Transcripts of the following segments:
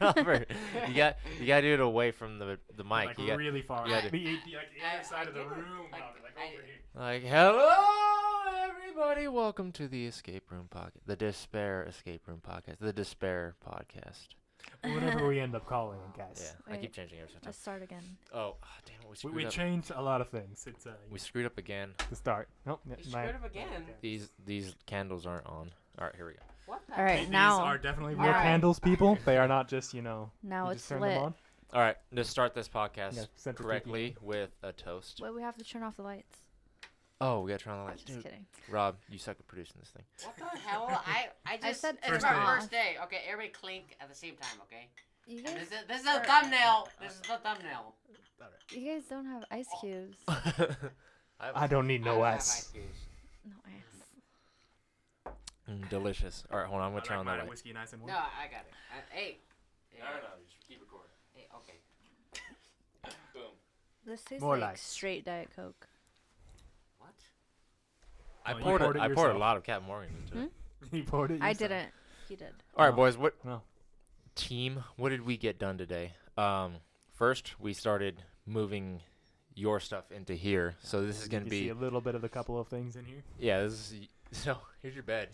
Robert, you got to do it away from the mic. Like you got, really far. you gotta- Be like the other side of the room, Robert, like over here. like, hello, everybody. Welcome to the Escape Room Podcast. The Despair Escape Room Podcast. The Despair Podcast. Whatever we end up calling it, guys. Yeah, I keep changing every time. Let's start again. Oh, damn it, we screwed We up. changed a lot of things. It's We screwed up again. the start. Nope. You screwed up again. These candles aren't on. All right, here we go. What the All right, These now are definitely real Alright. candles, people. They are not just, now you it's just turn lit. them on. All right, let's start this podcast Yeah, centrifugal. correctly with a toast. Wait, we have to turn off the lights. Oh, we got to turn on the lights. Just Dude, kidding. Rob, you suck at producing this thing. What the hell? I just said it's first my day. first day. Okay, everybody clink at the same time. Okay. You And guys, this is a thumbnail. This is the thumbnail. you guys don't have ice cubes. I don't need I no don't have S. ice cubes. No ice. Delicious. All right, hold on. I'm going to turn on the light. Whiskey nice and warm. No, I got it. Hey. Just keep recording. Hey, okay. Boom. This tastes More like lights. straight Diet Coke. What? I Oh, you poured poured it I poured a yourself. lot of Captain Morgan into it. You poured it I yourself. didn't. He did. All right, Oh. boys. What No. team? What did we get done today? First, we started moving your stuff into here. So this is going to You see be a little bit of the couple of things in here. yeah. This is so. Here's your bed.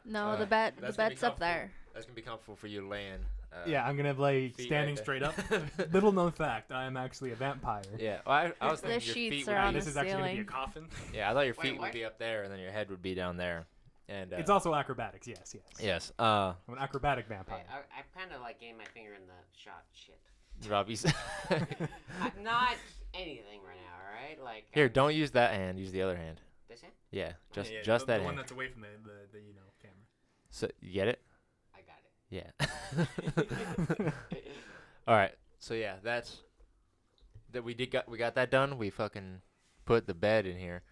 No, that's the gonna be bed's up comfortable. there. That's gonna be comfortable for you laying. Yeah, I'm gonna lay feet standing right straight up. there. Little known fact, I am actually a vampire. Yeah. Well, I was The thinking your sheets feet are would on be. This the is actually gonna be a ceiling. coffin. Yeah, I thought your Wait, feet would what? be up there, and then your head would be down there. And It's also acrobatics. Yes. yes. I'm an acrobatic Hey, vampire. I kind of like getting my finger in the shot. Shit. Robbie's. I'm not anything right now. All right. Like Here, don't use that hand. Use the other hand. This hand. Yeah, just the that one hand. that's away from the camera. So you get it? I got it. Yeah. All right. So yeah, we got that done. We fucking put the bed in here.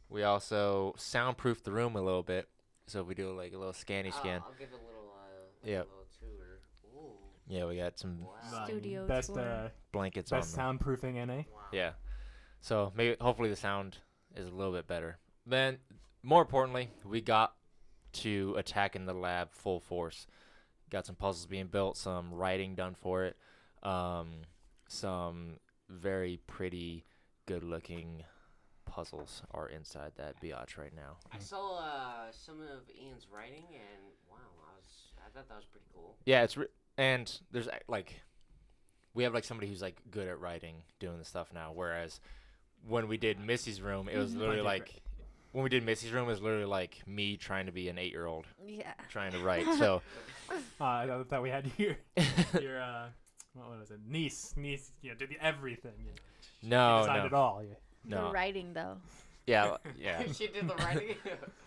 We also soundproofed the room a little bit. So if we do like a little scanny scan. I'll give it a little. Yep. A little tour. Ooh. Yeah, we got some Wow. Studio Best tour. blankets on best them. soundproofing NA. Wow. Yeah. So hopefully the sound is a little bit better. Then more importantly, we got to attacking the lab full force. Got some puzzles being built, some writing done for it, some very pretty, good-looking puzzles are inside that biatch right now. I saw some of Ian's writing, and wow, I thought that was pretty cool. Yeah, and there's like we have like somebody who's like good at writing, doing the stuff now. Whereas when we did Missy's room, it was Mhm. literally Quite like when we did Missy's room, it was literally like me trying to be an 8-year-old Yeah. trying to write. So I thought we had your what was it? Niece, did everything. She designed it all. Yeah. The no, writing though. yeah. She did the writing.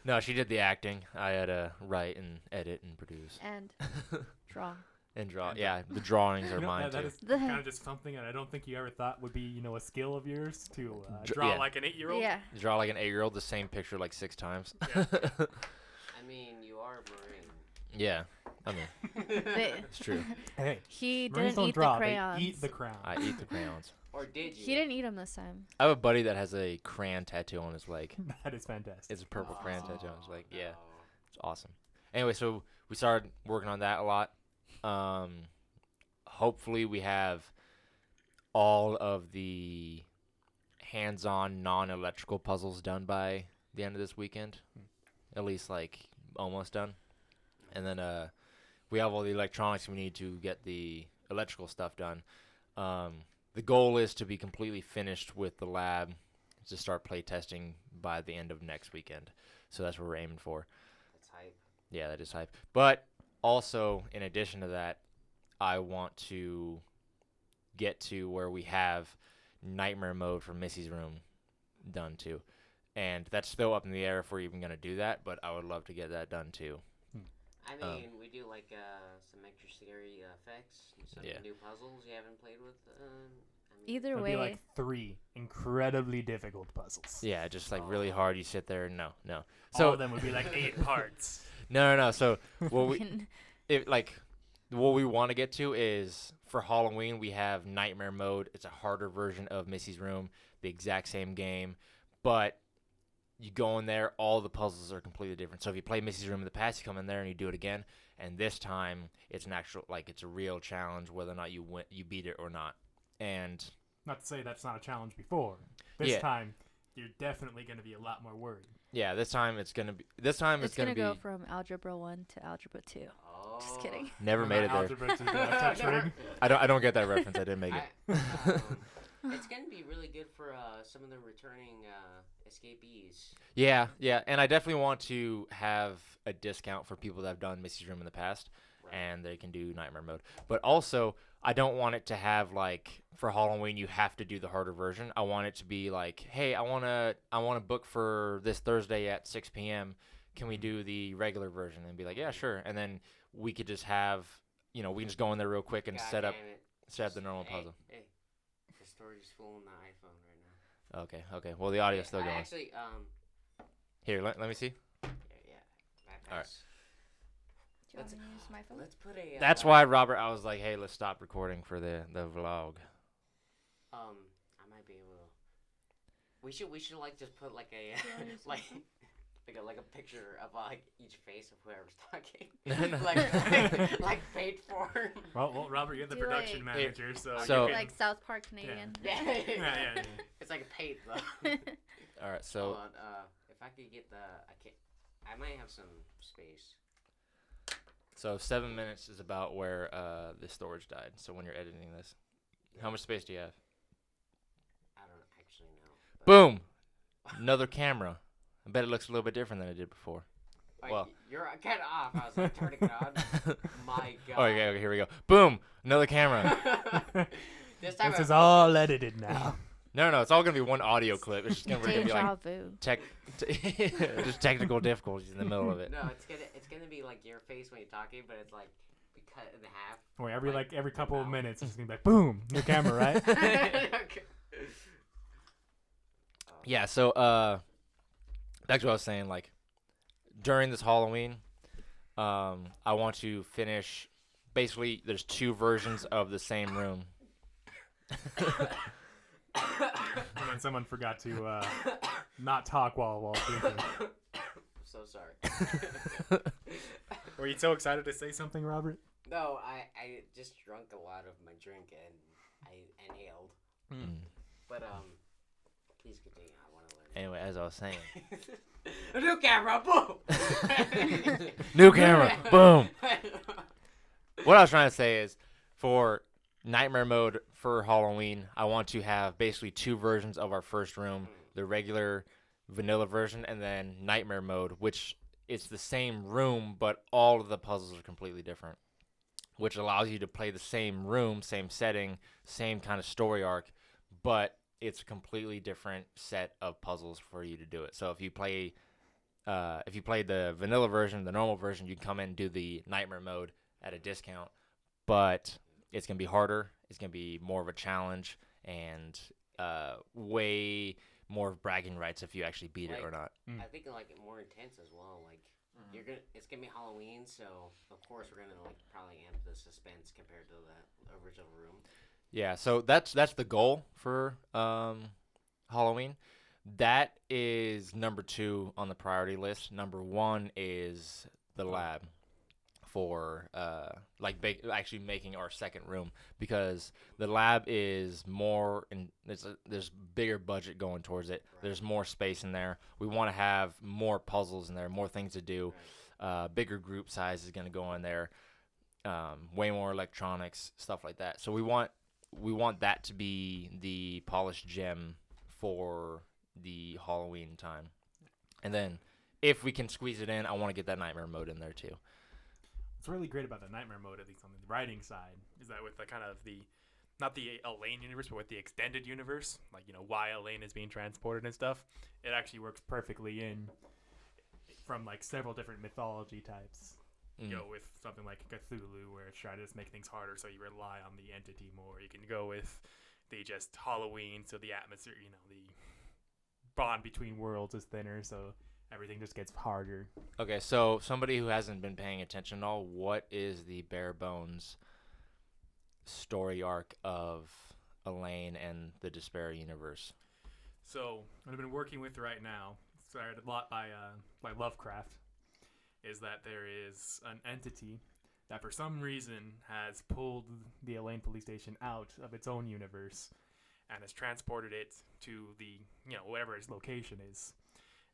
No, she did the acting. I had to write and edit and produce And draw. and draw. And Yeah, the drawings are You know, mine that too. is The- kind of just something that I don't think you ever thought would be, a skill of yours to Dr- draw yeah. like an 8-year-old. Yeah. Draw like an 8-year-old, the same picture like 6 times. I mean, you are Marine. Yeah, I mean They- it's true. Hey, He Marines didn't don't eat draw; the crayons. they eat the crown. I eat the crayons. Or did you? He didn't eat them this time. I have a buddy that has a crayon tattoo on his leg. That is fantastic. It's a purple crayon tattoo on his leg. Yeah, no. it's awesome. Anyway, so we started working on that a lot. Hopefully we have all of the hands-on non-electrical puzzles done by the end of this weekend. At least like almost done. And then we have all the electronics we need to get the electrical stuff done. The goal is to be completely finished with the lab to start play testing by the end of next weekend. So that's what we're aiming for. That's hype. Yeah, that is hype. But also, in addition to that, I want to get to where we have nightmare mode for Missy's room done too. And that's still up in the air if we're even going to do that, but I would love to get that done too. I mean, we do like some extra scary effects, some Yeah. new puzzles you haven't played with. I mean, Either It'll way, be like 3 incredibly difficult puzzles. Yeah, just like really Oh. hard. You sit there and no. All So of them would be like 8 parts. no. So what we want to get to is for Halloween we have nightmare mode. It's a harder version of Missy's room, the exact same game, but you go in there, all the puzzles are completely different. So if you play Missy's Room in the past, you come in there and you do it again, and this time it's an actual, like, it's a real challenge whether or not you beat it or not. And not to say that's not a challenge before. This Yeah. time, you're definitely going to be a lot more worried. yeah, this time it's gonna be go from algebra 1 to algebra 2. Oh. Just kidding. never made it there. Algebra to the touch ring. I don't get that reference. I didn't make it. It's gonna be really good for some of the returning escapees. Yeah, and I definitely want to have a discount for people that have done Missy's Room in the past, Right. and they can do Nightmare Mode. But also, I don't want it to have, like, for Halloween you have to do the harder version. I want it to be like, hey, I wanna book for this Thursday at 6 p.m. Can we do the regular version? And be like, yeah, sure. And then we could just have, we can just go in there real quick and God set up damn it. the normal Hey, puzzle. Hey, the storage's full on the iPhone right now. Okay. Well, the audio's still I going. actually, Here, let me see. yeah. All right. Do you want me to use my phone? Let's put a. That's why, Robert, I was like, hey, let's stop recording for the vlog. I might be able to. We should like just put like a Do you wanna use my like phone? like a picture of like each face of whoever's talking. No. like paid for. Well, Robert, you're the Do production like- manager, so, So- you can, Like South Park Canadian. Yeah. yeah. It's like a paid though. All right, Hold so on, if I could get I might have some space. 7 minutes is about where the storage died. So when you're editing this, how much space do you have? I don't actually know. but- Boom, another camera. I bet it looks a little bit different than it did before. Like, well- you're kind of off. I was like turning it on. My God. Oh, okay, here we go. Boom, another camera. This time This I- is all edited now. No, it's all gonna be one audio clip. It's just gonna be Deja like vu. just technical difficulties in the middle of it. No, it's gonna be like your face when you're talking, but it's like we cut in half. Wait, every couple of wow. minutes, it's gonna be like, boom, new camera, right? Okay. Yeah, so back to what I was saying, like during this Halloween, I want to finish. Basically, there's two versions of the same room. And then someone forgot to not talk while drinking. I'm so sorry. Were you so excited to say something, Robert? No, I just drunk a lot of my drink and I inhaled. But please continue. I want to learn. Anyway, as I was saying, A new camera, boom. new camera, boom. What I was trying to say is, for Nightmare Mode for Halloween, I want to have basically two versions of our first room: the regular vanilla version, and then Nightmare Mode, which it's the same room, but all of the puzzles are completely different, which allows you to play the same room, same setting, same kind of story arc, but it's a completely different set of puzzles for you to do it. So if you play the vanilla version, the normal version, you can come in and do the Nightmare Mode at a discount, but it's gonna be harder. It's gonna be more of a challenge, and way more bragging rights if you actually beat it or not. I think like more intense as well. Like it's gonna be Halloween, so of course we're gonna like probably amp the suspense compared to the original room. Yeah, so that's the goal for Halloween. That is number 2 on the priority list. Number 1 is the lab for actually making our second room, because the lab is more and there's bigger budget going towards it. Right. There's more space in there. We want to have more puzzles in there, more things to do. Right. Bigger group size is going to go in there. Way more electronics, stuff like that. So we want that to be the polished gem for the Halloween time. And then if we can squeeze it in, I want to get that Nightmare Mode in there too. What's really great about the Nightmare Mode, at least on the writing side, is that with the kind of not the Elaine universe, but with the extended universe, like, why Elaine is being transported and stuff, it actually works perfectly in from like several different mythology types. Go with something like Cthulhu, where it's trying to just make things harder, so you rely on the entity more. You can go with the just Halloween, so the atmosphere, the bond between worlds is thinner, so everything just gets harder. Okay, so somebody who hasn't been paying attention at all, what is the bare bones story arc of Elaine and the Despair universe? So what I've been working with right now, inspired a lot by Lovecraft, is that there is an entity that for some reason has pulled the Elaine police station out of its own universe and has transported it to the, whatever its location is.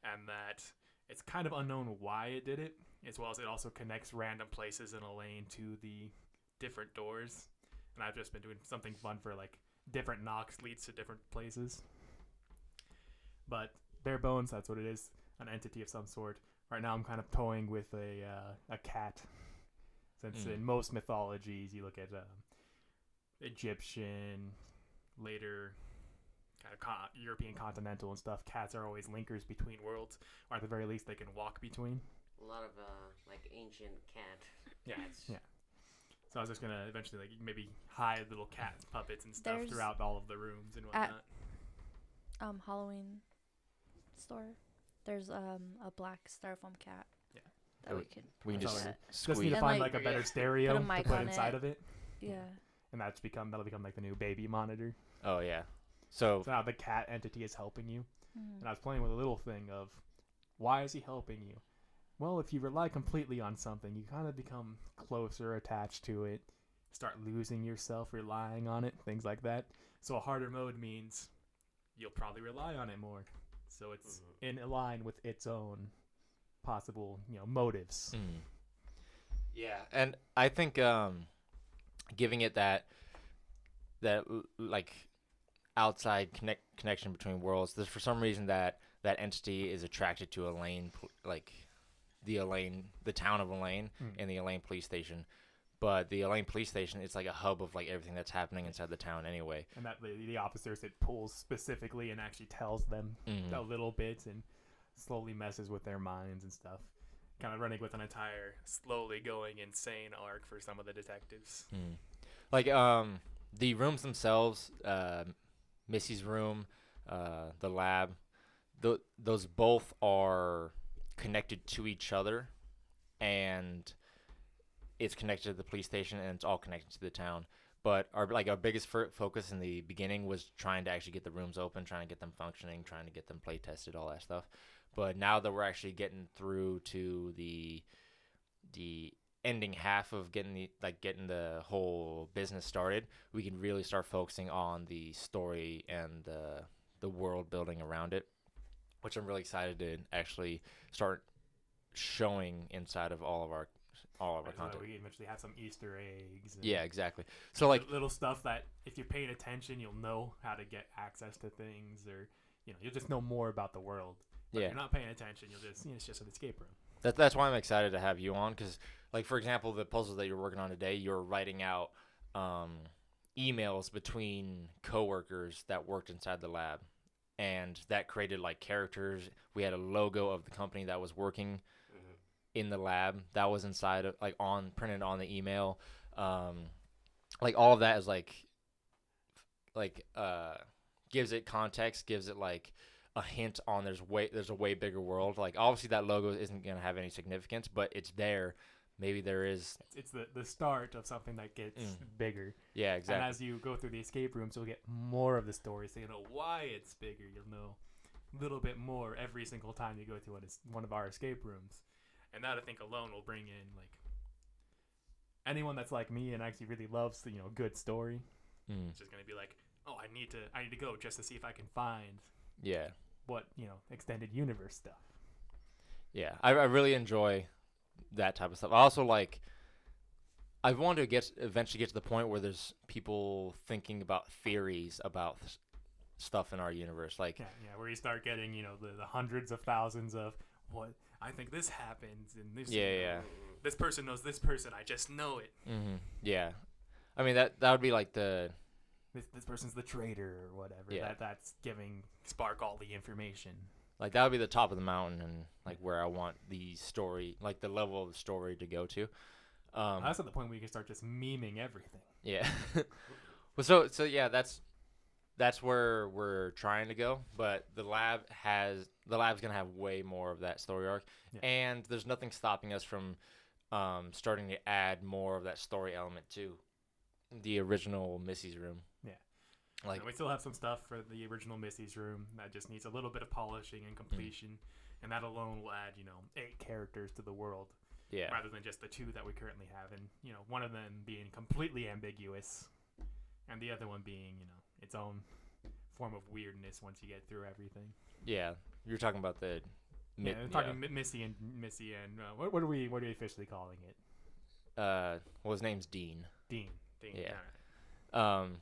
And that it's kind of unknown why it did it, as well as it also connects random places in Elaine to the different doors. And I've just been doing something fun for like different knocks leads to different places. But bare bones, that's what it is, an entity of some sort. Right now I'm kind of toying with a cat. Since in most mythologies, you look at Egyptian, later kind of European continental and stuff, cats are always linkers between worlds, or at the very least, they can walk between. A lot of like ancient cats. Yeah. So I was just gonna eventually like maybe hide little cat puppets and stuff throughout all of the rooms and whatnot. At Halloween store, there's a black styrofoam cat. Yeah. That we can just Just need to And, find like, like a better stereo put a to mic put on inside it. of it, Yeah. and that'll become like the new baby monitor. Oh yeah. So So now the cat entity is helping you. Mm. And I was playing with a little thing of, why is he helping you? Well, if you rely completely on something, you kind of become closer attached to it, start losing yourself relying on it, things like that. So a harder mode means you'll probably rely on it more. So it's in line with its own possible, motives. Yeah, and I think giving it that like outside connection between worlds, there's for some reason that entity is attracted to Elaine, like the town of Elaine and the Elaine police station. But the Elaine police station, it's like a hub of like everything that's happening inside the town anyway. And that the officers, it pulls specifically and actually tells them a little bit and slowly messes with their minds and stuff. Kind of running with an entire slowly going insane arc for some of the detectives. Like the rooms themselves, Missy's room, the lab, those both are connected to each other, and it's connected to the police station, and it's all connected to the town. But our biggest focus in the beginning was trying to actually get the rooms open, trying to get them functioning, trying to get them play tested, all that stuff. But now that we're actually getting through to the ending half of getting the whole business started, we can really start focusing on the story and the world building around it, which I'm really excited to actually start showing inside of all of our content. We eventually have some Easter eggs. And Yeah, exactly. So like little stuff that if you're paying attention, you'll know how to get access to things, or you'll just know more about the world. But if you're not paying attention, you'll just it's just an escape room. That's why I'm excited to have you on, because like for example, the puzzle that you're working on today, you're writing out emails between coworkers that worked inside the lab, and that created like characters. We had a logo of the company that was working in the lab that was inside of printed on the email. Like all of that is gives it context, gives it like a hint on there's a way bigger world. Like obviously that logo isn't going to have any significance, but it's there. Maybe there is. It's the start of something that gets bigger. Yeah, exactly. And as you go through the escape rooms, you'll get more of the story, so you'll know why it's bigger. You'll know a little bit more every single time you go to one of our escape rooms. And that, I think, alone will bring in like anyone that's like me and actually really loves the good story. It's just gonna be like, oh, I need to go just to see if I can find what extended universe stuff. Yeah, I really enjoy that type of stuff. I also I want to eventually get to the point where there's people thinking about theories about stuff in our universe, like where you start getting the hundreds of thousands of what I think this happens and this this person knows this person, I just know it. Yeah, I mean that would be like the this person's the traitor or whatever. That's giving Spark all the information. Like that would be the top of the mountain, and like where I want the story, like the level of the story to go to. That's at the point where you can start just memeing everything. Yeah. Well, so yeah, that's where we're trying to go. But the lab's gonna have way more of that story arc, and there's nothing stopping us from starting to add more of that story element to the original Missy's room. Yeah. Like, And we still have some stuff for the original Missy's room that just needs a little bit of polishing and completion, and that alone will add 8 characters to the world. yeah, Rather than just the 2 that we currently have, and one of them being completely ambiguous, and the other one being its own form of weirdness once you get through everything. yeah. You're talking about the. I'm talking Missy and what are we officially calling it? Well, his name's Dean. Dean. Yeah. Alright.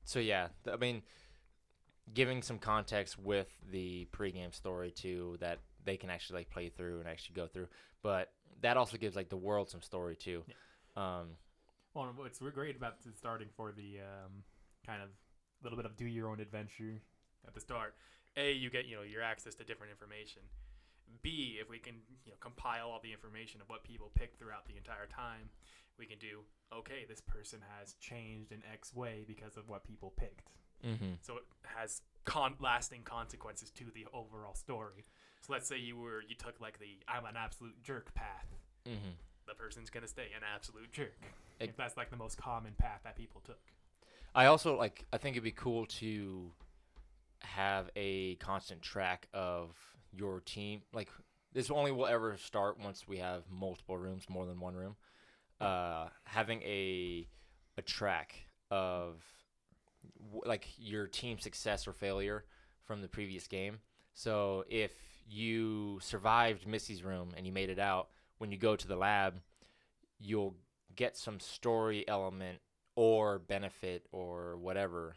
So yeah, I mean, giving some context with the pregame story too, that they can actually like play through and actually go through, but that also gives like the world some story too. Yeah. Well, what's great about starting for the kind of little bit of do your own adventure at the start. A, you get your access to different information. B, if we can compile all the information of what people picked throughout the entire time, we can do okay. This person has changed in X way because of what people picked. Mm-hmm. So it has lasting consequences to the overall story. So let's say you took like the I'm an absolute jerk path. Mm-hmm. The person's gonna stay an absolute jerk. If that's like the most common path that people took. I also I think it'd be cool to have a constant track of your team. Like, this only will ever start once we have multiple rooms, more than one room. Having a track of like your team success or failure from the previous game. So if you survived Missy's room and you made it out, when you go to the lab, you'll get some story element or benefit or whatever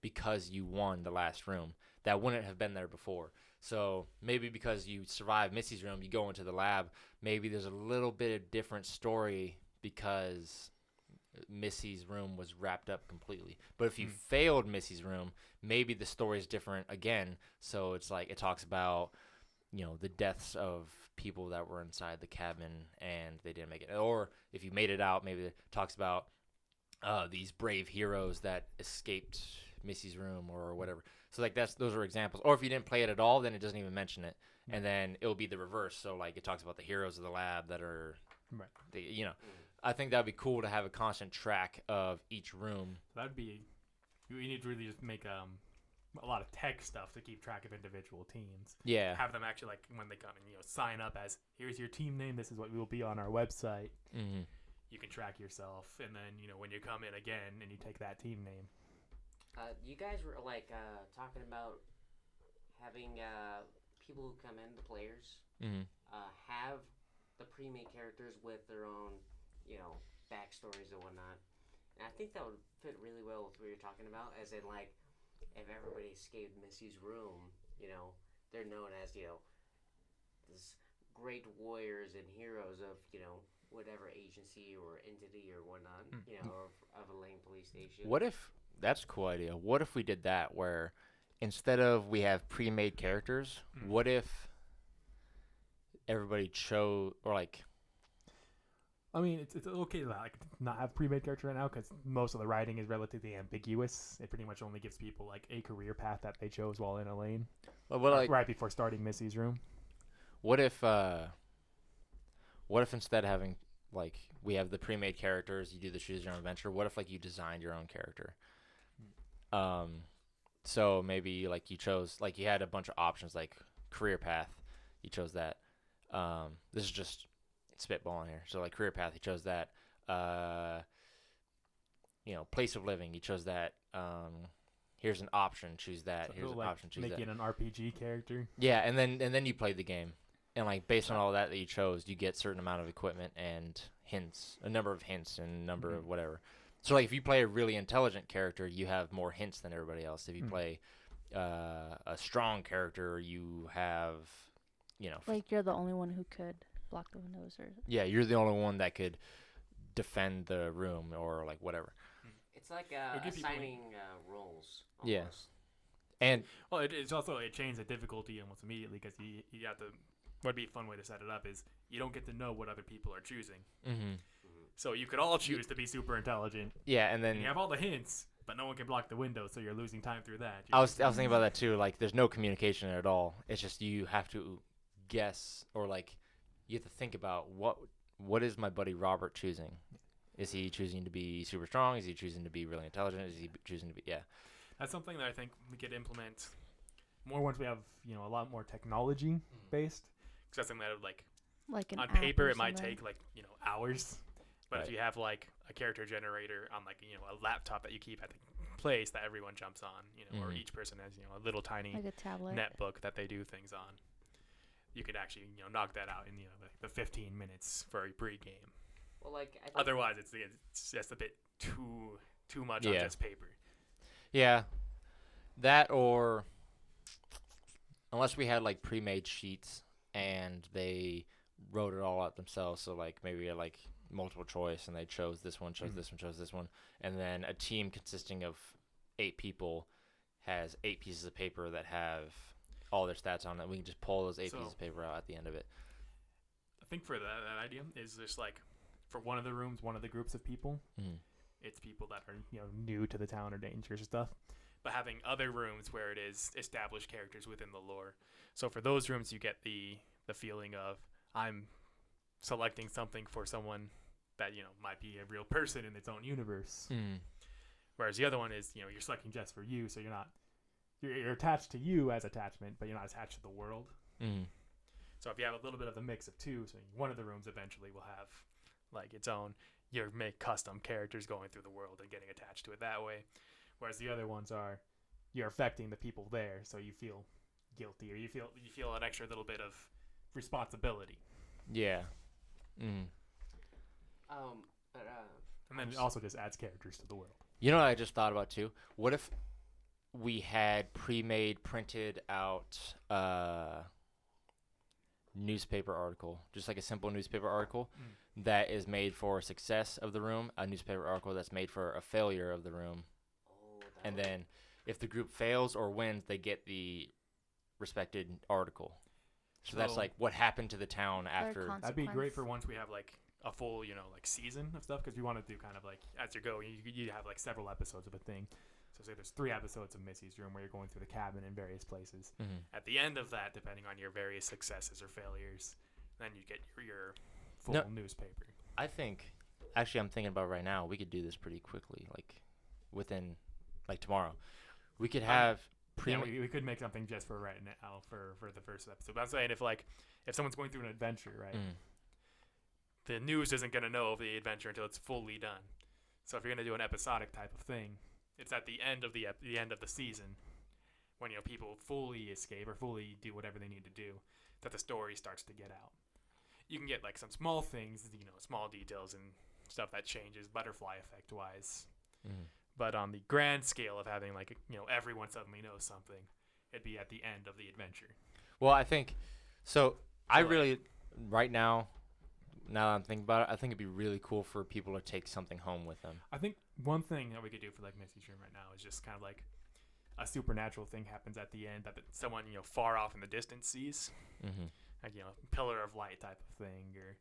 because you won the last room that wouldn't have been there before. So maybe because you survived Missy's room, you go into the lab, maybe there's a little bit of different story because Missy's room was wrapped up completely. But if you failed Missy's room, maybe the story is different again. So it's like it talks about, the deaths of people that were inside the cabin and they didn't make it. Or if you made it out, maybe it talks about these brave heroes that escaped Missy's room or whatever. So like those are examples. Or if you didn't play it at all, then it doesn't even mention it. And then it'll be the reverse. So like it talks about the heroes of the lab that are, right. I think that'd be cool to have a constant track of each room. That'd be. We need to really just make a lot of tech stuff to keep track of individual teams. Yeah. Have them actually like when they come and sign up as here's your team name. This is what will be on our website. Mm-hmm. You can track yourself, and then when you come in again and you take that team name. You guys were like talking about having people who come in, the players, have the pre-made characters with their own, backstories and whatnot. And I think that would fit really well with what you're talking about, as in like if everybody escaped Missy's room, they're known as this great warriors and heroes of whatever agency or entity or whatnot, of a lane police station. What if that's a cool idea? What if we did that where instead of we have pre-made characters, what if everybody chose or like? I mean, it's okay to like not have pre-made character right now because most of the writing is relatively ambiguous. It pretty much only gives people like a career path that they chose while in a lane, right before starting Missy's room. What if instead of having like we have the pre-made characters, you do the choose your own adventure. What if like you designed your own character? So maybe like you chose like you had a bunch of options like career path, you chose that. This is just spitballing here. So like career path, you chose that. Place of living, you chose that. Here's an option, choose that. So Here's an like option, choose that. making an RPG character. Yeah, and then you play the game, and like based on all that you chose, you get certain amount of equipment and hints, a number of hints and a number of whatever. So like if you play a really intelligent character, you have more hints than everybody else. If you play a strong character, you have, Like you're the only one who could block the windows or. Yeah, you're the only one that could defend the room or like whatever. It's like assigning roles. Almost. Yeah. And well, it's also it changed the difficulty almost immediately because you have to. What'd be a fun way to set it up is you don't get to know what other people are choosing. So you could all choose to be super intelligent. Yeah, and then you have all the hints, but no one can block the window, so you're losing time through that. I was thinking about that too. Like, there's no communication at all. It's just you have to guess or like you have to think about what is my buddy Robert choosing? Is he choosing to be super strong? Is he choosing to be really intelligent? Is he choosing to be That's something that I think we could implement more once we have a lot more technology based. Because that's something that Like an on app paper or it might something. take hours, but if Right. you have like a character generator on a laptop that you keep at the place that everyone jumps on, or each person has a little tiny Like a tablet. netbook that they do things on, you could actually knock that out in like the 15 minutes for a pre-game. Well, like I think Otherwise, it's just a bit too much on Yeah. just paper. Yeah, that or unless we had like pre-made sheets and they wrote it all out themselves. So like maybe we had like multiple choice and they chose this one, chose this one, chose this one, and then a team consisting of 8 people has 8 pieces of paper that have all their stats on it. We can just pull those 8 pieces of paper out at the end of it. I think for that idea is just like for one of the rooms, one of the groups of people, it's people that are new to the town or dangerous stuff. But having other rooms where it is established characters within the lore. So for those rooms, you get the feeling of I'm selecting something for someone that might be a real person in its own universe. Whereas the other one is you're selecting just for you, so you're attached to you as attachment, but you're not attached to the world. So if you have a little bit of the mix of two, so one of the rooms eventually will have like its own, you make custom characters going through the world and getting attached to it that way. Whereas the other ones are, you're affecting the people there, so you feel guilty or you feel an extra little bit of responsibility. Yeah. And then it also just adds characters to the world. You know what I just thought about too? What if we had pre-made, printed out newspaper article, just like a simple newspaper article that is made for success of the room, a newspaper article that's made for a failure of the room, and then if the group fails or wins, they get the respected article. So that's like what happened to the town after. That'd be great for once we have like a full, like season of stuff, because we want to do kind of like as you go, you have like several episodes of a thing. So say there's 3 episodes of Missy's room where you're going through the cabin in various places. At the end of that, depending on your various successes or failures, then you get your full newspaper. I think, actually, I'm thinking about right now, we could do this pretty quickly, like within, like tomorrow. We could have we could make something just for right now for the first episode. But I'm saying if someone's going through an adventure, right, the news isn't going to know of the adventure until it's fully done. So if you're going to do an episodic type of thing, it's at the end of the end of the season when people fully escape or fully do whatever they need to do that the story starts to get out. You can get like some small things, small details and stuff that changes butterfly effect wise. But on the grand scale of having like everyone suddenly knows something, it'd be at the end of the adventure. Well, I think so. I really right now that I'm thinking about it, I think it'd be really cool for people to take something home with them. I think one thing that we could do for like Missy's room right now is just kind of like a supernatural thing happens at the end that someone far off in the distance sees, like pillar of light type of thing, or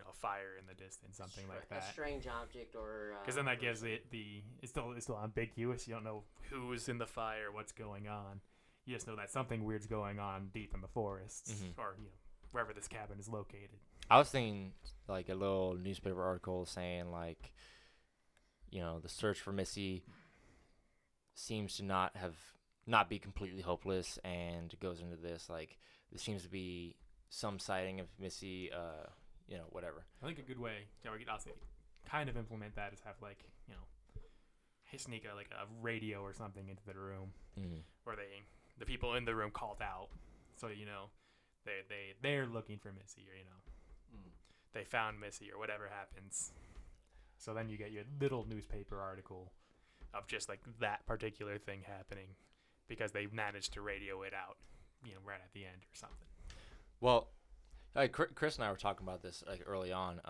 a fire in the distance, something like that. A strange object, or because then that gives it's still ambiguous. You don't know who's in the fire, what's going on. You just know that something weird's going on deep in the forests, or wherever this cabin is located. I was thinking like a little newspaper article saying like, the search for Missy seems to not be completely hopeless, and it goes into this like there seems to be some sighting of Missy, whatever. I think a good way, we could also kind of implement that is have like sneak a radio or something into the room where the people in the room called out, so they're looking for Missy, or they found Missy or whatever happens. So then you get your little newspaper article of just like that particular thing happening because they managed to radio it out, right at the end or something. Well, like Chris and I were talking about this like early on.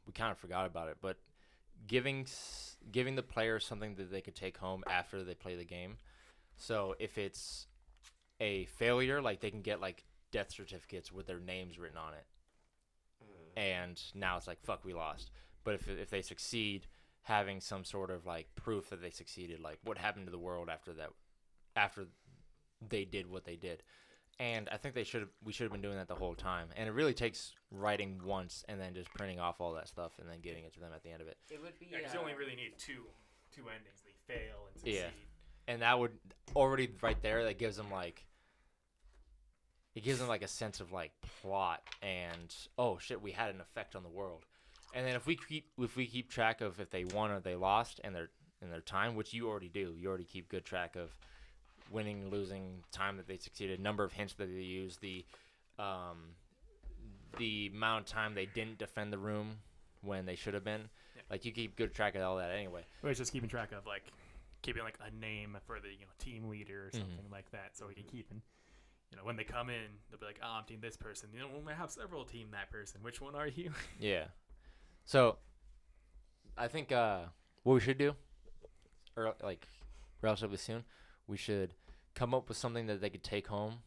We kind of forgot about it, but giving the players something that they could take home after they play the game. So if it's a failure, like they can get like death certificates with their names written on it. And now it's like, fuck, we lost. But if they succeed, having some sort of like proof that they succeeded, like what happened to the world after they did what they did. And I think we should have been doing that the whole time. And it really takes writing once and then just printing off all that stuff and then giving it to them at the end of it. It would be. Yeah, because you only really need two endings. They fail and succeed. Yeah. And that would already right there, that gives them like, it gives them like a sense of like plot and, oh shit, we had an effect on the world. And then if we keep track of if they won or they lost and their time, which you already do, you already keep good track of winning, losing, time that they succeeded, number of hints that they used, the amount of time they didn't defend the room when they should have been. Yeah. Like you keep good track of all that anyway. Or it's just keeping track of like keeping like a name for the team leader or something like that, so we can keep in. When they come in, they'll be like, "Oh, I'm team this person." We might have several team that person. Which one are you? Yeah. So, I think what we should do, or like relatively soon, we should come up with something that they could take home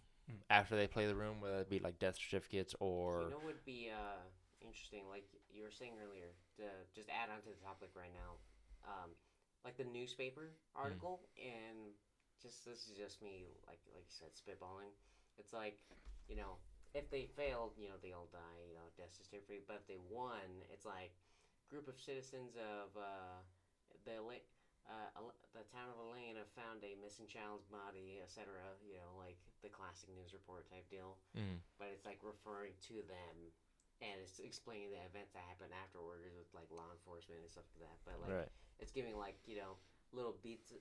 after they play the room, whether it be like death certificates or. What would be interesting, like you were saying earlier, to just add on to the topic right now, like the newspaper article, and this is just me, like you said, spitballing. It's like, if they failed, they all die, death certificate. But if they won, it's like group of citizens of the town of Elaine have found a missing child's body, etc. Like the classic news report type deal. But it's like referring to them, and it's explaining the events that happened afterwards with like law enforcement and stuff like that. But like it's giving like little bits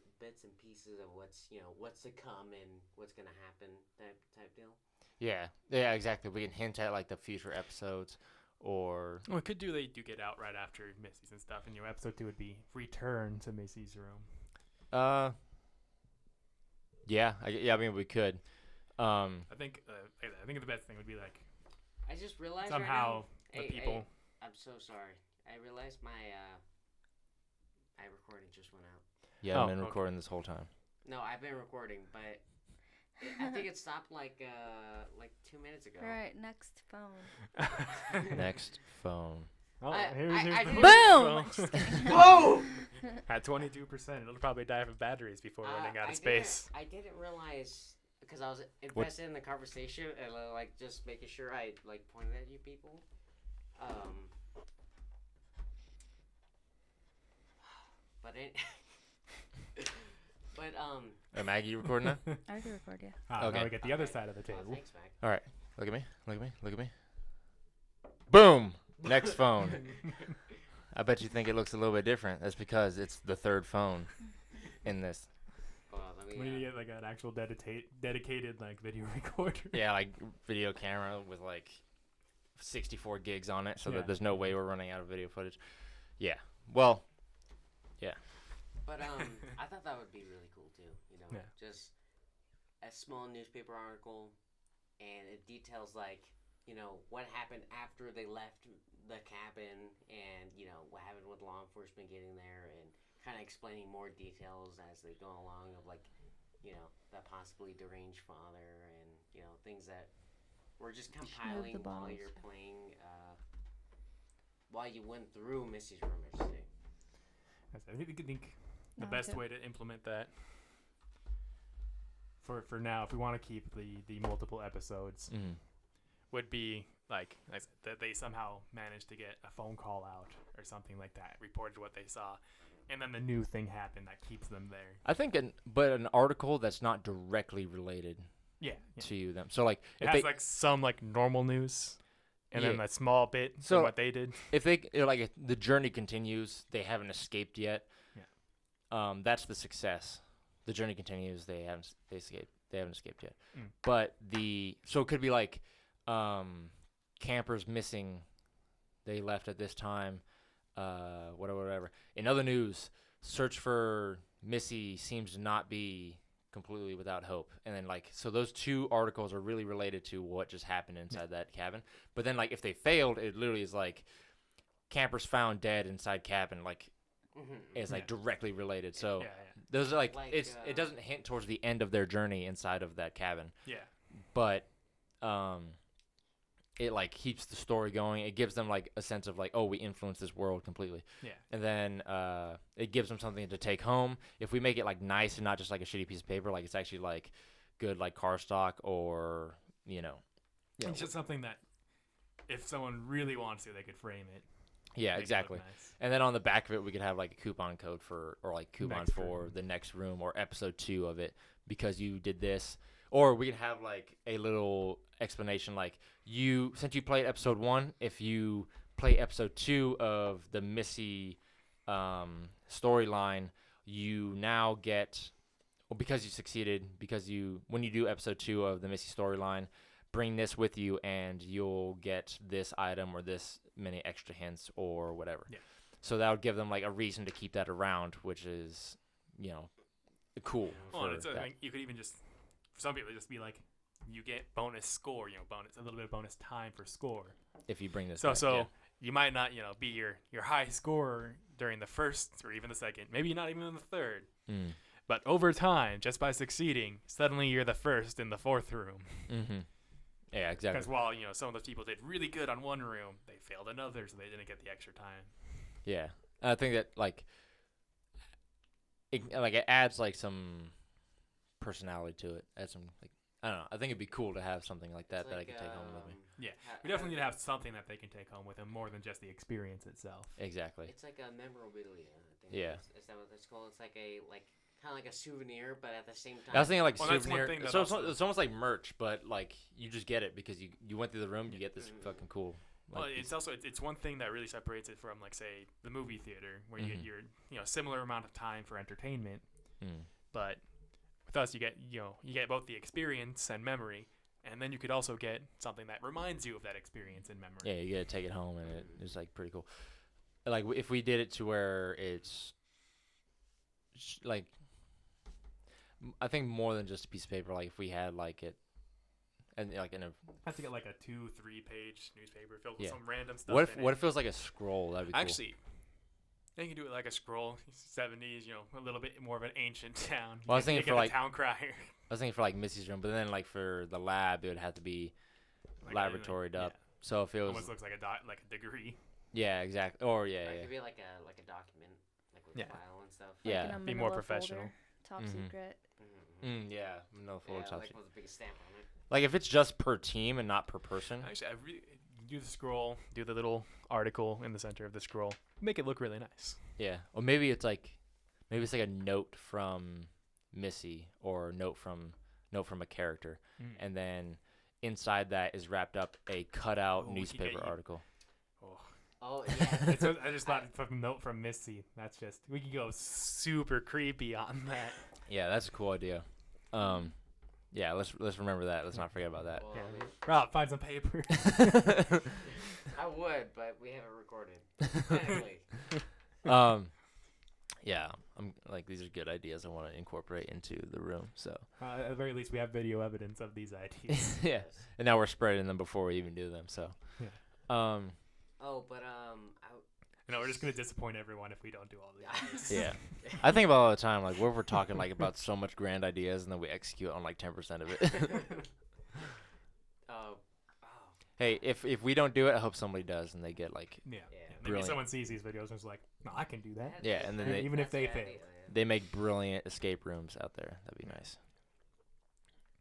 and pieces of what's to come and what's gonna happen type deal. Yeah, exactly. We can hint at like the future episodes, or Well, they do get out right after Missy's and stuff, and episode 2 would be Return to Missy's Room. I mean we could. I think the best thing would be like I just realized somehow right now, the people. I'm so sorry. I realized my recording just went out. Yeah, I've been recording this whole time. No, I've been recording, but I think it stopped like 2 minutes ago. All right, next phone. Next phone. Oh, here's the Boom! Whoa! At 22%, it'll probably die of batteries before running out of space. I didn't realize, because I was invested in the conversation and like just making sure I like pointed at you people. Hey, Maggie, you recording now? I can record, yeah. Okay. Now we get the other side of the table. Thanks, Mac. All right. Look at me. Boom! Next phone. I bet you think it looks a little bit different. That's because it's the third phone in this. We need to get like an actual dedicated like video recorder. Yeah, like video camera with like 64 gigs on it, so that there's no way we're running out of video footage. Yeah. Well. Yeah. But I thought that would be really cool too. Just a small newspaper article, and it details like what happened after they left the cabin, and what happened with law enforcement getting there, and kind of explaining more details as they go along of like that possibly deranged father, and things that were just compiling while you're playing, while you went through Missy's room, I should say. I think the best way to implement that for now, if we want to keep the multiple episodes, would be like that they somehow managed to get a phone call out or something like that, reported what they saw, and then the new thing happened that keeps them there. I think an article that's not directly related to them. So like it has like some like normal news, and then a small bit of what they did. If they if the journey continues, they haven't escaped yet. Yeah. That's the success. The journey continues. They haven't escaped yet. But so it could be like campers missing. They left at this time. Whatever. In other news, search for Missy seems to not be completely without hope. And then so those two articles are really related to what just happened inside that cabin. But then if they failed, it literally is like campers found dead inside cabin. It's directly related. So those are it doesn't hint towards the end of their journey inside of that cabin. Yeah. But it keeps the story going. It gives them a sense of we influence this world completely. Yeah. And then it gives them something to take home. If we make it nice and not just a shitty piece of paper, it's actually good car stock or It's just something that if someone really wants to, they could frame it. Yeah, make it look exactly. nice. And then on the back of it, we could have like a coupon code for, or like coupon Next for room. the next room or episode 2 of it because you did this. Or we could have like a little explanation like since you played episode 1, if you play episode 2 of the Missy storyline, you now get, well, because you succeeded, when you do episode 2 of the Missy storyline, bring this with you and you'll get this item or this many extra hints or whatever. Yeah. So that would give them like a reason to keep that around, which is, cool. Well, for and it's, that. I mean, you could even just, for some people, just be like, you get bonus score, a little bit of bonus time for score. If you bring this So back, you might not, be your high scorer during the first or even the second, maybe not even in the third. Mm. But over time, just by succeeding, suddenly you're the first in the fourth room. Mm-hmm. Yeah, exactly. Because while some of those people did really good on one room, they failed another, so they didn't get the extra time. Yeah, I think that it adds like some personality to it. Adds some I don't know. I think it'd be cool to have something like that I could take home with me. Yeah, we definitely need to have something that they can take home with them more than just the experience itself. Exactly. It's like a memorabilia. I think Yeah. Is that what it's called? It's like kind of like a souvenir, but at the same time. I was thinking like Well, that's one souvenir. thing that So also- it's almost like merch, but like you just get it because you went through the room. You get this fucking cool. Well, Like, it's also it's one thing that really separates it from, like, say, the movie theater, where you get your similar amount of time for entertainment. But with us, you get both the experience and memory, and then you could also get something that reminds you of that experience and memory. Yeah, you gotta take it home, and it's like pretty cool. Like if we did it to where it's like, I think more than just a piece of paper. Like if we had like it, and like in a. I have to get like a 2-3 page newspaper filled with Yeah. some random stuff. What if in what it. if it was like a scroll? That'd be cool. Actually, they can do it like a scroll, 70s, a little bit more of an ancient town. Well, I was thinking Get for, the like- town crier. I was thinking for like Missy's room, but then like for the lab, it would have to be laboratoried up. So if it was, Almost looks like a degree. yeah, exactly. Or Or yeah, it could be like a document, like with Yeah. a file and stuff. Like yeah, in a be more manila professional. folder, top Mhm. secret. yeah, no full Yeah, top like secret. with a big stamp on it. Like if it's just per team and not per person. Actually, I really do the scroll, do the little article in the center of the scroll, make it look really nice. Yeah, or maybe it's like a note from Missy or note from a character, and then inside that is wrapped up a cutout Oh, we could get newspaper you- article. Oh yeah. I just thought from note from Missy. That's just we could go super creepy on that. Yeah, that's a cool idea. Yeah, let's remember that. Let's not forget about that. Well, Yeah. I mean, Rob, find some paper. I would, but we haven't recorded. Anyway, Yeah, I'm like these are good ideas I want to incorporate into the room. So At the very least, we have video evidence of these ideas. yeah, and now we're spreading them before we even do them. So Yeah. oh, but We're just gonna disappoint everyone if we don't do all these. yeah, I think about it all the time. Like, what if we're talking like about so much grand ideas and then we execute on like 10% of it. oh, Hey, if we don't do it, I hope somebody does and they get like Yeah. Yeah. Maybe Brilliant. someone sees these videos and is like, "No, I can do that." Yeah, and then they- Even if they that's a good fail. idea, man. they make brilliant escape rooms out there. That'd be nice.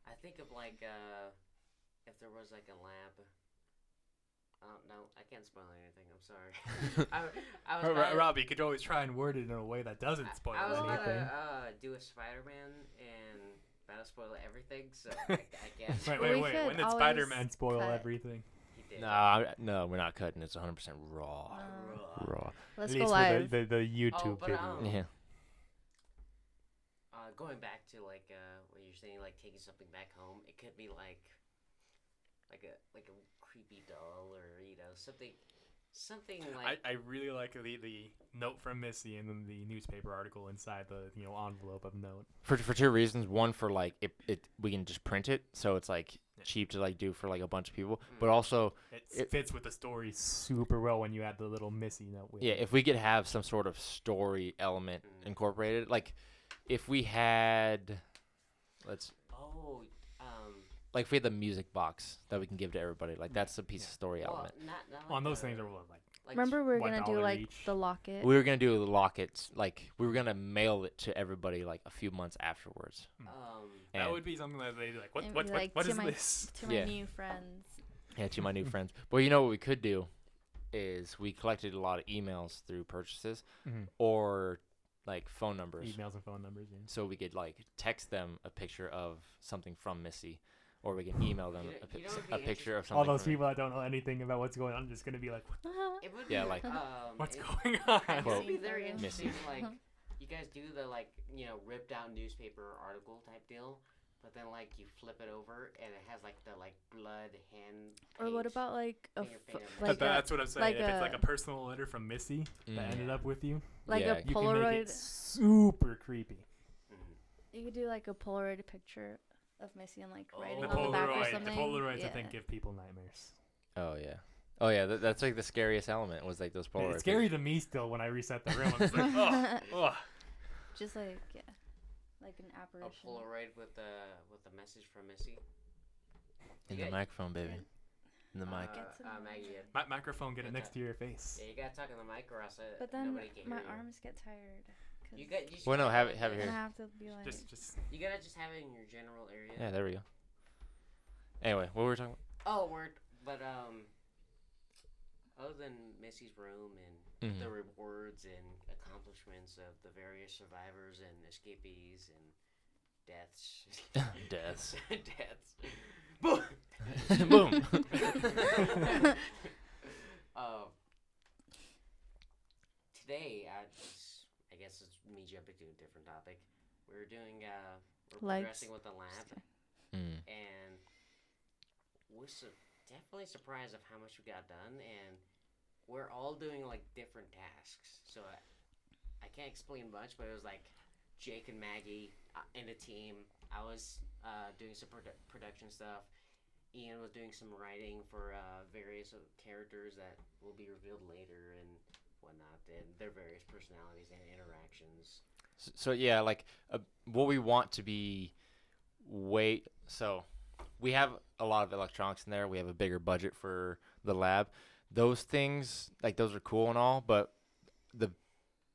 I think of like if there was like a lab. No, I can't spoil anything. I'm sorry. I was about to- Robbie, you could always try and word it in a way that doesn't spoil I was about anything. to do a Spider-Man and that'll spoil everything. So I guess Wait. We When could did always Spider-Man spoil cut. everything? he did. No, we're not cutting. It's 100% raw. Raw. Let's At go least live. for the YouTube but, video. Yeah. Going back to like what you're saying, like taking something back home, it could be like a creepy doll or something like I really like the note from Missy and then the newspaper article inside the envelope of note. For two reasons. One, for like it we can just print it, so it's like cheap to like do for like a bunch of people. But also, It fits with the story super well when you add the little Missy note with yeah, it. if we could have some sort of story element incorporated, like if we had, like if we had the music box that we can give to everybody, like that's a piece of story element. not On like those things are like Remember we were gonna do $1 like each. the locket. We were gonna do the lockets, like we were gonna mail it to everybody like a few months afterwards. that And- would be something that they'd be like, And what be like, what to is my- this? to my Yeah. new friends. Yeah, to my new friends. But you know what we could do is we collected a lot of emails through purchases Mm-hmm. or like phone numbers. Emails and phone numbers. Yeah. So we could like text them a picture of something from Missy, or we can email them a picture of something. All those from people that don't know anything about what's going on are just gonna be like, It would Yeah, be, like- "What's it going on?" would Quote, be very interesting. Missy. Like, you guys do the like, ripped out newspaper article type deal, but then like you flip it over and it has like the blood hand. Or what page. about like a Finger, finger, like That's what I'm saying. like If it's like a- a personal letter from Missy that Mm. ended up with you, like Yeah, a you can make it Polaroid? super creepy. Mhm. You could do like a Polaroid picture of Missy and like writing The on the back or Polaroid, something. the Polaroids, yeah. I think, give people nightmares. Oh yeah. Oh yeah. That's like the scariest element was like those Polaroid. It's scary to me still when I reset the room. I'm just like, oh. Just like like an A apparition. Polaroid with a message from Missy. in You the got- microphone, baby. In the mic. Get some Maggie. Microphone, get it next to your face. Yeah, you gotta talk in the mic or else But then nobody can my hear you. arms get tired. 'Cause You got. You should Well, no, have like it and I here. have to be like. Just You gotta just have it in your general area. Yeah, there we go. Anyway, what were we talking about? Oh, but other than Missy's room and Mhm. the rewards and accomplishments of the various survivors and escapees and deaths. Deaths. Deaths. Boom. Boom. Today, I guess it's me jumping to a different topic. We're doing we're Legs. progressing with the lab, Mm. and we're definitely surprised of how much we got done, and we're all doing like different tasks. So I can't explain much, but it was like Jake and Maggie in a team. I was doing some production stuff. Ian was doing some writing for various characters that will be revealed later and whatnot, and their various personalities and interactions. So yeah, like what we want to be so we have a lot of electronics in there. We have a bigger budget for the lab. Those things, like those are cool and all, but the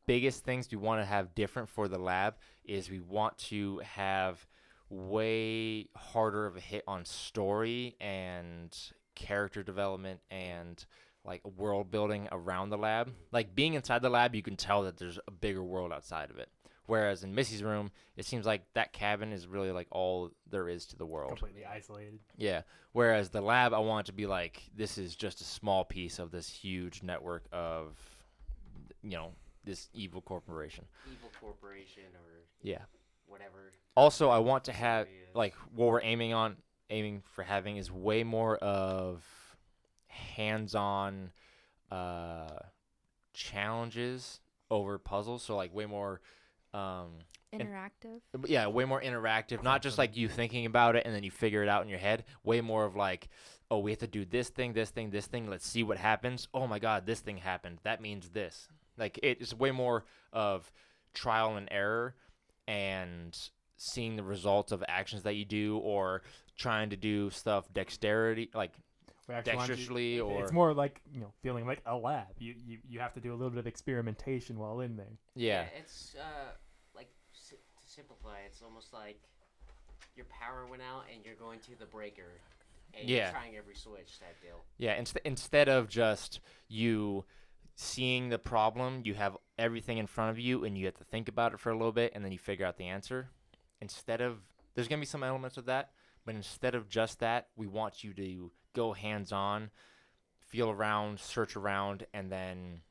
biggest things we want to have different for the lab is we want to have way harder of a hit on story and character development and like world building around the lab. Like being inside the lab, you can tell that there's a bigger world outside of it. Whereas in Missy's room, it seems like that cabin is really like all there is to the world. completely isolated. Yeah. Whereas the lab, I want it to be like this is just a small piece of this huge network of, this evil corporation. Evil corporation or Yeah. whatever. Also, I want to have Story is. like what we're aiming for having is way more of hands-on challenges over puzzles. So like way more interactive. yeah, way more interactive. Not just like you thinking about it and then you figure it out in your head. Way more of like, oh, we have to do this thing, this thing, this thing. Let's see what happens. Oh my God, this thing happened. That means this. Like it's way more of trial and error and seeing the results of actions that you do or trying to do stuff dexterity, like We actually want you- dexterously or it's more like feeling like a lab. You have to do a little bit of experimentation while in there. yeah. It's like to simplify, it's almost like your power went out and you're going to the breaker and Yeah. you're trying every switch type deal. Yeah, instead of just you seeing the problem, you have everything in front of you and you have to think about it for a little bit and then you figure out the answer. There's going to be some elements of that, but instead of just that, we want you to go hands-on, feel around, search around, and then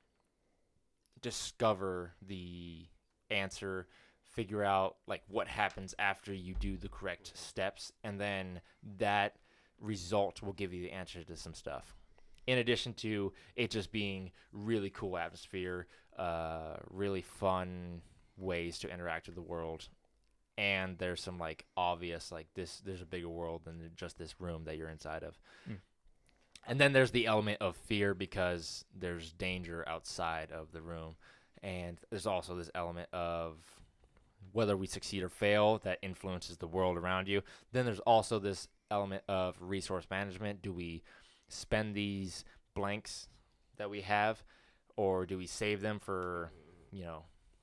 discover the answer, figure out like what happens after you do the correct steps, and then that result will give you the answer to some stuff. In addition to it just being really cool atmosphere, really fun ways to interact with the world, and there's some like obvious like there's a bigger world than just this room that you're inside of. And then there's the element of fear because there's danger outside of the room, and there's also this element of whether we succeed or fail that influences the world around you. Then there's also this element of resource management. Do we spend these blanks that we have, or do we save them for,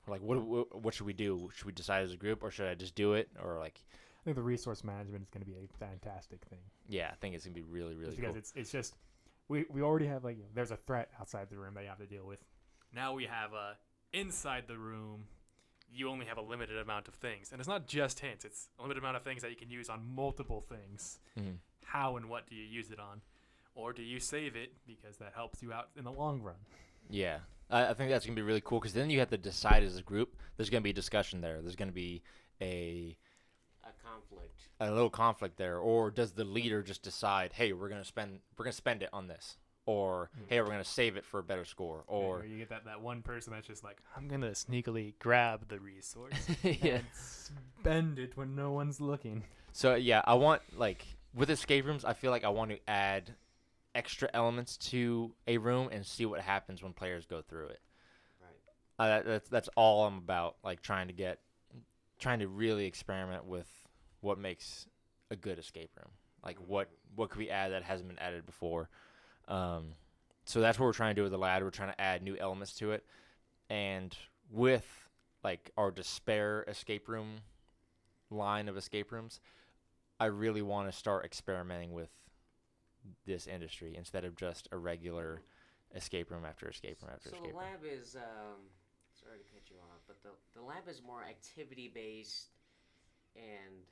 like what should we do? Should we decide as a group, or should I just do it, or like? I think the resource management is going to be a fantastic thing. Yeah, I think it's gonna be really, really Just because cool. it's just we already have like there's a threat outside the room that you have to deal with. Now we have inside the room. You only have a limited amount of things, and it's not just hints. It's a limited amount of things that you can use on multiple things. Mm-hmm. How and what do you use it on, or do you save it because that helps you out in the long run? Yeah, I think that's gonna be really cool because then you have to decide as a group. There's gonna be discussion there. There's gonna be a conflict. A little conflict there, or does the leader just decide, hey, we're gonna spend it on this, or hey, we're gonna save it for a better score, or you get that one person that's just like, I'm gonna sneakily grab the resource yeah, and spend it when no one's looking. So yeah, I want like with escape rooms, I feel like I want to add extra elements to a room and see what happens when players go through it. Right. That's all I'm about, like trying to really experiment with what makes a good escape room. Like what could we add that hasn't been added before. So that's what we're trying to do with the lad. We're trying to add new elements to it. And with like our despair escape room line of escape rooms, I really want to start experimenting with this industry instead of just a regular escape room after escape room after escape room. So the lab is, sorry to cut you off, but the lab is more activity based and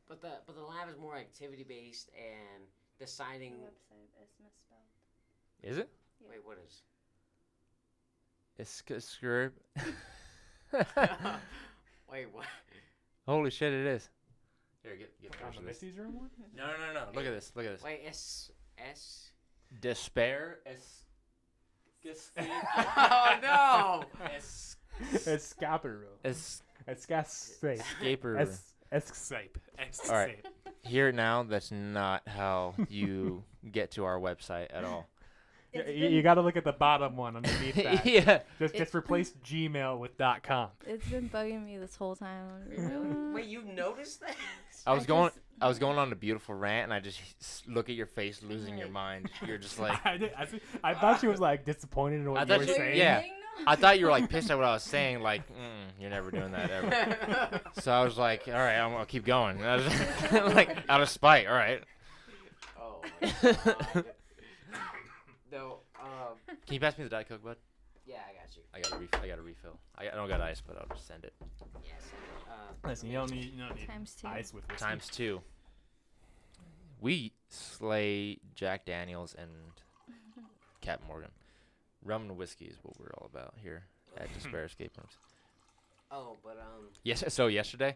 but the lab is more activity based and deciding. The website is misspelled. Is it? Yeah. Wait, what is? It's Wait, what? Holy shit, it is. Here, get On the Missy's room one? No. Look at this. Wait, S. Despair. Oh no! Escape. Escape room. Escape. All right. Hear it now. That's not how you get to our website at all. You got to look at the bottom one underneath that. Yeah. Just replace Gmail with .com. It's been bugging me this whole time. Really? Wait, you noticed that? I was going on a beautiful rant, and I just look at your face, losing your mind. You're just like. I thought she was like disappointed in what you were saying. Yeah. I thought you were like pissed at what I was saying. Like, you're never doing that ever. So I was like, all right, I'll keep going. And I was like, out of spite. All right. Oh my god. No. Can you pass me the Diet Coke, bud? Yeah, I got you. I got a refill. I don't got ice, but I'll just send it. Yes. Listen, you don't need Times two. ice with whiskey. Times 2. We slay Jack Daniels and Captain Morgan. Rum and whiskey is what we're all about here at Despair Escape Rooms. Oh, but Yes. So yesterday,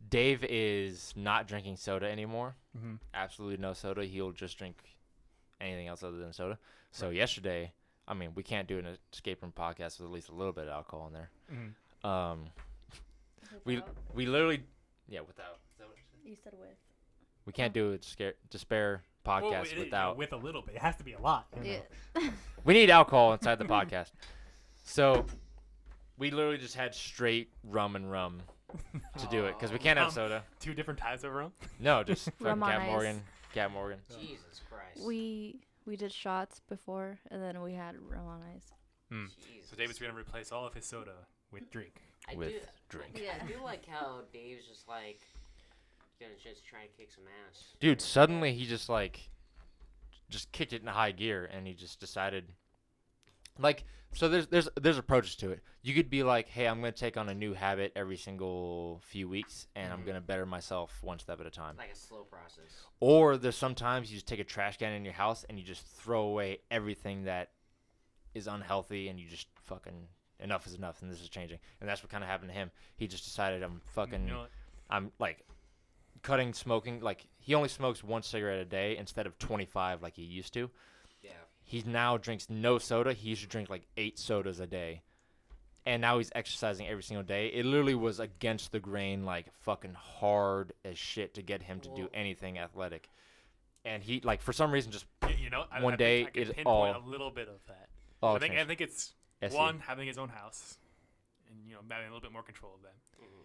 Dave is not drinking soda anymore. Mm-hmm. Absolutely no soda. He'll just drink anything else other than soda. So yesterday, I mean, we can't do an escape room podcast with at least a little bit of alcohol in there. Mm-hmm. We literally, without. Is that what you said? You said with. We can't do a despair podcast without. With a little bit. It has to be a lot. You know? Yeah. We need alcohol inside the podcast. So we literally just had straight rum to do it because we can't have soda. 2 different types of rum? No, just Rum fucking on Cap ice. Morgan. Cap Morgan. Jesus Christ. We did shots before, and then we had rum on ice. Jesus. So David's going to replace all of his soda with drink. With drink. Yeah, I do like how Dave's just like gonna just try and kick some ass. Dude, suddenly he just kicked it in high gear, and he just decided, like, so there's approaches to it. You could be like, hey, I'm gonna take on a new habit every single few weeks, and I'm gonna better myself one step at a time. Like a slow process. Or there's sometimes you just take a trash can in your house and you just throw away everything that is unhealthy, and you just fucking enough is enough, and this is changing. And that's what kind of happened to him. He just decided I'm like cutting smoking. Like, he only smokes 1 cigarette a day instead of 25 like he used to. Yeah. He now drinks no soda. He used to drink like 8 sodas a day. And now he's exercising every single day. It literally was against the grain, like fucking hard as shit to get him to do anything athletic. And he, like, for some reason, just one day I can it pinpoint all. a little bit of that. all I think changed. it's SE. one, having his own house, and having a little bit more control of that. Mm-hmm.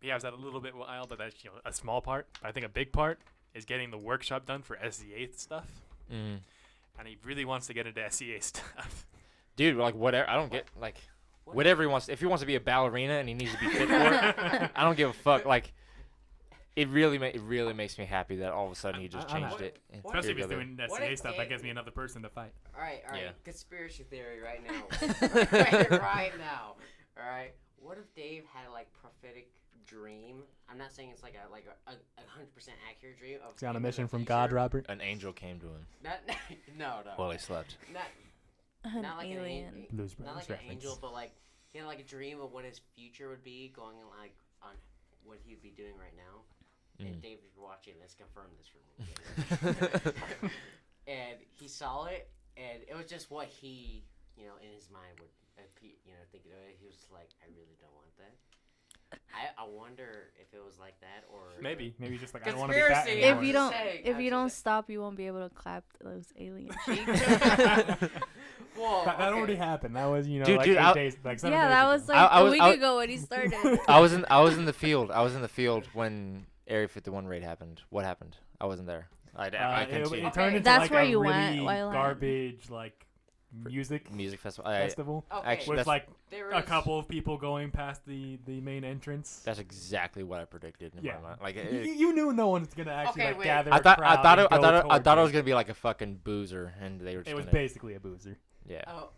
He has that a little bit wild, but that's a small part. But I think a big part is getting the workshop done for SEA stuff, Mm. and he really wants to get into SEA stuff. Dude, like, whatever. I don't get, like, whatever he wants. If he wants to be a ballerina and he needs to be fit for it, I don't give a fuck. Like, it really makes me happy that all of a sudden he just changed it. Especially if he's doing What SCA if stuff, Dave- that gives me another person to fight. All right. Yeah. Conspiracy theory right now. right now. All right. What if Dave had like prophetic dream? I'm not saying it's like a 100% accurate dream. Of Is he on a him in mission the from future. God, Robert? An angel came to him No. while he slept. Not like alien. Blues not Brothers like an reference. angel, but like he had like a dream of what his future would be, going like on what he'd be doing right now. And Dave, if you're watching this, confirm this for me. And he saw it, and it was just what he, in his mind would, think of it. He was like, I really don't want that. I wonder if it was like that, or Maybe just like I don't want to be fat Conspiracy, anymore. If you don't stop, you won't be able to clap those alien cheeks. Whoa, That already happened. That was, Dude, like dude, 8 days, like 7 Yeah, days that ago. was like I a was- week I was- ago when he started. I was in the field. I was in the field when Area 51 raid happened. What happened? I wasn't there. I It continued. turned into That's like where a you really went while I- garbage like music music festival. festival Okay. Actually, with like there a is- couple of people going past the main entrance. That's exactly what I predicted in Yeah. my mind. Like You knew no one's gonna actually Okay, like wait. gather. I a thought crowd and go I thought towards it was you. gonna be like a fucking boozer, and they were just It was gonna, basically a boozer. yeah. Oh,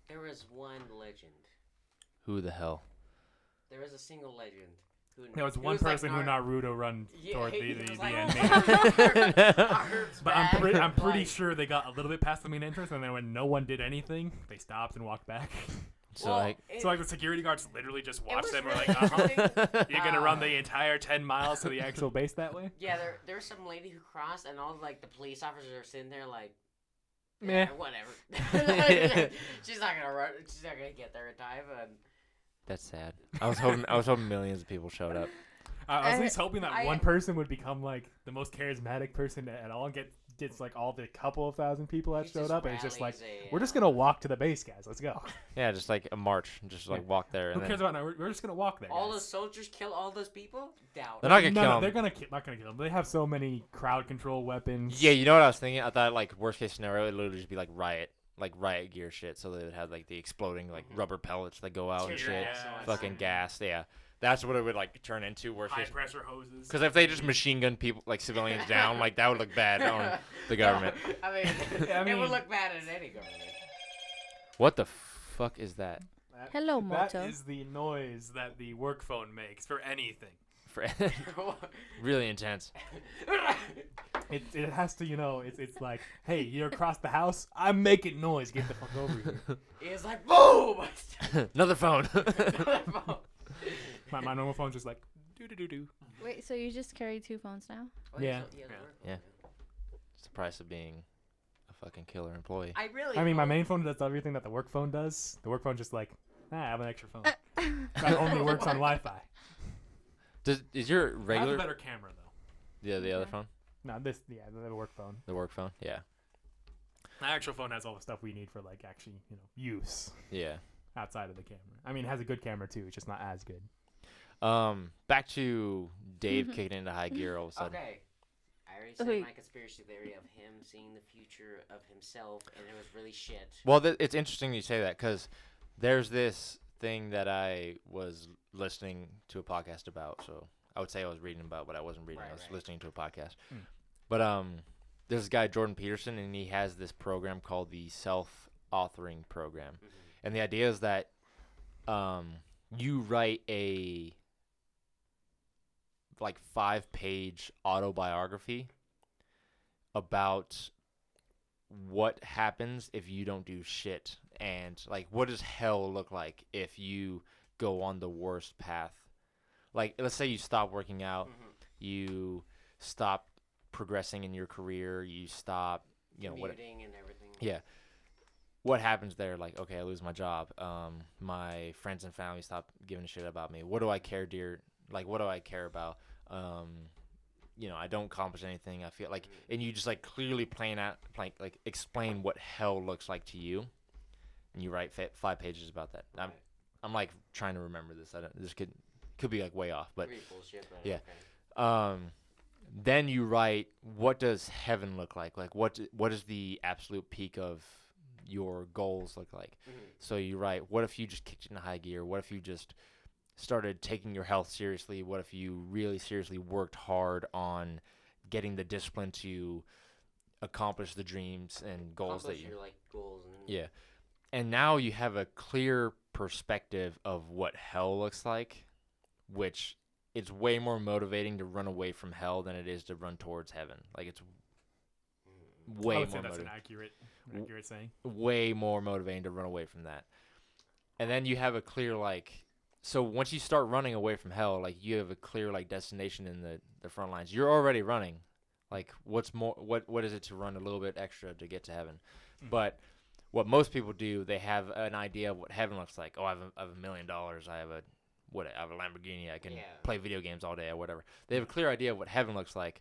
there was one legend. Who the hell? There was a single legend. There was who one was like person who Naruto run toward he the was like, end. But I'm pretty sure they got a little bit past the main entrance, and then when no one did anything, they stopped and walked back. So like, So like the security guards literally just watched was them. Were really like, interesting. you're gonna run the entire 10 miles to the actual base that way? Yeah, there was some lady who crossed, and all like the police officers are sitting there like, Meh. whatever. She's not gonna run. She's not gonna get there in time. And that's sad. I was hoping millions of people showed up. I was at least hoping that I- one person would become like the most charismatic person at all, and gets like all the couple of thousand people that he showed just up, and it's just like, rallies we're just gonna walk to the base, guys. Let's go. Yeah, just like a march, just like walk there. Who And cares then, about now? We're just gonna walk there. all guys. those soldiers kill all those people. Doubt. they're not gonna no, kill no, 'em. they're not gonna kill them. They have so many crowd control weapons. Yeah, you know what I was thinking? I thought like worst case scenario, it would literally just be like riot gear shit. So they would have like the exploding like rubber pellets that go out and Tear shit, gas and fucking stuff. gas. Yeah, that's what it would like turn into. Worst High case. pressure hoses. Because if they just machine gun people like civilians down, like that would look bad on the government. I mean, I it mean- would look bad in any government. What the fuck is that? Hello, That Moto. is the noise that the work phone makes for anything. For really intense. It has to, it's like, hey, you're across the house. I'm making noise. Get the fuck over here. It's like boom. Another phone. My normal phone's just like, do. Wait, so you just carry 2 phones now? Yeah. Yeah. It's the price of being a fucking killer employee. I mean, my main phone does everything that the work phone does. The work phone's just like, I have an extra phone. That only works on Wi-Fi. Is your I have a regular better camera though. the other phone, No, the work phone. the work phone? Yeah. My actual phone has all the stuff we need for like actually, use Yeah. outside of the camera. I mean, it has a good camera too. It's just not as good. Back to Dave kicking into high gear all of a sudden. Okay. I already said Wait. my conspiracy theory of him seeing the future of himself, and it was really shit. Well, it's interesting you say that because there's this thing that I was listening to a podcast about. So I would say I was reading about, but I wasn't reading. I was listening to a podcast. But there's this guy Jordan Peterson, and he has this program called the self-authoring program, and the idea is that you write a like 5-page autobiography about what happens if you don't do shit, and like what does hell look like if you go on the worst path. Like let's say you stop working out, you stop progressing in your career, you stop, what Commuting and everything. yeah. What happens there? Like, okay, I lose my job. My friends and family stop giving a shit about me. What do I care, what do I care about? I don't accomplish anything. I feel like, and you just like clearly like explain what hell looks like to you, and you write 5 pages about that. Right. I'm like trying to remember this. This could be like way off, but Pretty bullshit, but yeah. okay. Then you write, what does heaven look like? Like what is the absolute peak of your goals look like? So you write, what if you just kicked into high gear? What if you just started taking your health seriously? What if you really seriously worked hard on getting the discipline to accomplish the dreams and goals that you your like goals and yeah. And now you have a clear perspective of what hell looks like, which it's way more motivating to run away from hell than it is to run towards heaven. Like it's way I would more say that's an motivating. accurate saying. Way more motivating to run away from that. And then you have a clear so once you start running away from hell, like you have a clear destination in the front lines. You're already running. Like what's more what is it to run a little bit extra to get to heaven? But what most people do, they have an idea of what heaven looks like. Oh, I have $1 million. I have a Lamborghini. I can play video games all day or whatever. They have a clear idea of what heaven looks like,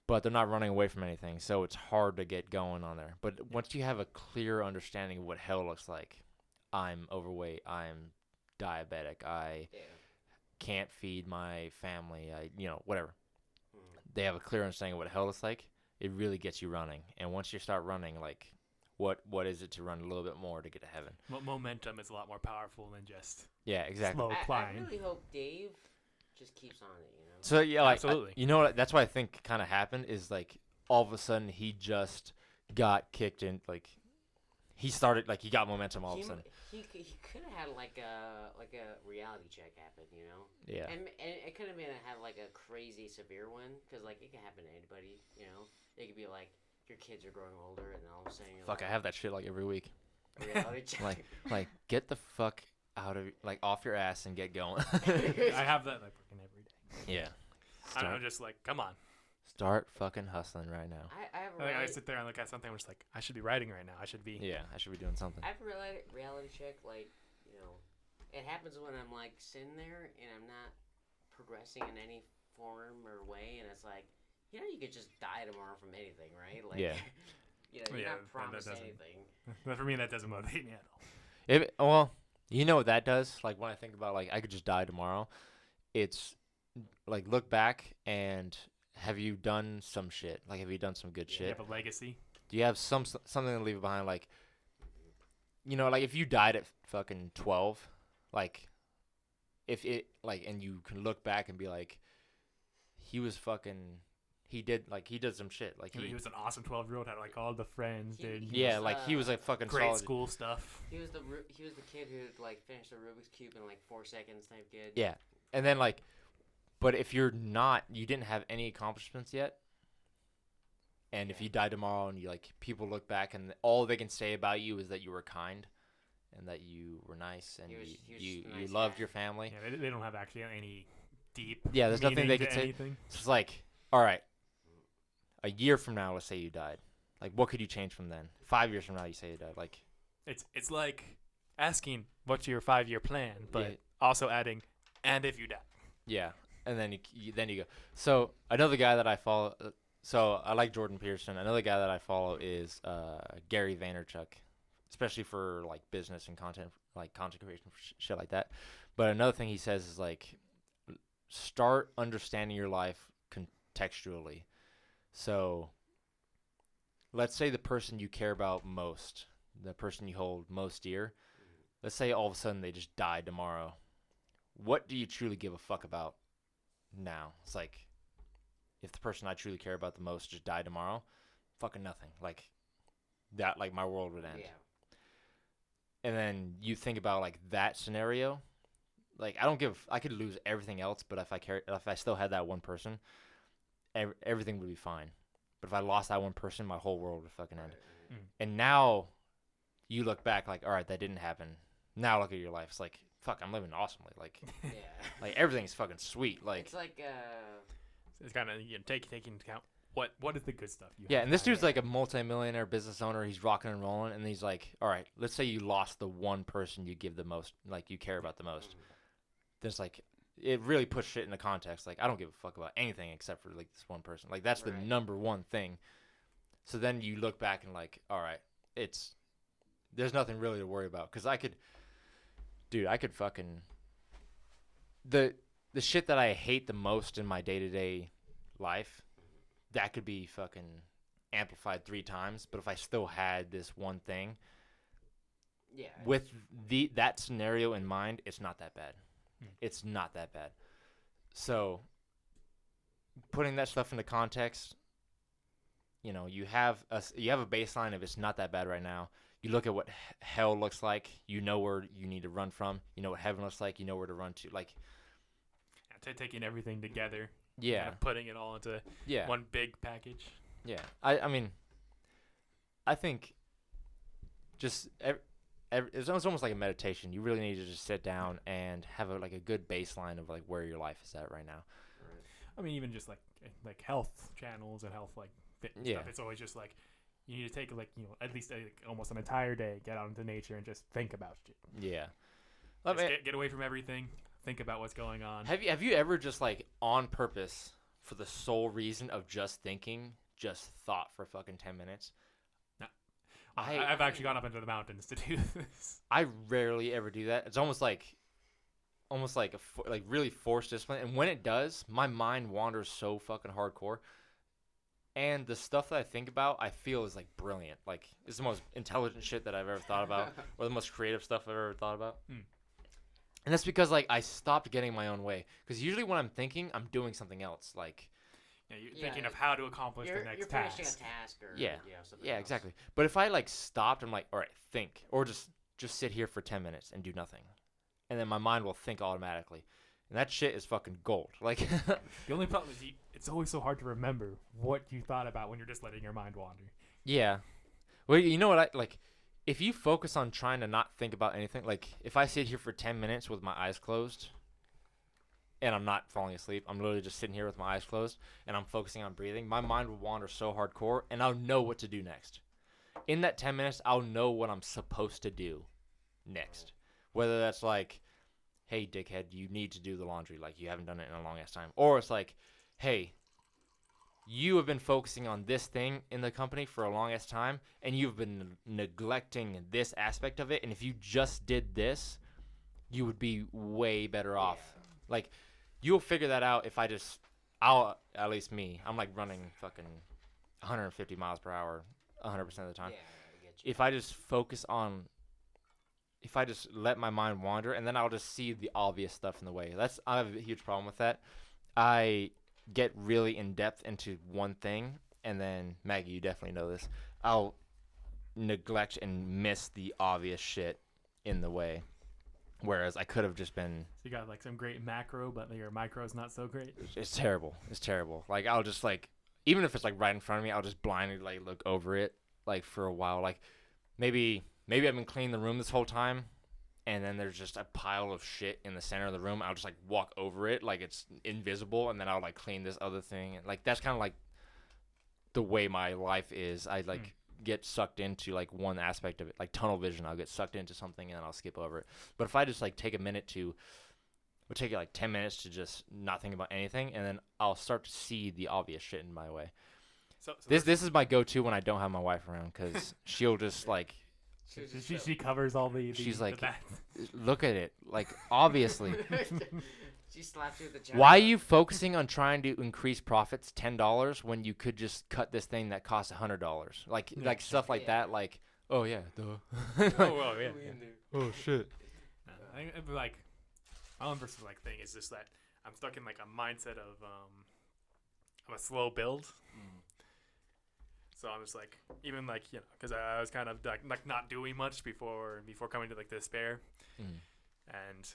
but they're not running away from anything, so it's hard to get going on there. But once you have a clear understanding of what hell looks like, I'm overweight, I'm diabetic, I can't feed my family, whatever. They have a clear understanding of what hell looks like. It really gets you running, and once you start running, what is it to run a little bit more to get to heaven? Momentum is a lot more powerful than just exactly. slow climb. I really hope Dave just keeps on it, So absolutely. That's what I think kind of happened is all of a sudden he just got kicked in. He started he got momentum all of a sudden. He could have had like a reality check happen, Yeah. And it couldn't have had a crazy severe one because it can happen to anybody, It could be your kids are growing older and all of a sudden you're Fuck, I have that shit every week. reality check. Get the fuck out of off your ass and get going. I have that fucking every day. Yeah. I'm just come on. Start fucking hustling right now. I I sit there and look at something. I'm just I should be writing right now. I should be. Yeah, I should be doing something. I have a reality check. It happens when I'm sitting there and I'm not progressing in any form or way, and it's you could just die tomorrow from anything, right? Yeah. You're not promised anything. But for me, that doesn't motivate me at all. Well, you know what that does? When I think about I could just die tomorrow, it's look back and have you done some shit? Have you done some good shit? You have a legacy. Do you have something to leave behind? If you died at fucking 12, if it and you can look back and be he did some shit. He was an awesome 12-year-old. Had all the friends. He was fucking great solid. school stuff. He was the kid who finished the Rubik's Cube in 4 seconds type kid. Yeah, and then but if you didn't have any accomplishments yet, and if you die tomorrow and you people look back and all they can say about you is that you were kind, and that you were nice and you loved your family. Yeah, they don't have actually any deep. Yeah, there's nothing they could say. Anything. It's all right. A year from now, let's say you died. What could you change from then? 5 years from now, you say you died. It's like asking what's your 5-year plan, but also adding, and if you die. Yeah, and then you go. So another guy that I follow. So I like Jordan Peterson. Another guy that I follow is Gary Vaynerchuk, especially for business and content, content creation, shit like that. But another thing he says is start understanding your life contextually. So let's say the person you care about most, the person you hold most dear, let's say all of a sudden they just died tomorrow. What do you truly give a fuck about now? It's if the person I truly care about the most just died tomorrow, fucking nothing. That, my world would end. Yeah. And then you think about that scenario. I could lose everything else, but if I still had that one person, everything would be fine. But if I lost that one person, my whole world would fucking end. Mm. And now you look back all right, that didn't happen. Now look at your life. It's fuck, I'm living awesomely. Yeah. Everything's fucking sweet. It's it's kind of taking into account what is the good stuff you have. Yeah, and this dude's a multi-millionaire business owner. He's rocking and rolling, and he's all right, let's say you lost the one person you give the most, you care about the most. There's it really puts shit into context. I don't give a fuck about anything except for this one person. That's the number one thing. So then you look back and all right, there's nothing really to worry about. Because I could fucking the shit that I hate the most in my day-to-day life, that could be fucking amplified 3 times. But if I still had this one thing, with that scenario in mind, it's not that bad. It's not that bad. So putting that stuff into context, you have a baseline of it's not that bad right now. You look at what hell looks like. You know where you need to run from. You know what heaven looks like. You know where to run to. Like, taking everything together. Yeah. Kind of putting it all into one big package. Yeah. I mean, I think just it's almost like a meditation. You really need to just sit down and have a good baseline of like where your life is at right now. I mean, even just like health channels and health fitness stuff. It's always just like you need to take at least almost an entire day, get out into nature and just think about shit. Yeah. Get away from everything. Think about what's going on. Have you ever just on purpose for the sole reason of just thinking, just thought for fucking 10 minutes? No. I've actually gone up into the mountains to do this. I rarely ever do that. It's almost like really forced discipline. And when it does, my mind wanders so fucking hardcore. And the stuff that I think about, I feel is brilliant. Like, it's the most intelligent shit that I've ever thought about, or the most creative stuff I've ever thought about. And that's because I stopped getting my own way. Because usually when I'm thinking, I'm doing something else. You're thinking of how to accomplish the next task. You're finishing a task or something else. Exactly. But if I stopped, I'm like, all right, think, or just sit here for 10 minutes and do nothing, and then my mind will think automatically, and that shit is fucking gold. The only problem is it's always so hard to remember what you thought about when you're just letting your mind wander. Yeah. Well, you know what if you focus on trying to not think about anything, if I sit here for 10 minutes with my eyes closed and I'm not falling asleep, I'm literally just sitting here with my eyes closed and I'm focusing on breathing, my mind will wander so hardcore and I'll know what to do next. In that 10 minutes, I'll know what I'm supposed to do next. Whether that's hey, dickhead, you need to do the laundry. You haven't done it in a long ass time. Or it's hey, you have been focusing on this thing in the company for a long ass time, and you've been neglecting this aspect of it. And if you just did this, you would be way better off. You'll figure that out if at least me, I'm running fucking 150 miles per hour 100% of the time. Yeah, I get you. If I just let my mind wander, and then I'll just see the obvious stuff in the way. I have a huge problem with that. I get really in depth into one thing, and then Maggie, you definitely know this, I'll neglect and miss the obvious shit in the way. Whereas I could have just been. So you got some great macro, but your micro is not so great. It's terrible. I'll just even if it's right in front of me, I'll just blindly look over it for a while. Maybe I've been cleaning the room this whole time, and then there's just a pile of shit in the center of the room. I'll just walk over it it's invisible, and then I'll clean this other thing. And that's kind of the way my life is. I get sucked into one aspect of it, tunnel vision. I'll get sucked into something and then I'll skip over it. But if I just take a minute to, it'll take it 10 minutes to just not think about anything, and then I'll start to see the obvious shit in my way. So this is my go-to when I don't have my wife around, because she'll just she covers all the she's the look at it, obviously. She slaps you with the jaw. Why are you focusing on trying to increase profits $10 when you could just cut this thing that costs $100? Stuff like that. Oh yeah, duh. Oh well, yeah. Oh shit. I think it'd be my own personal thing is just that I'm stuck in a mindset of a slow build. So I'm just even because I was kind of not doing much before coming to the despair, and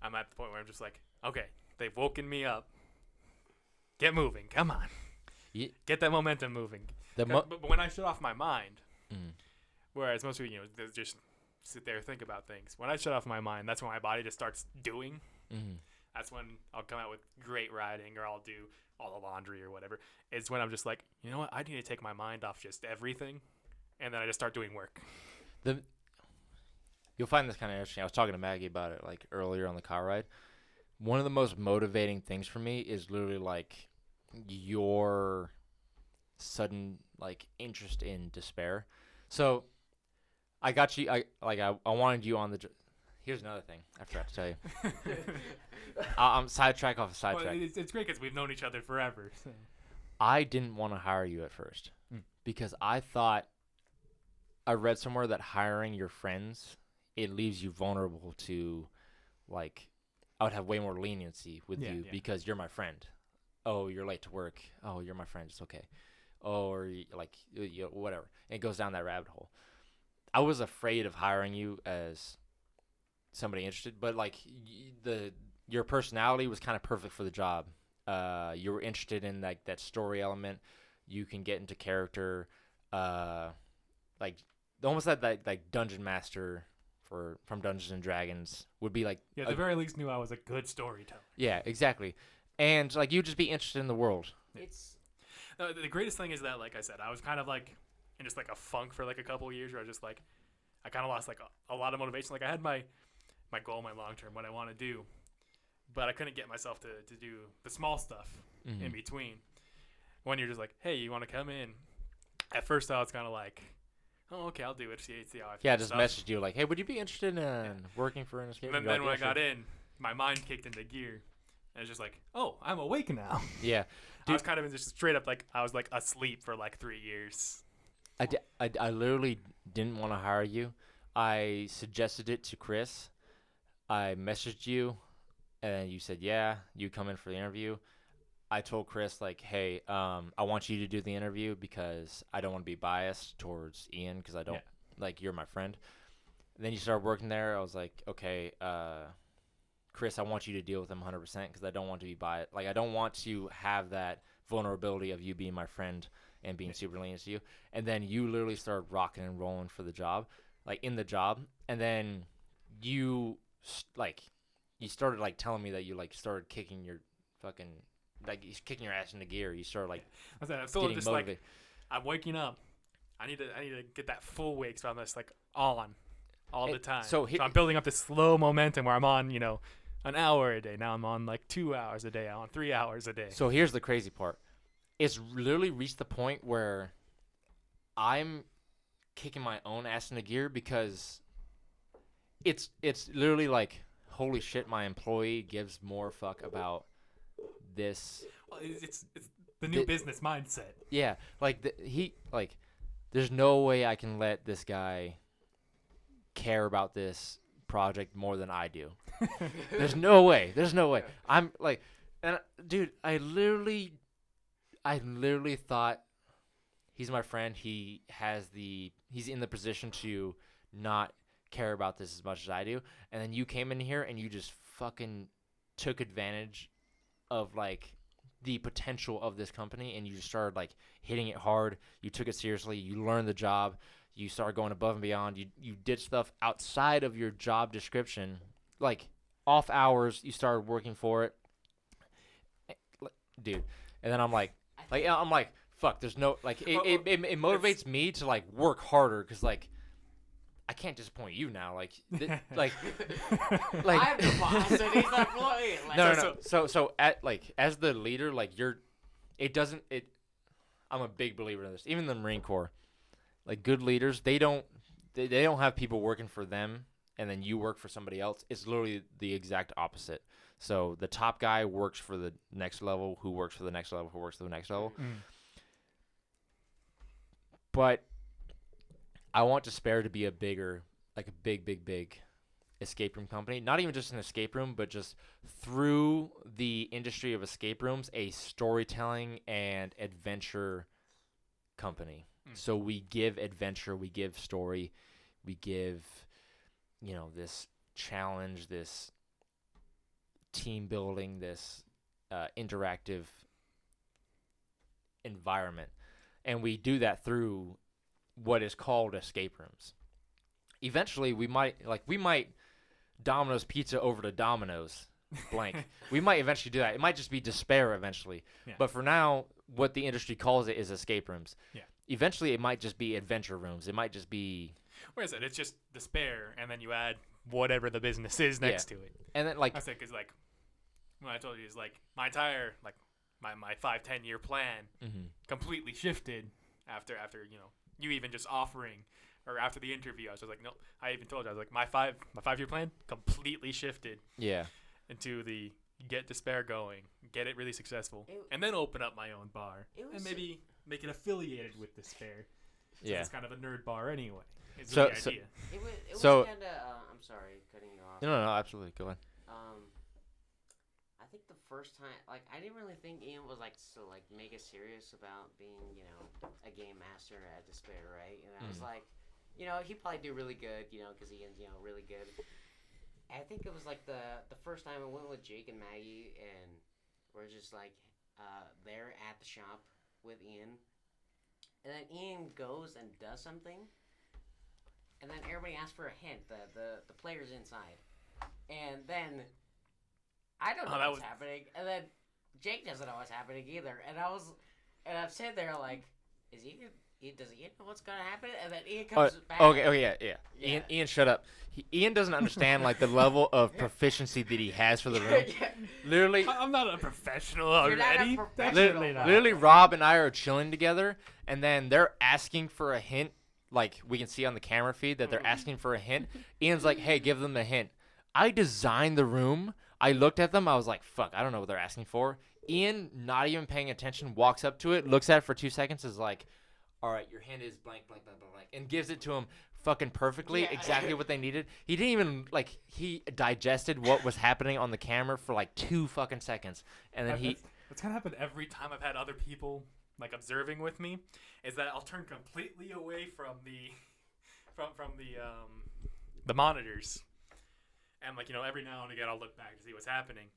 I'm at the point where I'm just okay, they've woken me up. Get moving, come on, get that momentum moving. But when I shut off my mind, whereas most people they just sit there and think about things. When I shut off my mind, that's when my body just starts doing. That's when I'll come out with great writing, or I'll do all the laundry or whatever. It's when I'm just you know what, I need to take my mind off just everything, and then I just start doing work. You'll find this kind of interesting. I was talking to Maggie about it earlier on the car ride. One of the most motivating things for me is literally your sudden interest in despair. So I got you. I wanted you on the. Here's another thing I forgot to tell you. I'm sidetrack off a sidetrack. Well, it's great because we've known each other forever. So. I didn't want to hire you at first because I thought I read somewhere that hiring your friends, it leaves you vulnerable to I would have way more leniency with Yeah, you yeah. because you're my friend. Oh, you're late to work. Oh, you're my friend. It's okay. Oh, or whatever. And it goes down that rabbit hole. I was afraid of hiring you as somebody interested, but like your personality was kind of perfect for the job. You were interested in like that story element. You can get into character, like almost that like dungeon master from Dungeons and Dragons would be like. Yeah, at the very least knew I was a good storyteller. Yeah, exactly. And like you'd just be interested in the world. It's The greatest thing is that, like I said, I was kind of like in just like a funk for like a couple of years where I just like I kind of lost like a lot of motivation. Like I had my goal, my long term, what I want to do, but I couldn't get myself to do the small stuff in between. When you're just like, hey, you want to come in? At first, I was kind of like, oh, okay, I'll do it. See how I feel. Yeah, just messaged you like, hey, would you be interested in working for an escape room? And then when I got in, my mind kicked into gear. And it's just like, oh, I'm awake now. Yeah. I was kind of just straight up like, I was like asleep for like 3 years. I literally didn't want to hire you. I suggested it to Chris. I messaged you, and you said, yeah, you come in for the interview. I told Chris, like, hey, I want you to do the interview because I don't want to be biased towards Ian because I don't, like, you're my friend. And then you started working there. I was like, okay, Chris, I want you to deal with him 100% because I don't want to be biased. Like, I don't want to have that vulnerability of you being my friend and being super lenient to you. And then you literally started rocking and rolling for the job, like, in the job. And then you, you started, like, telling me that you, like, started kicking your fucking, like, kicking your ass into gear. You started, like, I'm still getting just motivated. like, I'm waking up. I need to get that full wake so I'm just, like, on all the time. So I'm building up this slow momentum where I'm on, an hour a day. Now I'm on like 2 hours a day. I'm on 3 hours a day. So here's the crazy part. It's literally reached the point where I'm kicking my own ass into gear because it's literally like, holy shit, my employee gives more fuck about this. Well, it's the new business mindset. Yeah, like there's no way I can let this guy care about this project more than I do. There's no way. I'm like, and dude, I literally thought he's my friend. He's in the position to not care about this as much as I do. And then you came in here and you just fucking took advantage of like the potential of this company and you just started like hitting it hard. You took it seriously. You learned the job. You started going above and beyond. You did stuff outside of your job description, like off hours. You started working for it, dude. And then I'm like, fuck. There's no like. It motivates me to like work harder because like I can't disappoint you now. Like like I'm the boss and he's the employee. Like, no. So as the leader, like I'm a big believer in this. Even the Marine Corps. Like good leaders, they don't have people working for them and then you work for somebody else. It's literally the exact opposite. So the top guy works for the next level, who works for the next level, who works for the next level. But I want Despair to be a bigger, like a big escape room company. Not even just an escape room, but just through the industry of escape rooms, a storytelling and adventure company. So we give adventure, we give story, we give, this challenge, this team building, this interactive environment. And we do that through what is called escape rooms. Eventually, we might Domino's Pizza over to Domino's blank. We might eventually do that. It might just be Despair eventually. Yeah. But for now, what the industry calls it is escape rooms. Yeah. Eventually, it might just be adventure rooms. It might just be... Where is it? It's just Despair, and then you add whatever the business is next to it. And then, like... I think, because, like, what I told you is, like, my entire, like, my 5-10 year plan completely shifted after, you even just offering, or after the interview. I was just like, no, I even told you, I was like, my 5-year plan completely shifted. Yeah. Into the get Despair going, get it really successful, and then open up my own bar. And maybe... make it affiliated with Despair. Yeah. It's kind of a nerd bar anyway. It's the idea. It was kind of... I'm sorry, cutting you off. No, absolutely. Go ahead. I think the first time, like, I didn't really think Ian was like so like mega serious about being, a game master at Despair, right? And I was like, he'd probably do really good, because Ian's, really good. And I think it was like the first time I went with Jake and Maggie, and we're just like there at the shop with Ian, and then Ian goes and does something, and then everybody asks for a hint. The players inside, and then I don't know what's happening, and then Jake doesn't know what's happening either. And I'm sitting there like, does Ian know what's gonna happen? And then Ian comes back. Okay, yeah. Ian, shut up. Ian doesn't understand like the level of proficiency that he has for the room. Yeah. Literally, I'm not a professional already. You're not a professional. Literally, Rob and I are chilling together, and then they're asking for a hint. Like we can see on the camera feed that they're asking for a hint. Ian's like, "Hey, give them a hint." I designed the room. I looked at them. I was like, fuck, I don't know what they're asking for. Ian, not even paying attention, walks up to it, looks at it for 2 seconds, is like, all right, your hint is blank, blank, blank, blank, blank, and gives it to him fucking perfectly, exactly what they needed. He didn't even, like, he digested what was happening on the camera for, like, 2 fucking seconds. And then That's kind of happened every time I've had other people, like, observing with me, is that I'll turn completely away from the monitors. And, like, every now and again, I'll look back to see what's happening.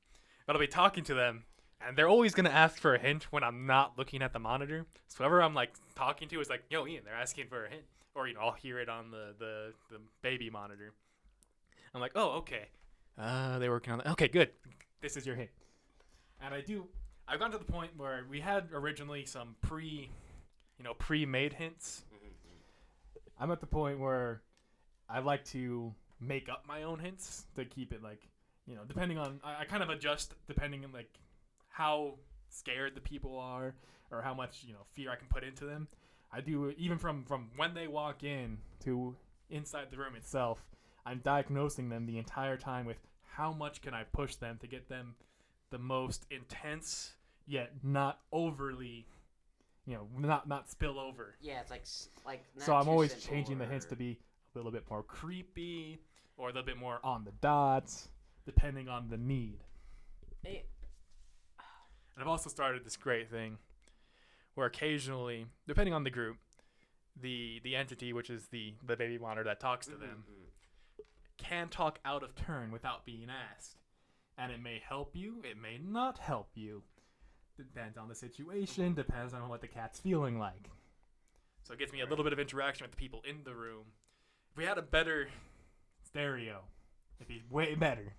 But I'll be talking to them, and they're always going to ask for a hint when I'm not looking at the monitor. So whoever I'm, like, talking to is like, yo, Ian, they're asking for a hint. Or, I'll hear it on the baby monitor. I'm like, oh, okay. They're working on that. Okay, good. This is your hint. And I've gotten to the point where we had originally some pre-made hints. I'm at the point where I like to make up my own hints to keep it like, depending on, I kind of adjust depending on like how scared the people are or how much, fear I can put into them. I do, even from when they walk in to inside the room itself, I'm diagnosing them the entire time with how much can I push them to get them the most intense yet not overly, not spill over. Yeah, it's like not so I'm too always simple changing the or- hints to be a little bit more creepy or a little bit more on the dots, depending on the need. And I've also started this great thing where occasionally, depending on the group, the entity, which is the baby monitor that talks to them, can talk out of turn without being asked. And it may help you, it may not help you. Depends on the situation, depends on what the cat's feeling like. So it gets me a little bit of interaction with the people in the room. If we had a better stereo, it'd be way better.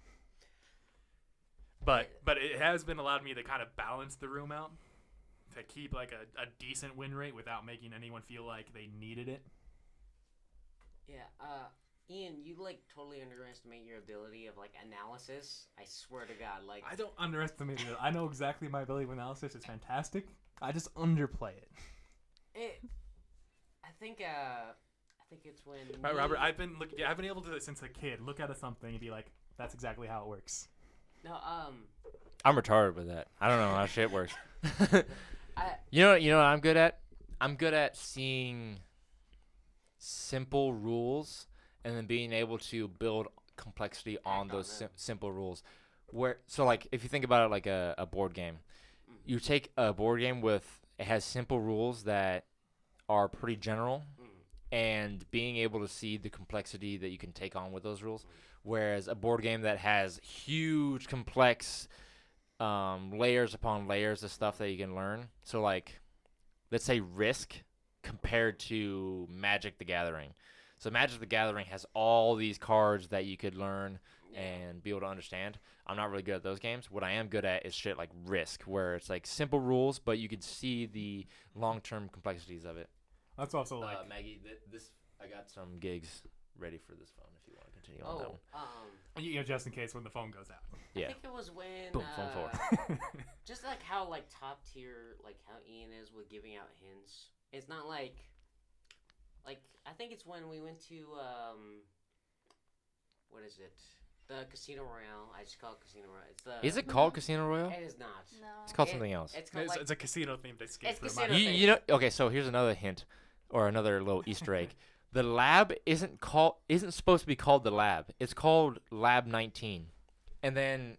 But it has been allowed me to kind of balance the room out to keep like a decent win rate without making anyone feel like they needed it. Yeah, Ian, you like totally underestimate your ability of like analysis. I swear to God, like I don't underestimate it. I know exactly my ability of analysis is fantastic. I just underplay it. I think it's when Right, Robert. I've been able to since a kid look at something and be like, that's exactly how it works. No, I'm retarded with that. I don't know how shit works. I You know what I'm good at? I'm good at seeing simple rules and then being able to build complexity on those simple rules. So like if you think about it like a board game, you take a board game it has simple rules that are pretty general, and being able to see the complexity that you can take on with those rules. Whereas a board game that has huge, complex layers upon layers of stuff that you can learn. So, like, let's say Risk compared to Magic the Gathering. So Magic the Gathering has all these cards that you could learn and be able to understand. I'm not really good at those games. What I am good at is shit like Risk, where it's like simple rules, but you can see the long-term complexities of it. That's also like Maggie, I got some gigs ready for this phone if you want to continue on that one. just in case when the phone goes out. Yeah. I think it was when Boom, phone forward. just like how like top tier, like how Ian is with giving out hints. It's not like I think it's when we went to what is it? The Casino Royale. I just call it Casino Royale. Is it called Casino Royale? It is not. No. It's called something else. It's called It's a casino themed escape It's room. casino You know, okay, so here's another hint or another little Easter egg. The lab isn't supposed to be called the lab. It's called Lab 19. And then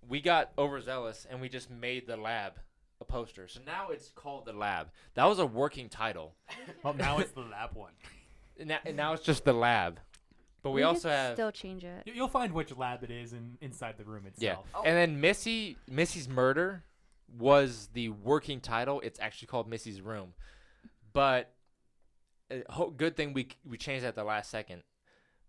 we got overzealous and we just made the lab a poster. So now it's called the lab. That was a working title. Well, now it's the lab one. And now it's just the lab. But we also could have still change it. You'll find which lab it is inside the room itself. Yeah. And then Missy's murder was the working title. It's actually called Missy's room. But good thing we changed that at the last second.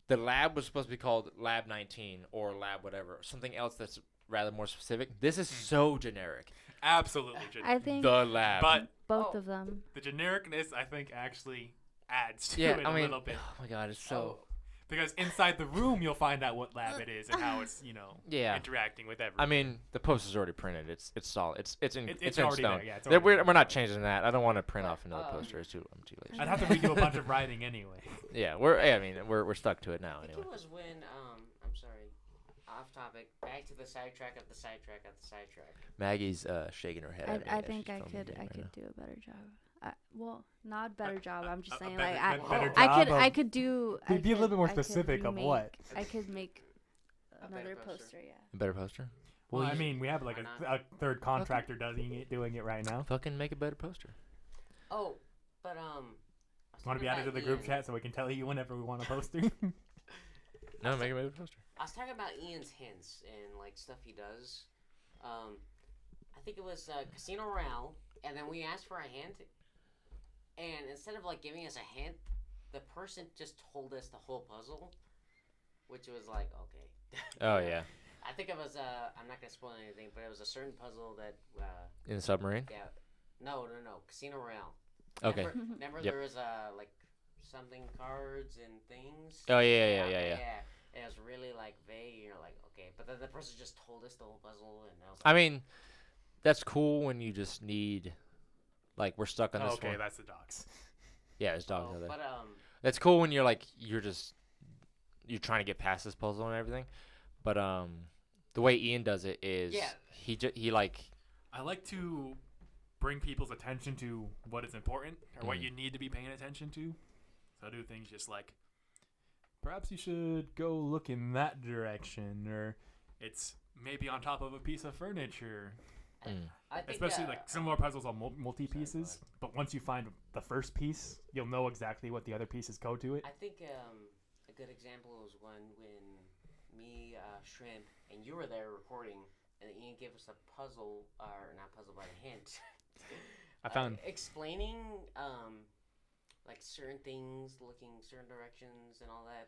The lab was supposed to be called Lab 19 or Lab whatever. Something else that's rather more specific. This is so generic. Absolutely generic. I think The lab. But both of them. the genericness, I think, actually adds to yeah, it I mean, a little bit. oh my god, it's so... Because inside the room, you'll find out what lab it is and how it's, interacting with everything. I mean, the poster's already printed. It's solid. It's in already stone. there. Yeah, it's already We're not changing that. I don't want to print off another poster. I'm too late. I'd have to redo a bunch of writing anyway. Yeah, we're stuck to it now I think anyway. it was when I'm sorry, off topic. Back to the sidetrack of the sidetrack of the sidetrack. Maggie's shaking her head. I think I could do a better job. Well, not a better job. I'm just saying, like I could do. Be a little bit more specific of what. I could make A another better poster. poster. Yeah. A better poster. Well, I mean, we have like a third contractor doing it right now. Fucking make a better poster. Oh, but Want to be added to the group chat so we can tell you whenever we want a poster? No, make a better poster. I was talking about Ian's hints and like stuff he does. I think it was Casino Royale, and then we asked for a hint, and instead of like giving us a hint, the person just told us the whole puzzle, which was like okay. Oh yeah. I think it was I'm not gonna spoil anything, but it was a certain puzzle that In the submarine. yeah, no, Casino Royale. Okay. Remember Yep. there was like something cards and things. Oh yeah. And it was really like vague. And you're like, okay, but then the person just told us the whole puzzle, and I was like, I mean, that's cool when you just need, like, we're stuck on this Okay, one. that's the dogs. Yeah, there's dogs out there. but That's cool when you're trying to get past this puzzle and everything. But the way Ian does it is he like. I like to bring people's attention to what is important or what you need to be paying attention to. So I do things just like, perhaps you should go look in that direction, or it's maybe on top of a piece of furniture. I think, Especially like some of our puzzles are multi-pieces, but once you find the first piece, you'll know exactly what the other pieces go to it. I think a good example was when me, Shrimp, and you were there recording, and Ian gave us a puzzle, or not puzzle, but a hint. I found explaining like certain things, looking certain directions, and all that.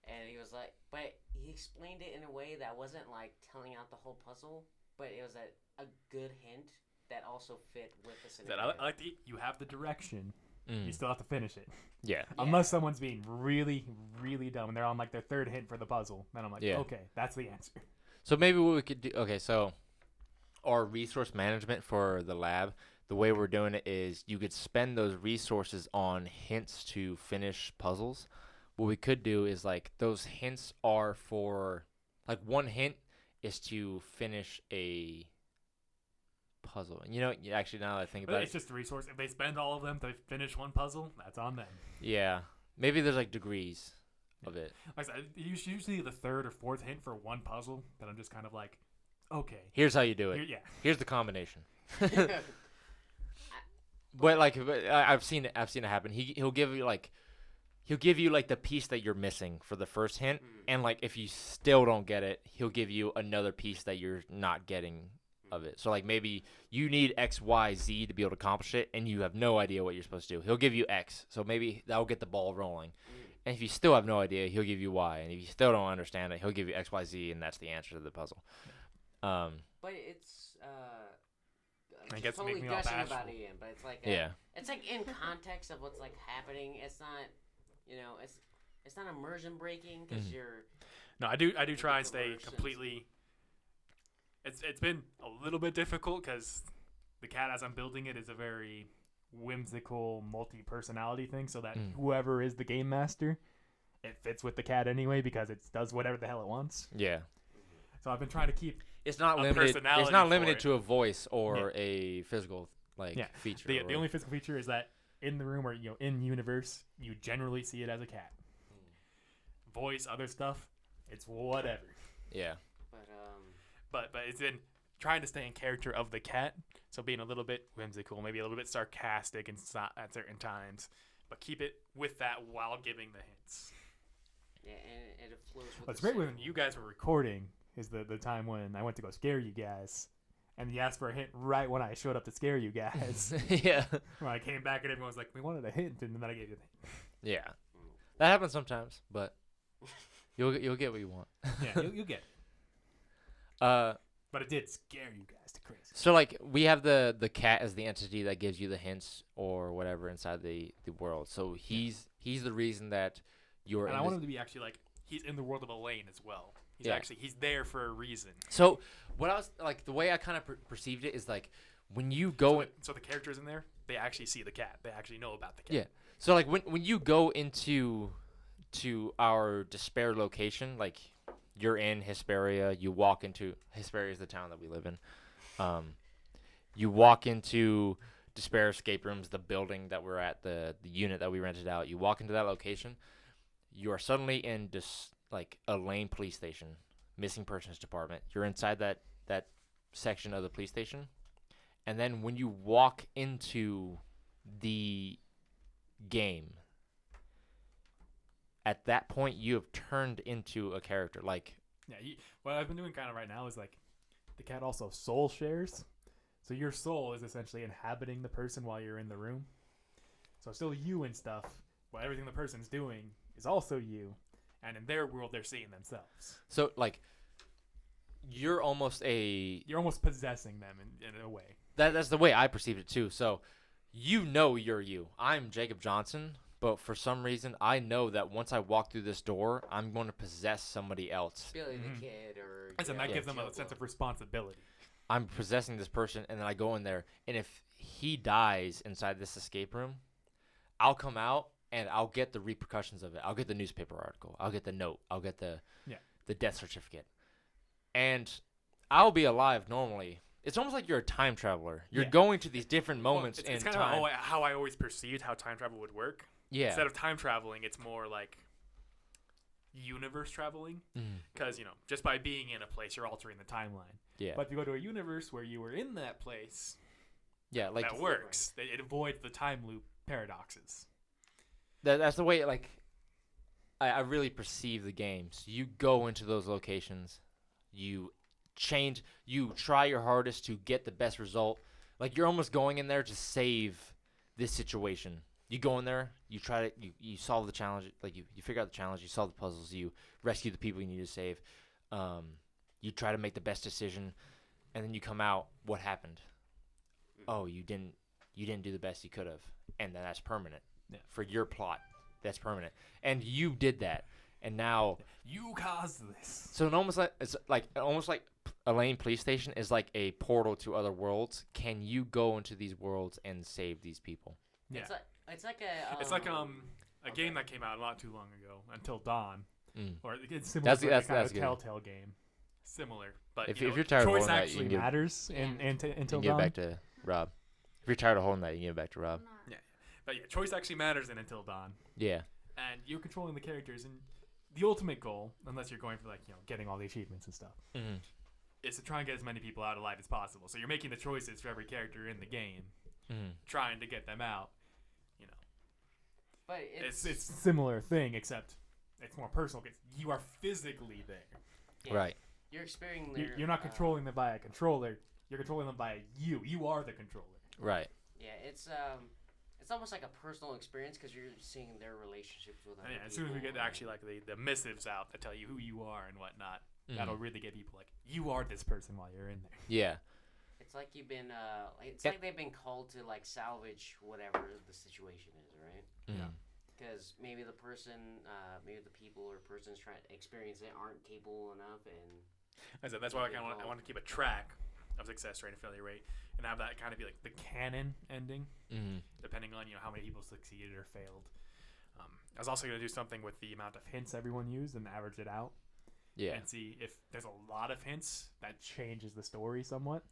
And he was like, but he explained it in a way that wasn't like telling out the whole puzzle, but it was a good hint that also fit with the scenario. I like you have the direction. You still have to finish it. Yeah. Unless someone's being really, really dumb and they're on like their third hint for the puzzle. Then I'm like, okay, that's the answer. So maybe what we could do. Okay, so our resource management for the lab, the way we're doing it is you could spend those resources on hints to finish puzzles. What we could do is like those hints are for like one hint is to finish a puzzle. And actually now that I think about It's just a resource. If they spend all of them to finish one puzzle, that's on them. Yeah. Maybe there's like degrees of it. Like I said, usually the third or fourth hint for one puzzle that I'm just kind of like, okay. Here's how you do it. Here's the combination. But like I've seen it happen. He'll give you like the piece that you're missing for the first hint, and like if you still don't get it, he'll give you another piece that you're not getting of it. So like maybe you need X, Y, Z to be able to accomplish it, and you have no idea what you're supposed to do. He'll give you X, so maybe that'll get the ball rolling. And if you still have no idea, he'll give you Y, and if you still don't understand it, he'll give you X, Y, Z, and that's the answer to the puzzle. But it's I guess totally make me all gushing bashful. about Ian, but it's like it's like in context of what's like happening. It's not, it's not immersion breaking because you're. No, I do try and stay completely. It's been a little bit difficult because the cat, as I'm building it, is a very whimsical multi-personality thing. So that whoever is the game master, it fits with the cat anyway because it does whatever the hell it wants. Yeah. So I've been trying to keep. It's not limited. It's not limited to a voice or a physical feature. The only physical feature is that in the room or in universe, you generally see it as a cat. Voice, other stuff, it's whatever. Yeah. but it's in trying to stay in character of the cat. So being a little bit whimsical, maybe a little bit sarcastic and at certain times, but keep it with that while giving the hints. Yeah, and it flows with What's the great setting. when you guys were recording is the time when I went to go scare you guys, and you asked for a hint right when I showed up to scare you guys. Yeah. When I came back and everyone was like, "We wanted a hint," and then I gave you the hint. Yeah. That happens sometimes, but you'll get what you want. Yeah, you'll get it. But it did scare you guys to crazy. So like we have the cat as the entity that gives you the hints or whatever inside the world. So he's the reason that you're. And I want him to be actually like he's in the world of Elaine as well. He's there for a reason. So what I was like the way I kind of perceived it is like when you go so the characters in there, they actually see the cat. They actually know about the cat. Yeah. So like when you go into our despair location, like you're in Hesperia, you walk into Hesperia is the town that we live in. You walk into Despair escape rooms, the building that we're at, the unit that we rented out. You walk into that location, you are suddenly in like Elaine police station, missing persons department. You're inside that section of the police station, and then when you walk into the game, at that point you have turned into a character. Like what I've been doing kind of right now is like the cat also soul shares. So your soul is essentially inhabiting the person while you're in the room. So still you and stuff, but everything the person's doing is also you. And in their world, they're seeing themselves. So, like, you're almost possessing them in a way. That's the way I perceived it, too. So, you're you. I'm Jacob Johnson, but for some reason, I know that once I walk through this door, I'm going to possess somebody else. Billy the Kid or... And that gives them a sense of responsibility. I'm possessing this person, and then I go in there, and if he dies inside this escape room, I'll come out, and I'll get the repercussions of it. I'll get the newspaper article. I'll get the note. I'll get the death certificate. And I'll be alive normally. It's almost like you're a time traveler. You're going to these different moments in time. It's kind of how I always perceived how time travel would work. Yeah. Instead of time traveling, it's more like universe traveling. Because, just by being in a place, you're altering the timeline. Yeah. But if you go to a universe where you were in that place, like that works. It avoids the time loop paradoxes. That's the way, like, I really perceive the game. So you go into those locations, you try your hardest to get the best result. Like, you're almost going in there to save this situation. You go in there, you try to, you solve the challenge, like, you figure out the challenge, you solve the puzzles, you rescue the people you need to save. You try to make the best decision, and then you come out, what happened? Oh, you didn't do the best you could have. And then that's permanent. Yeah. For your plot, that's permanent, and you did that, and now you caused this. So it's almost like Elaine Police Station is like a portal to other worlds. Can you go into these worlds and save these people? Yeah, it's like a game that came out not too long ago, Until Dawn, or it's similar that's to a Telltale game. Similar, but if you're tired of holding that, you can matters Until Dawn. Give it back to Rob. If you're tired of holding that, you can give it back to Rob. Yeah. But choice actually matters in Until Dawn. Yeah. And you're controlling the characters, and the ultimate goal, unless you're going for getting all the achievements and stuff, is to try and get as many people out alive as possible. So you're making the choices for every character in the game, trying to get them out. But it's a similar thing, except it's more personal because you are physically there. Yeah. Right. You're experiencing. You're not controlling them by a controller. You're controlling them by you. You are the controller. Right. Yeah, it's almost like a personal experience because you're seeing their relationships with other people. As soon as we get actually like the missives out that tell you who you are and whatnot, that'll really get people like, you are this person while you're in there. Yeah. It's like you've been like they've been called to like salvage whatever the situation is, right? Yeah. Because maybe the person, maybe the people or persons trying to experience it aren't capable enough, and that's why I want to keep a track of success rate and failure rate, and have that kind of be like the canon ending, depending on how many people succeeded or failed. I was also going to do something with the amount of hints everyone used and average it out. Yeah. And see if there's a lot of hints, that changes the story somewhat,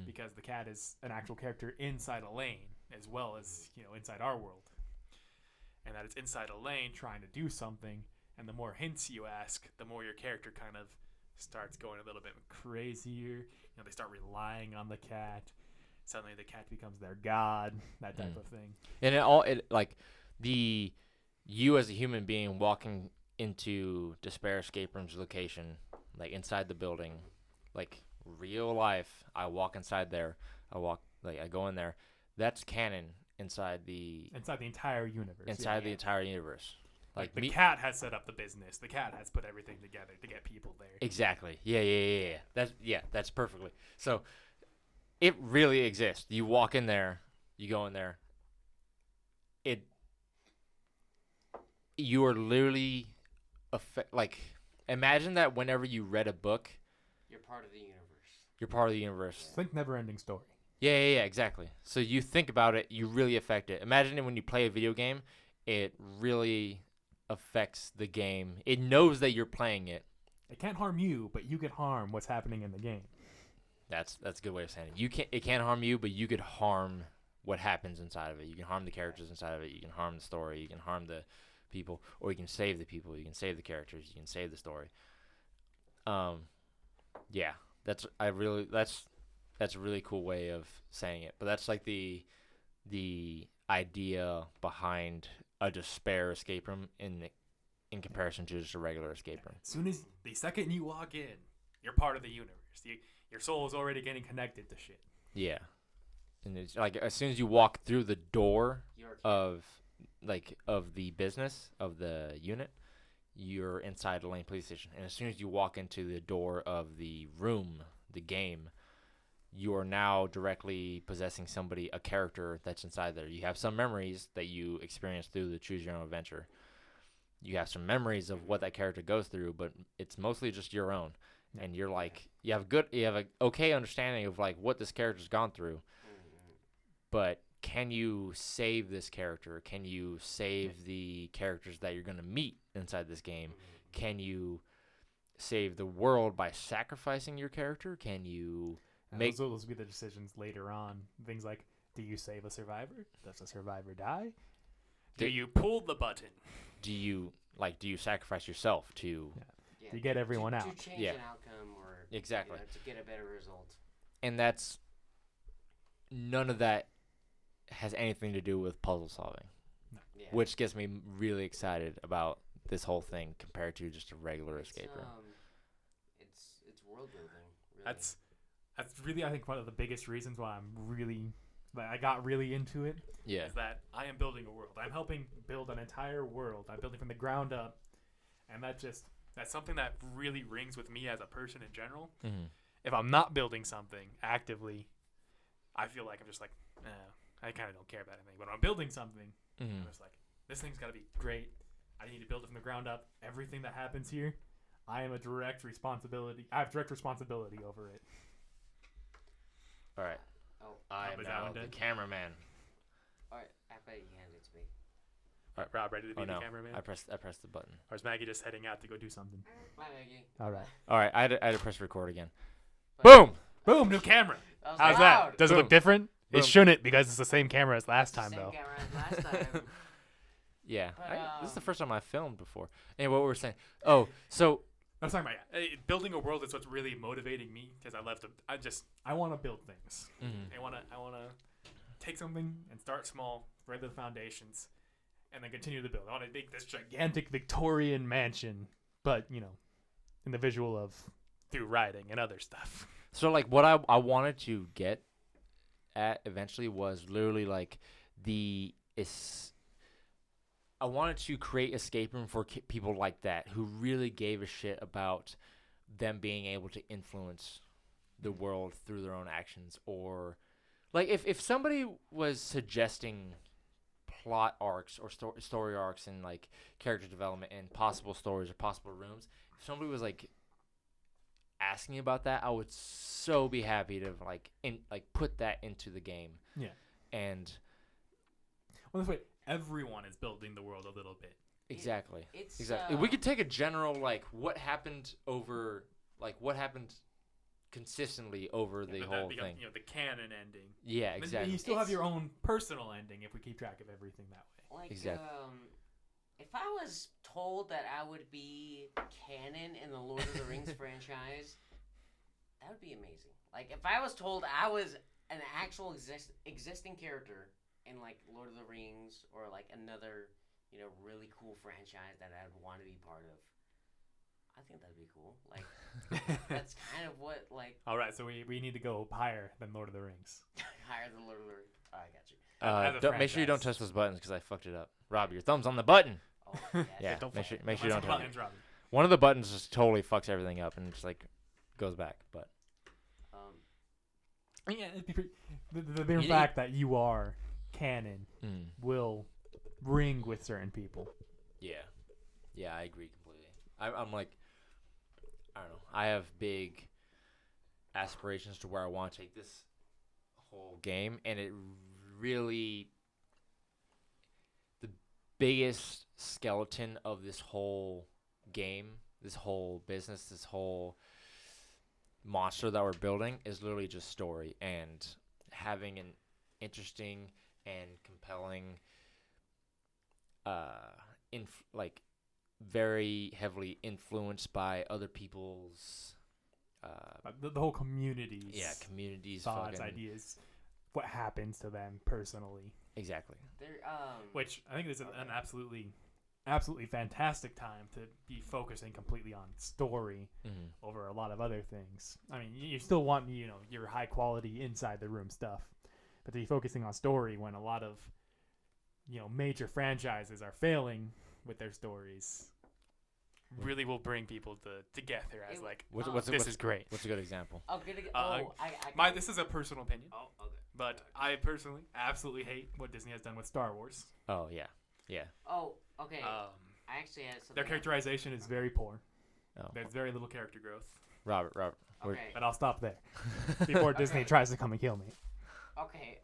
because the cat is an actual character inside Elaine as well as inside our world, and that it's inside Elaine trying to do something. And the more hints you ask, the more your character kind of starts going a little bit crazier. They start relying on the cat. Suddenly the cat becomes their god, that type of thing. And you as a human being walking into Despair Escape Room's location, like inside the building, like real life, I walk inside there. I go in there. That's canon inside the entire universe. The entire universe. Like the cat has set up the business. The cat has put everything together to get people there. Exactly. Yeah. That's perfectly. So it really exists. You walk in there, you go in there. You are literally imagine that whenever you read a book, you're part of the universe. You're part of the universe. Think never-ending story. Yeah, exactly. So you think about it, you really affect it. Imagine it when you play a video game, it really affects the game. It knows that you're playing it. It can't harm you, but you could harm what's happening in the game. That's a good way of saying it. It can't harm you, but you could harm what happens inside of it. You can harm the characters inside of it. You can harm the story. You can harm the people, or you can save the people. You can save the characters. You can save the story. Yeah, that's a really cool way of saying it. But that's like the idea behind a Despair escape room in comparison to just a regular escape room. The second you walk in, you're part of the universe. Your soul is already getting connected to shit. Yeah, and it's like as soon as you walk through the door of the business of the unit, you're inside the Lane Police Station. And as soon as you walk into the door of the room, the game, you are now directly possessing a character that's inside there. You have some memories that you experience through the Choose Your Own Adventure. You have some memories of what that character goes through, but it's mostly just your own. And you're like, you have an okay understanding of like what this character's gone through, but can you save this character? Can you save the characters that you're going to meet inside this game? Can you save the world by sacrificing your character? Can you those will be the decisions later on. Things like, do you save a survivor? Does the survivor die? Do you pull the button? Do you sacrifice yourself to to get everyone out? To change an outcome or exactly to get a better result. And none of that has anything to do with puzzle solving, which gets me really excited about this whole thing compared to just a regular escape room. It's world building. Really. That's really, I think, one of the biggest reasons why I got really into it. Yeah, is that I am building a world. I'm helping build an entire world. I'm building from the ground up, and that's something that really rings with me as a person in general. Mm-hmm. If I'm not building something actively, I feel like I'm just like, I kind of don't care about anything. But when I'm building something, I'm just like, this thing's got to be great. I need to build it from the ground up. Everything that happens here, I have direct responsibility over it. All right. Oh, I am now the cameraman. All right, I bet you hand it to me. All right, Rob, ready to be the cameraman? I pressed the button. Or is Maggie just heading out to go do something? Bye, Maggie. All right. I had to press record again. Boom! Boom! New camera. How's loud. that? Does it look different? Boom. It shouldn't, because it's the same camera as last time, though. Same camera as last time. Yeah. But, this is the first time I filmed before. Anyway, what we were saying. Oh, so I was talking about building a world is what's really motivating me, because I want to build things. Mm-hmm. I want to take something and start small, lay the foundations, and then continue to build. I want to make this gigantic Victorian mansion, but in the visual of through writing and other stuff. So like what I wanted to get at eventually was literally like I wanted to create escape room for people like that who really gave a shit about them being able to influence the world through their own actions. Or like if somebody was suggesting plot arcs or story arcs and like character development and possible stories or possible rooms, if somebody was like asking about that, I would so be happy to put that into the game. Yeah. And well, this way everyone is building the world a little bit. Exactly. It's exactly. We could take a general what happened consistently over the whole thing. The canon ending. Yeah, exactly. You still have your own personal ending if we keep track of everything that way. Like, exactly. If I was told that I would be canon in the Lord of the Rings franchise, that would be amazing. Like, if I was told I was an actual existing character in, like, Lord of the Rings or, like, another, really cool franchise that I'd want to be part of, I think that'd be cool. Like, that's kind of what, like... All right, so we need to go higher than Lord of the Rings. Higher than Lord of the Rings. Oh, I got you. Make sure you don't touch those buttons because I fucked it up. Rob, your thumb's on the button. Oh, yes. Yeah, Don't make sure you touch don't touch buttons, it. Robbie. One of the buttons just totally fucks everything up and just like goes back. But yeah, it'd be the mere fact that you are canon will ring with certain people. Yeah, I agree completely. I'm like, I don't know. I have big aspirations to where I want to take this whole game, and it really, the biggest skeleton of this whole game, this whole business, this whole monster that we're building is literally just story and having an interesting and compelling, very heavily influenced by other people's the whole communities. Communities, thoughts, ideas, what happens to them personally. Exactly. Which I think is an absolutely fantastic time to be focusing completely on story over a lot of other things. I mean, you still want your high quality inside the room stuff, but to be focusing on story when a lot of major franchises are failing with their stories really will bring people together as this is great. What's a good example? This is a personal opinion. Oh, okay. But I personally absolutely hate what Disney has done with Star Wars. Oh yeah. Oh, okay. I actually had something. Their characterization is very poor. Oh. There's very little character growth. Robert. Okay. But I'll stop there before Disney tries to come and kill me. Okay.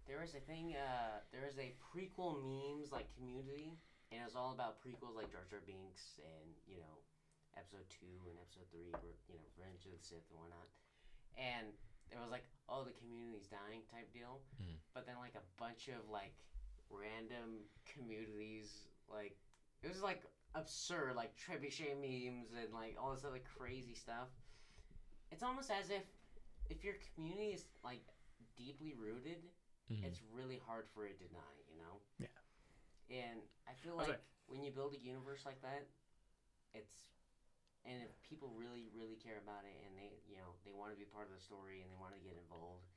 There is a thing. There is a prequel memes community, and it was all about prequels like Jar Jar Binks and Episode 2 and Episode 3, Revenge of the Sith and whatnot. And there was the community's dying type deal. But then a bunch of random communities, it was absurd, trebuchet memes and all this other crazy stuff. It's almost as if your community is deeply rooted, it's really hard for it to die, Yeah. And I feel when you build a universe like that, and if people really, really care about it and they want to be part of the story and they want to get involved,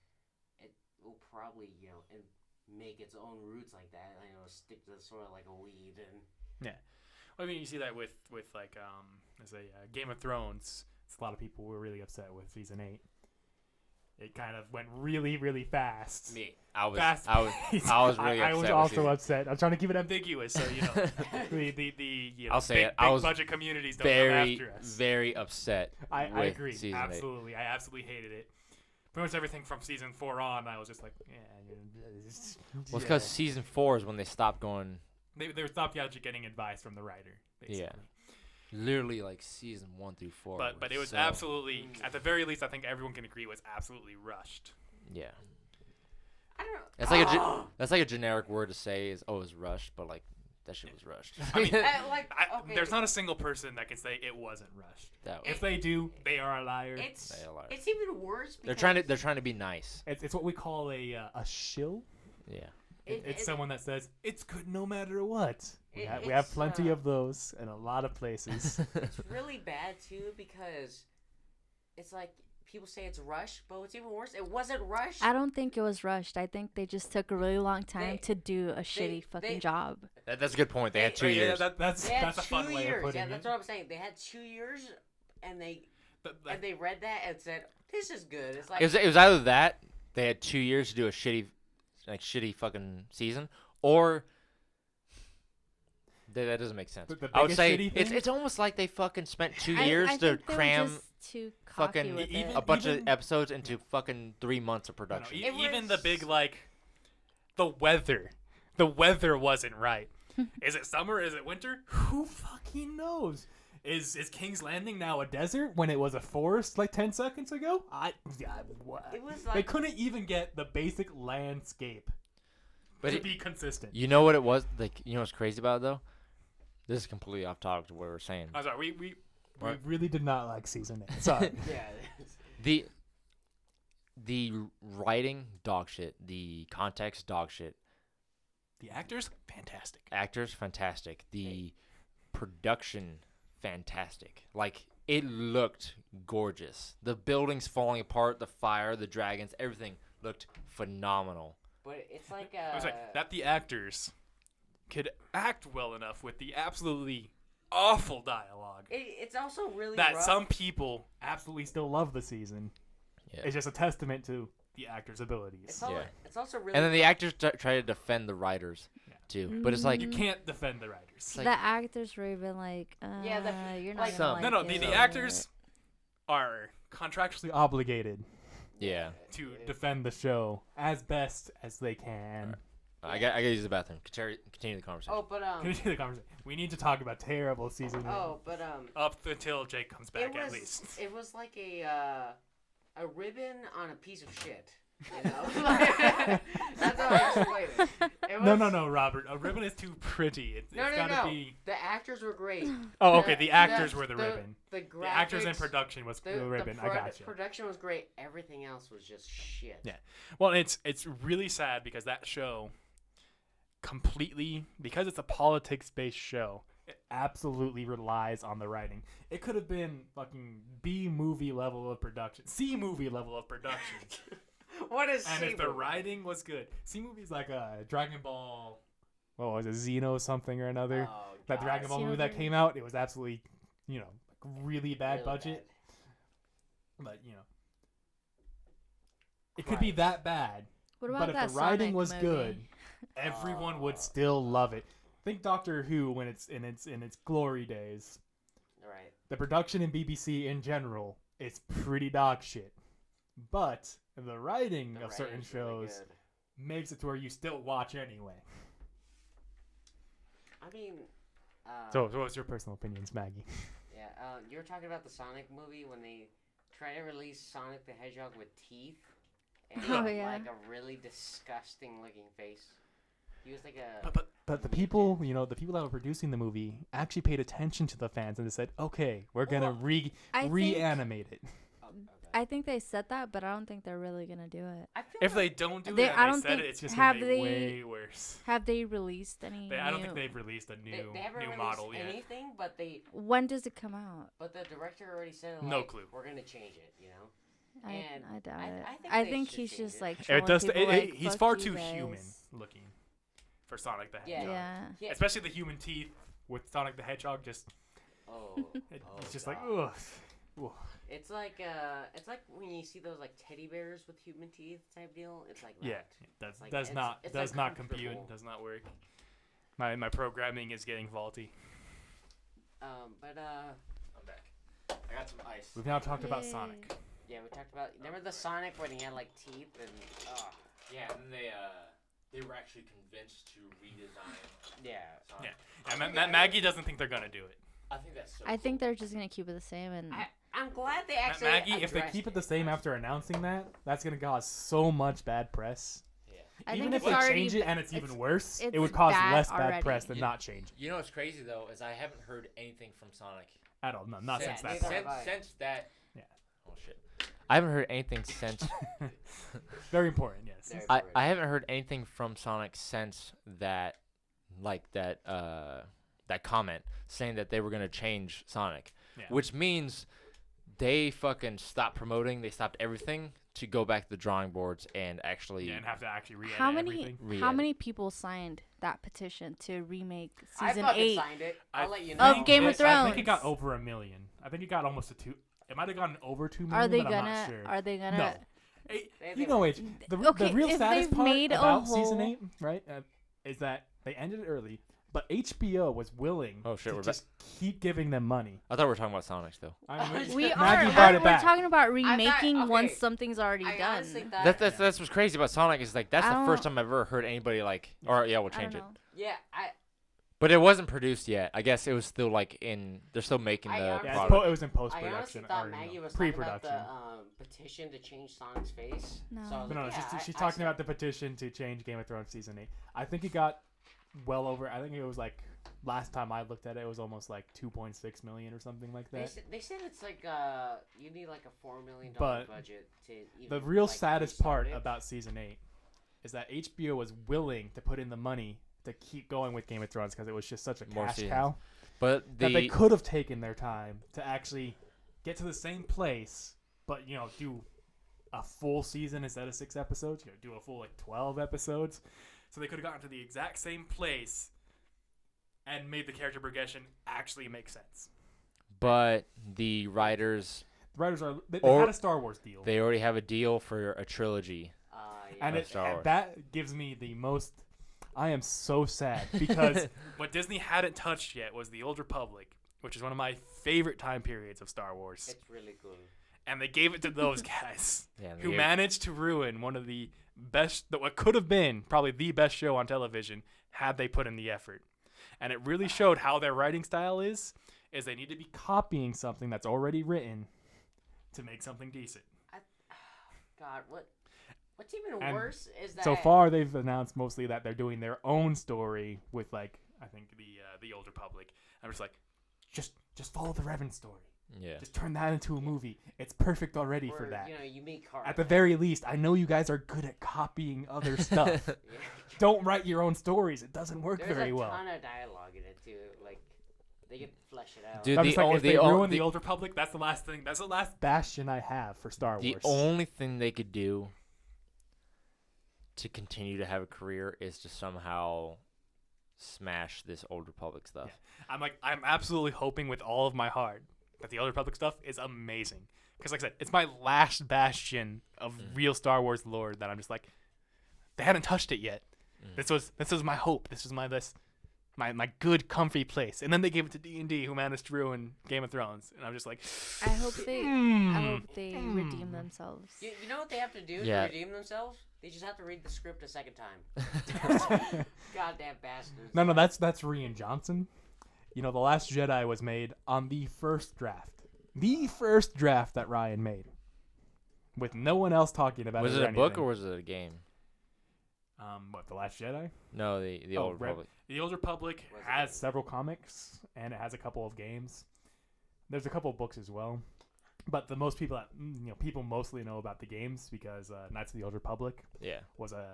it will probably, and make its own roots like that, stick to the soil like a weed. And yeah, well, I mean, you see that with Game of Thrones. A lot of people were really upset with season 8. It kind of went really, really fast. I was really upset. I was also upset. I'm trying to keep it ambiguous, so I'll say big, it. I was budget communities don't come after us. Very upset. I agree. Season absolutely, 8. I absolutely hated it. Pretty much everything from season 4 on, I was just like, Well, it's because season 4 is when they stopped going. They stopped actually getting advice from the writer. Basically. Yeah. Literally season 1 through 4. But it was absolutely, at the very least, I think everyone can agree, it was absolutely rushed. Yeah. I don't know. That's a generic word to say is, oh, it was rushed, but that shit was rushed. I mean, there's not a single person that can say it wasn't rushed. If they do, they are a liar. It's even worse. They're trying to be nice. It's what we call a shill. Yeah. It's someone that says it's good no matter what. We have plenty of those in a lot of places. It's really bad too because it's people say it's rushed, but what's even worse, it wasn't rushed. I don't think it was rushed. I think they just took a really long time to do a shitty fucking job. That's a good point. They had 2 years. That's a fun way of putting it. Yeah, that's what I'm saying. They had 2 years, and they read that and said, "This is good." It's it was either that they had 2 years to do a shitty fucking season, or that doesn't make sense. The I would say it's it's almost like they fucking spent 2 years to cram fucking a bunch of episodes into fucking 3 months of production. Even the big the weather wasn't right. Is it summer? Is it winter? Who fucking knows? Is King's Landing now a desert when it was a forest 10 seconds ago? They couldn't even get the basic landscape to be consistent. You know what it was? Like, you know what's crazy about it, though? This is completely off topic to what we're saying. I'm sorry. We really did not like season 8. Sorry. Yeah. The writing, dog shit. The context, dog shit. the actors, fantastic. Actors, fantastic. The production, fantastic. Like, it looked gorgeous. The buildings falling apart, the fire, the dragons, everything looked phenomenal. But it's like I was like, that the actors could act well enough with the absolutely awful dialogue it's also really that rough. some people Absolutely still love the season. Yeah. It's just a testament to the actors' abilities. It's also really And then the actors try to defend the writers, too. But it's like... you can't defend the writers. like- the actors were even like, you're not like- gonna Some. like The it. actors are Contractually contractually obligated Yeah. to defend the show as best as they can. I gotta use the bathroom. Continue the conversation. Oh, but Continue the conversation. We need to talk about terrible season. up until Jake comes back it was at least. it was like a ribbon on a piece of shit. You know, that's how I explain it. It was, No, Robert. A ribbon is too pretty. It's No. gotta be. The actors were great. Oh, okay. The actors were the ribbon. The graphics, The actors in production was the ribbon. I gotcha. Production was great. Everything else was just shit. Yeah. Well, it's really sad because that show completely, because it's a politics-based show, It absolutely relies on the writing. It could have been fucking B movie level of production, C movie level of production. What is and if the C-movie? writing was good. C movie's like a Dragon Ball. What was it? Xeno something or another. Oh, That God. Dragon Ball movie that came out. It was absolutely, like really bad Really budget. bad. But it could be Right. that bad. What about But if that the writing Sonic was movie? good, everyone would still love it. Think Doctor Who when it's in its glory days. Right. The production in BBC in general is pretty dog shit. But the writing The of certain writing's really shows good. makes it to where you still watch anyway. I mean. So what's your personal opinions, Maggie? Yeah. You were talking about the Sonic movie when they try to release Sonic the Hedgehog with teeth and Oh, yeah. like a really disgusting looking face. He was like a. But the people, the people that were producing the movie actually paid attention to the fans and they said, "Okay, we're gonna I think- reanimate it." Oh, okay. I think they said that, but I don't think they're really gonna do it. I feel If like they don't do They- it, I and don't they said think- it, it's just have gonna be they- way worse. Have they released any? I don't new- think they've released a they new haven't new released model yet. anything, but When does it come out? the director already said No like, clue. we're gonna change it. You know. I And doubt I- it. I think I they think should he's change just it. like It showing does. people, like, He's "Fuck far you too guys." human looking for Sonic the Yeah. Hedgehog. Yeah. Yeah. Especially the human teeth with Sonic the Hedgehog. Just Oh. It's just like, God. ugh. It's like when you see those like teddy bears with human teeth type deal. It's like that. yeah, does Like, does it's- not it's does not compute. uncomfortable. Does not work. My programming is getting faulty. But I'm back. I got some ice. We've now talked about Yay. Sonic. yeah, we talked about. Remember the Sonic when he had like teeth and. Yeah, and then they were actually convinced to redesign Yeah. Sonic. Yeah, and Maggie doesn't think they're gonna do it. I think that's so I think they're just gonna keep it the same and. I'm glad they actually. Maggie, If they addressed keep it the same after announcing that, that's gonna cause so much bad press. I Even think if it's they already change it ba- and it's even worse, it it's would cause bad less bad already. press than Yeah. not change it You know what's crazy though is I haven't heard anything from Sonic at all. No, not Yeah, since that neither point. have I. since that. Yeah. Oh shit. I haven't heard anything since. Very important, yes. Very I haven't heard anything from Sonic since that, like that comment saying that they were gonna change Sonic, Yeah. which means they fucking stopped promoting. They stopped everything to go back to the drawing boards and actually. Yeah, and have to actually re-edit How many everything. Re-edit. how many people signed that petition to remake I season fucking 8? signed it. I I'll let you Of know. think Game of it- I think it Thrones. got over 1 million. I think it got almost a 2. It might have gotten over 2 million. Are they but I'm not gonna? sure. Are they gonna? No. Hey, You know, H. The Okay, real if saddest they've part made a about season whole- 8, right, is that they ended it early, but HBO was willing Oh, shit, to we're back. just keep giving them money. I thought we were talking about Sonic still. We are. Maggie brought it We're back. talking about remaking once okay, something's already I done. honestly thought. That's what's crazy about Sonic is like that's I the first don't- time I've ever heard anybody like, or yeah, we'll I don't change it. know. Yeah, But it wasn't produced yet. I guess it was still like they're still making the Yeah, product. it was in I post-production honestly thought or Maggie was talking about pre-production. the petition to change Sonic's face. No. So I was No, like, she's talking about the petition to change Game of Thrones season 8. I think it got well over. I think it was like last time I looked at it, it was almost like 2.6 million or something like that. They said it's like you need like a $4 million But budget to even. The real like, saddest restart part it. about season 8 is that HBO was willing to put in the money to keep going with Game of Thrones because it was just such a More cash seasons. cow But that they could have taken their time to actually get to the same place, but do a full season instead of 6 episodes. Do a full like 12 episodes. So they could have gotten to the exact same place and made the character progression actually make sense. But the writers, The writers they Or- had a Star Wars deal, they already have a deal for a trilogy. Yeah. and of Star Wars. that gives me the most. I am so sad because What Disney hadn't touched yet was the Old Republic, which is one of my favorite time periods of Star Wars. it's really cool. And they gave it to those guys Yeah, who managed to ruin one of the best, what could have been probably the best show on television had they put in the effort. And it really showed how their writing style is they need to be copying something that's already written to make something decent. God, what's even And worse is that so far they've announced mostly that they're doing their own story with like I think the Old Republic. I'm just like, just follow the Revan story. Yeah. Just turn that into a movie. It's perfect already or, for that. you meet Carl. At the very least, I know you guys are good at copying other stuff. Yeah. Don't write your own stories. It doesn't work There's very a well. ton of dialogue in it too. Like they could flesh it out. Dude, I'm the just like, only- if they the only- ruin the Old Republic. That's the last thing. That's the last. bastion I have for Star The Wars. only thing they could do to continue to have a career is to somehow smash this Old Republic stuff. I'm absolutely hoping with all of my heart that the Old Republic stuff is amazing. Because like I said, it's my last bastion of real Star Wars lore that I'm just like, they haven't touched it yet. This was my hope. This was my good comfy place. And then they gave it to D&D, who managed to ruin Game of Thrones. And I'm just like, I hope they redeem themselves. You know what they have to do Yeah. to redeem themselves? They just have to read the script a second time. Goddamn bastards. No, that's Rian Johnson. The Last Jedi was made on the first draft. The first draft that Ryan made. With no one else talking about Was it it or a book anything. or was it a game? What, The Last Jedi? No, the Old Republic. the Old Republic Has several comics, and it has a couple of games. There's a couple of books as well. But the most people that, people mostly know about the games because Knights of the Old Republic Yeah. was a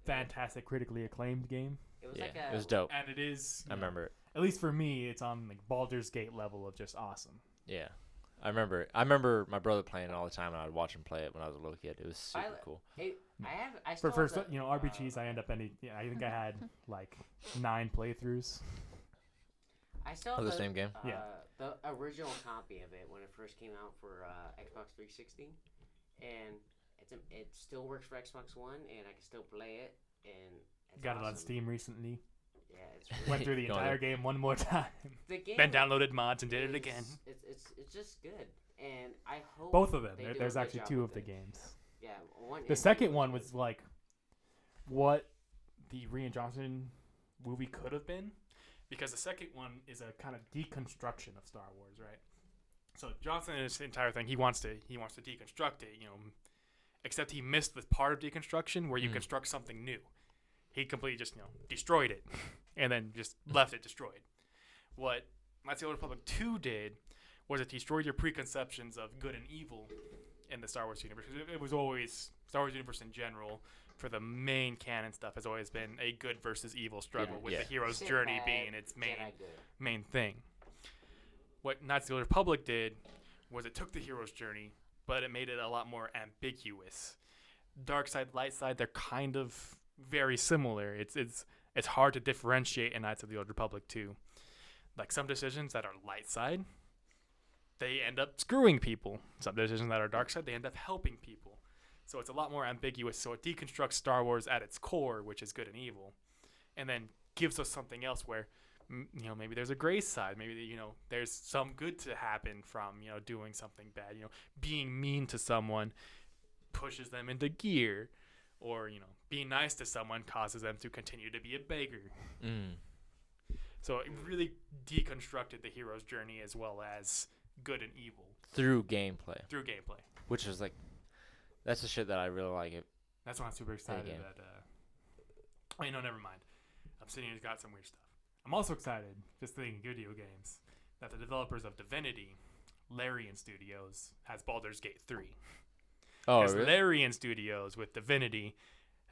fantastic, critically acclaimed game. It was Yeah. like a, It was dope. and it is. I remember it. At least for me, it's on like Baldur's Gate level of just awesome. Yeah. I remember it. I remember my brother playing it all the time, and I'd watch him play it when I was a little kid. It was super cool. I For still first, have the, RPGs, I end up I think I had like 9 playthroughs. I still Of have the same game? Yeah. The original copy of it when it first came out for Xbox 360, and it still works for Xbox One, and I can still play it. And it's Got it on awesome. Steam recently. Yeah, it's really Went through the Going entire there. game one more time. the game. Then downloaded mods and did it is- again. It's just good, and I hope Both of them. they do a There's good actually job 2 with of the it. games. Yeah, one. The and second two one really was good. like what the Rian Johnson movie could have been. Because the second one Is a kind of deconstruction of Star Wars, right? So Johnson, in his entire thing, he wants to deconstruct it, except he missed the part of deconstruction where you construct something new. He completely just destroyed it, and then just left it destroyed. What Knights of the Old Republic 2 did was it destroyed your preconceptions of good and evil in the Star Wars universe. It was always Star Wars universe in general. For the main canon stuff, has always been a good versus evil struggle, with Yeah. the hero's Sith journey bad, being its Jedi good. main thing. What Knights of the Old Republic did was it took the hero's journey, but it made it a lot more ambiguous. Dark side, light side, they're kind of very similar. It's hard to differentiate in Knights of the Old Republic too. Like some decisions that are light side, they end up screwing people. Some decisions that are dark side, they end up helping people. So it's a lot more ambiguous. So it deconstructs Star Wars at its core, which is good and evil, and then gives us something else where maybe there's a gray side. Maybe there's some good to happen from doing something bad. Being mean to someone pushes them into gear, or being nice to someone causes them to continue to be a beggar. So it really deconstructed the hero's journey as well as good and evil through gameplay. Which is like, that's the shit that I really like. That's why I'm super excited game. that. Wait, no, never mind. Obsidian has got some weird stuff. I'm also excited, just thinking video games, that the developers of Divinity, Larian Studios, has Baldur's Gate 3. Oh, Because really? Larian Studios with Divinity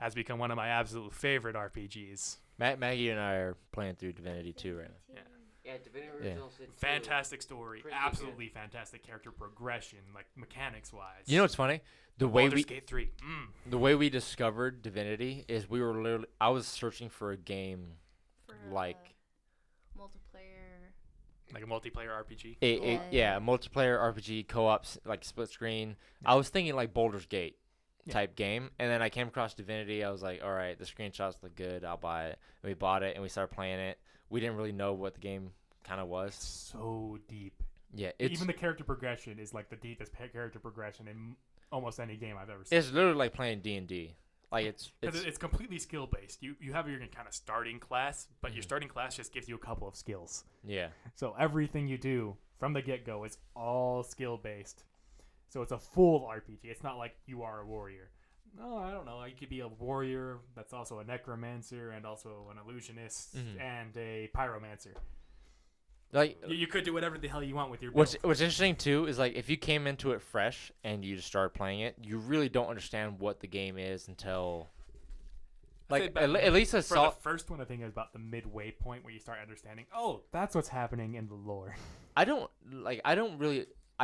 has become one of my absolute favorite RPGs. Maggie and I are playing through Divinity 2 right now. Yeah, Divinity Original Sin 2. Fantastic story, Pretty absolutely fantastic character progression, like mechanics wise. You know what's funny? The way Baldur's Gate 3. the way we discovered Divinity is we were literally, I was searching for a game For, like multiplayer. Like a multiplayer RPG. a multiplayer RPG co-op like split screen. Yeah. I was thinking like Baldur's Gate Yeah. type game, and then I came across Divinity. I was like, all right, the screenshots look good. I'll buy it. And we bought it and we started playing it. We didn't really know what the game kind of was. So deep. Yeah, it's Even the character progression is like the deepest character progression in almost any game I've ever seen. it's literally like playing D&D. Like it's It's completely skill based. You have your kind of starting class, but your Mhm. starting class just gives you a couple of skills. yeah. So everything you do from the get-go is all skill-based. So it's a full RPG. It's not like you are a warrior. No, I don't know. You could be a warrior that's also a necromancer and also an illusionist Mhm. and a pyromancer. Like You could do whatever the hell you want with your what's build. interesting too is like if you came into it fresh and you just started playing it, you really don't understand what the game is until I'd say like back- at least a For the solid. first one, I think is about the midway point where you start understanding, oh, that's what's happening in the lore. I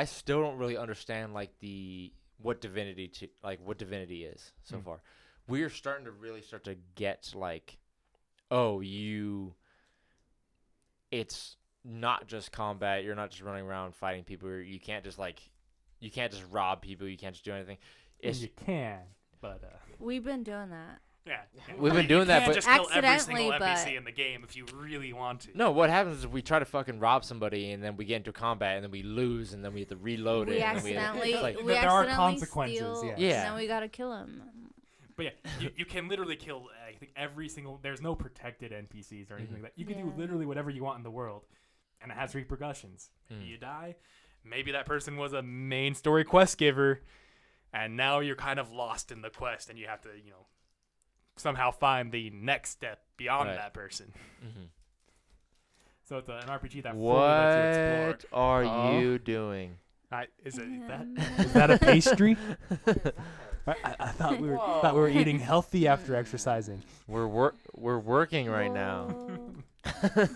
still don't really understand like what Divinity is so Mm. far. We're starting to really start to get like, oh, it's not just combat. You're not just running around fighting people. You can't just rob people. You can't just do anything. And It's you can, but We've been doing that. Yeah. We've been You doing that, can't but- just kill every Accidentally, single NPC but- in the game if you really want to. no. What happens is we try to fucking rob somebody, and then we get into combat, and then we lose, and then we have to reload it. We and then we have- accidentally, it's like, we There are accidentally consequences, steal, yes. Yeah. And then we gotta kill him. But yeah, you can literally kill, I think, every single... There's no protected NPCs or anything Mhm. like that. You can Yeah. do literally whatever you want in the world, and it has repercussions. Mm. You die, maybe that person was a main story quest giver, and now you're kind of lost in the quest, and you have to, somehow find the next step beyond Right. that person. mhm. so it's an RPG that fully lets you What explore. are Oh. you doing? Is that... Is that a pastry? I thought we were eating healthy after exercising. We're working right now. Whoa.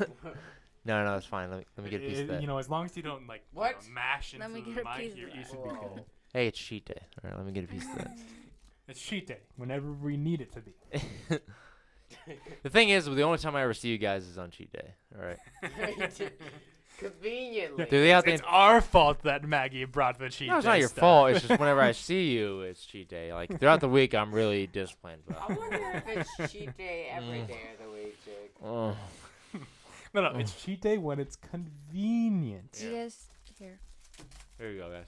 No, it's fine. Let me get a piece of that. As long as you don't What? mash into Let me the get a mic, piece you of you that. should be Whoa. good. Hey, it's cheat day. All right, let me get a piece of that. It's cheat day whenever we need it to be. The thing is, the only time I ever see you guys is on cheat day. All right. Conveniently. Do they have It's our fault that Maggie brought the cheat No, it's day not your stuff. fault. It's just whenever I see you, it's cheat day. Like throughout the week, I'm really disciplined. I But, wonder if it's cheat day every Mm. day of the week, Jake. oh. No, It's cheat day when it's convenient. You guys here. Here you go, guys.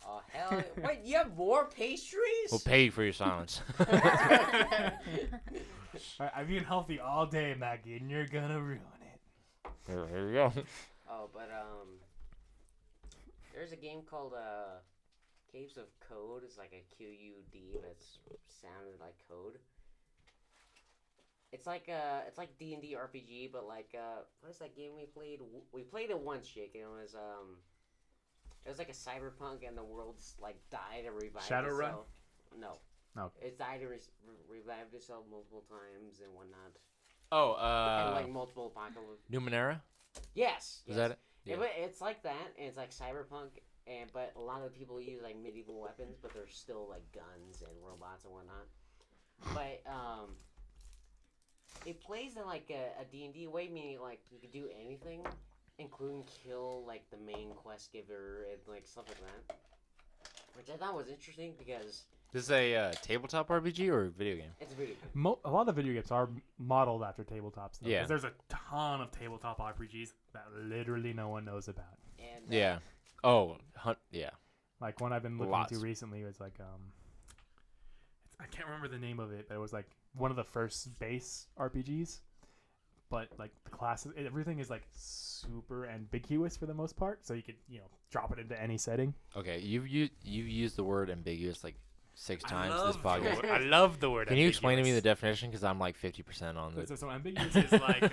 Oh, hell. Wait, you have more pastries? We'll pay you for your silence. I've been healthy all day, Maggie, and you're gonna ruin it. Here you go. Oh, but, there's a game called, Caves of Code. It's like a QUD, but it's sounded like code. It's like D&D RPG, but like, what is that game we played? We played it once, Jake, and it was like a cyberpunk, and the world's like died and revived Shadowrun? itself. No. No. It's died and revived itself multiple times and whatnot. Oh, And like multiple apocalypse. Numenera? Yes. Is that it? Yeah. It's like that, and it's like cyberpunk, but a lot of people use like medieval weapons, but there's still like guns and robots and whatnot. But it plays in like a D&D way, meaning like you could do anything, including kill like the main quest giver and like stuff like that, which I thought was interesting because This is a tabletop RPG or a video game? it's a video game. A lot of video games are modeled after tabletop stuff. Yeah. 'Cause there's a ton of tabletop RPGs that literally no one knows about. And Yeah. Oh, yeah. Like one I've been looking Lots. into recently was like I can't remember the name of it, but it was like one of the first base RPGs. but like the classes, everything is like super ambiguous for the most part. So you could drop it into any setting. Okay, you've used the word ambiguous like 6 times this I podcast. love the word. Can you explain to me the definition? Because I'm like 50% on it. So ambiguous is like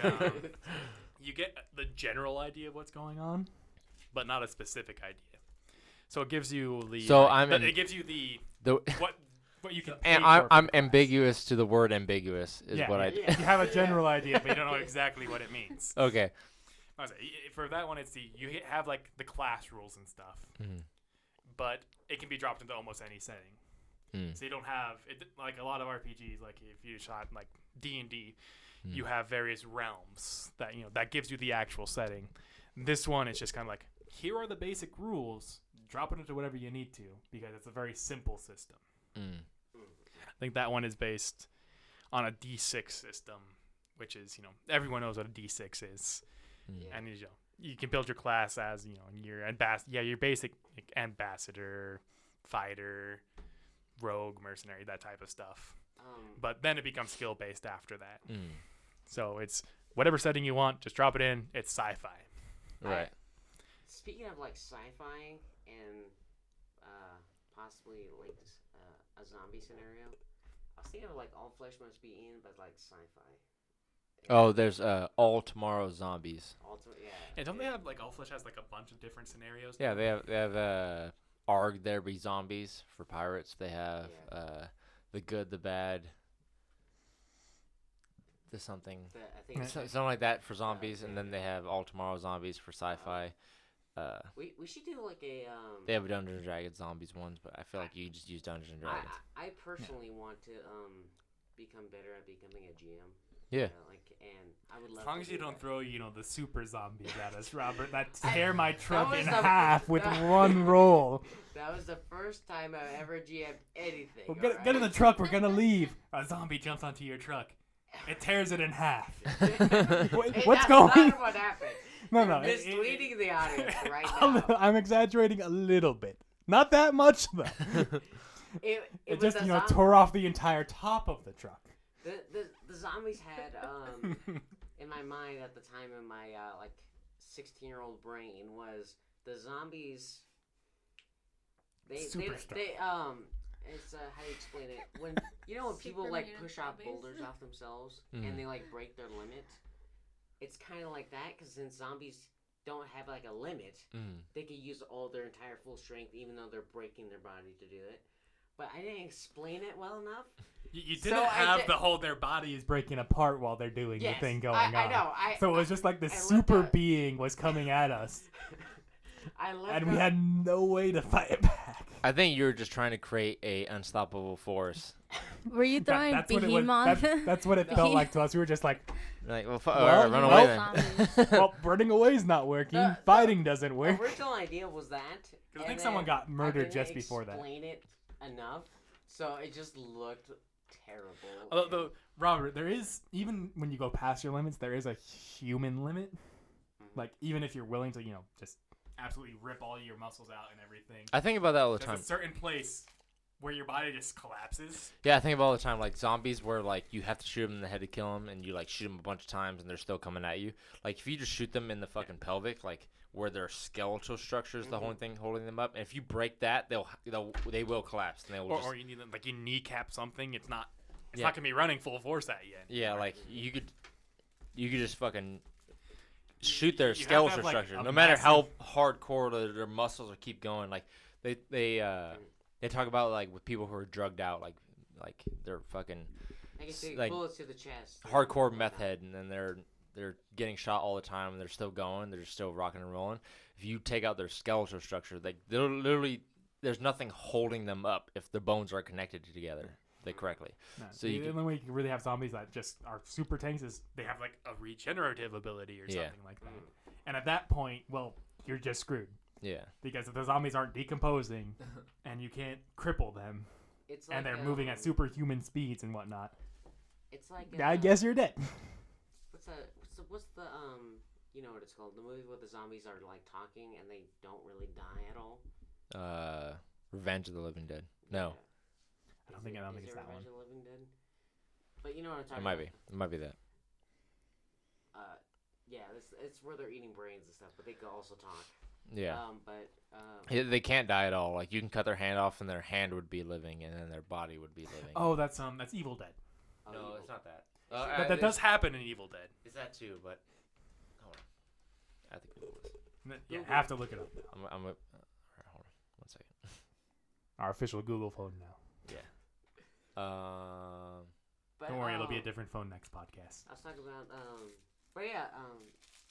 you get the general idea of what's going on, but not a specific idea. So it gives you the. So it gives you the what you can. And I'm ambiguous to the word ambiguous is what I. You have a general idea, but you don't know exactly what it means. Okay. For that one, it's you have like the class rules and stuff, but it can be dropped into almost any setting. So you don't have it like a lot of RPGs. Like if you shot like D&D, you have various realms that that gives you the actual setting. This one is just kind of like, here are the basic rules. Drop it into whatever you need to, because it's a very simple system. I think that one is based on a D6 system, which is everyone knows what a D6 is, and you can build your class as your basic ambassador, fighter, rogue, mercenary, that type of stuff. But then it becomes skill based after that. So it's whatever setting you want, just drop it in. It's sci-fi. Right. Speaking of like sci-fi and possibly like a zombie scenario, I was thinking of like All Flesh Must Be In, but like sci-fi. Oh, there's All Tomorrow Zombies. And don't they have like All Flesh has like a bunch of different scenarios? Yeah, they have Arg There Be Zombies for pirates. They have The Good, the Bad, the something. Something like that for zombies, and then they have All Tomorrow Zombies for sci-fi. We should do like a. They have a Dungeons and Dragons zombies ones, but I feel like you just use Dungeons and Dragons. I personally want to become better at becoming a GM. Yeah. And I would love. As long as you don't that. throw the super zombies at us, Robert, that tear my truck in half with one roll. That was the first time I ever GM'd anything. Well, get in the truck. We're gonna leave. A zombie jumps onto your truck. It tears it in half. What's going? That's not what happened. No. You're misleading the audience right now. I'm exaggerating a little bit. Not that much, though. It just, tore off the entire top of the truck. The zombies had, in my mind at the time, in my, 16-year-old brain, was the zombies, it's, how do you explain it? When people, push off boulders off themselves, and they, break their limit, it's kind of like that, because since zombies don't have, a limit, they can use all their entire full strength, even though they're breaking their body to do it. But I didn't explain it well enough. You didn't have the whole their body is breaking apart while they're doing the thing going on. I know. So it was just like this super being was coming at us. And we had no way to fight it back. I think you were just trying to create a unstoppable force. Were you throwing behemoth? That's what it felt like to us. We were just like run away then. Well, running away is not working. Fighting doesn't work. The original idea was that. I think someone got murdered just before that. Explain it enough, so it just looked terrible. Although, Robert, there is, even when you go past your limits, there is a human limit. Like, even if you're willing to, just absolutely rip all your muscles out and everything. I think about that all the time. There's a certain place where your body just collapses. Yeah, I think about all the time, like zombies where, you have to shoot them in the head to kill them, and you, shoot them a bunch of times, and they're still coming at you. Like, if you just shoot them in the fucking pelvic, where their skeletal structure is the whole thing holding them up, and if you break that, they will collapse. And they will or you need you kneecap something. It's not gonna be running full force at you. Yeah, you could just fucking shoot their skeletal structure, no matter how hardcore their muscles will keep going. They talk about with people who are drugged out, they're fucking bullets to the chest, hardcore meth head, and then they're getting shot all the time, and they're still going. They're still rocking and rolling. If you take out their skeletal structure, they're literally there's nothing holding them up if the bones are connected together correctly. No, so the only way you can really have zombies that just are super tanks is they have a regenerative ability or something like that. And at that point, well, you're just screwed. Yeah. Because if the zombies aren't decomposing and you can't cripple them, and they're moving at superhuman speeds and whatnot, it's like I guess you're dead. What's the you know what it's called? The movie where the zombies are talking and they don't really die at all. Revenge of the Living Dead. No. I don't think it's that one. Revenge of the Living Dead? But you know what I'm talking about. It might be that. Yeah, it's where they're eating brains and stuff, but they can also talk. Yeah. Yeah, They can't die at all. Like you can cut their hand off, and their hand would be living, and then their body would be living. Oh, that's Evil Dead. No, Evil. it's not that. But that does happen in Evil Dead. It's that too, but hold on. I have to Google this. You have to look it up now. All right, hold on 1 second. Our official Google phone now. Yeah. But, Don't worry, it'll be a different phone next podcast. I was talking about but yeah,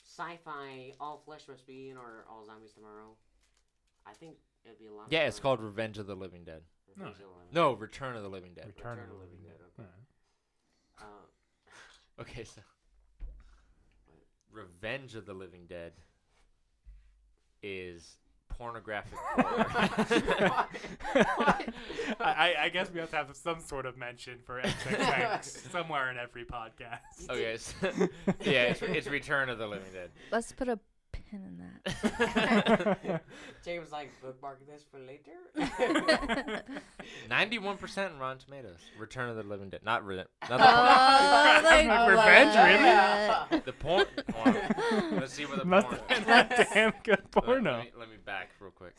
sci-fi, all flesh must be in, or all zombies tomorrow. I think it'd be a lot. Yeah, it's called Revenge of the Living Dead. No, Return of the Living Dead. Return of the Living Dead. Okay. Okay, so Revenge of the Living Dead is pornographic horror. I guess we have to have some sort of mention for XXX somewhere in every podcast. Okay, so, yeah, it's Return of the Living Dead. Let's put a pin in that. James like bookmark this for later. 91% in Rotten Tomatoes. Return of the Living Dead. Not Revenge, really? the porn. Let's see what the Must porn. have been that damn good porno. Let me back real quick.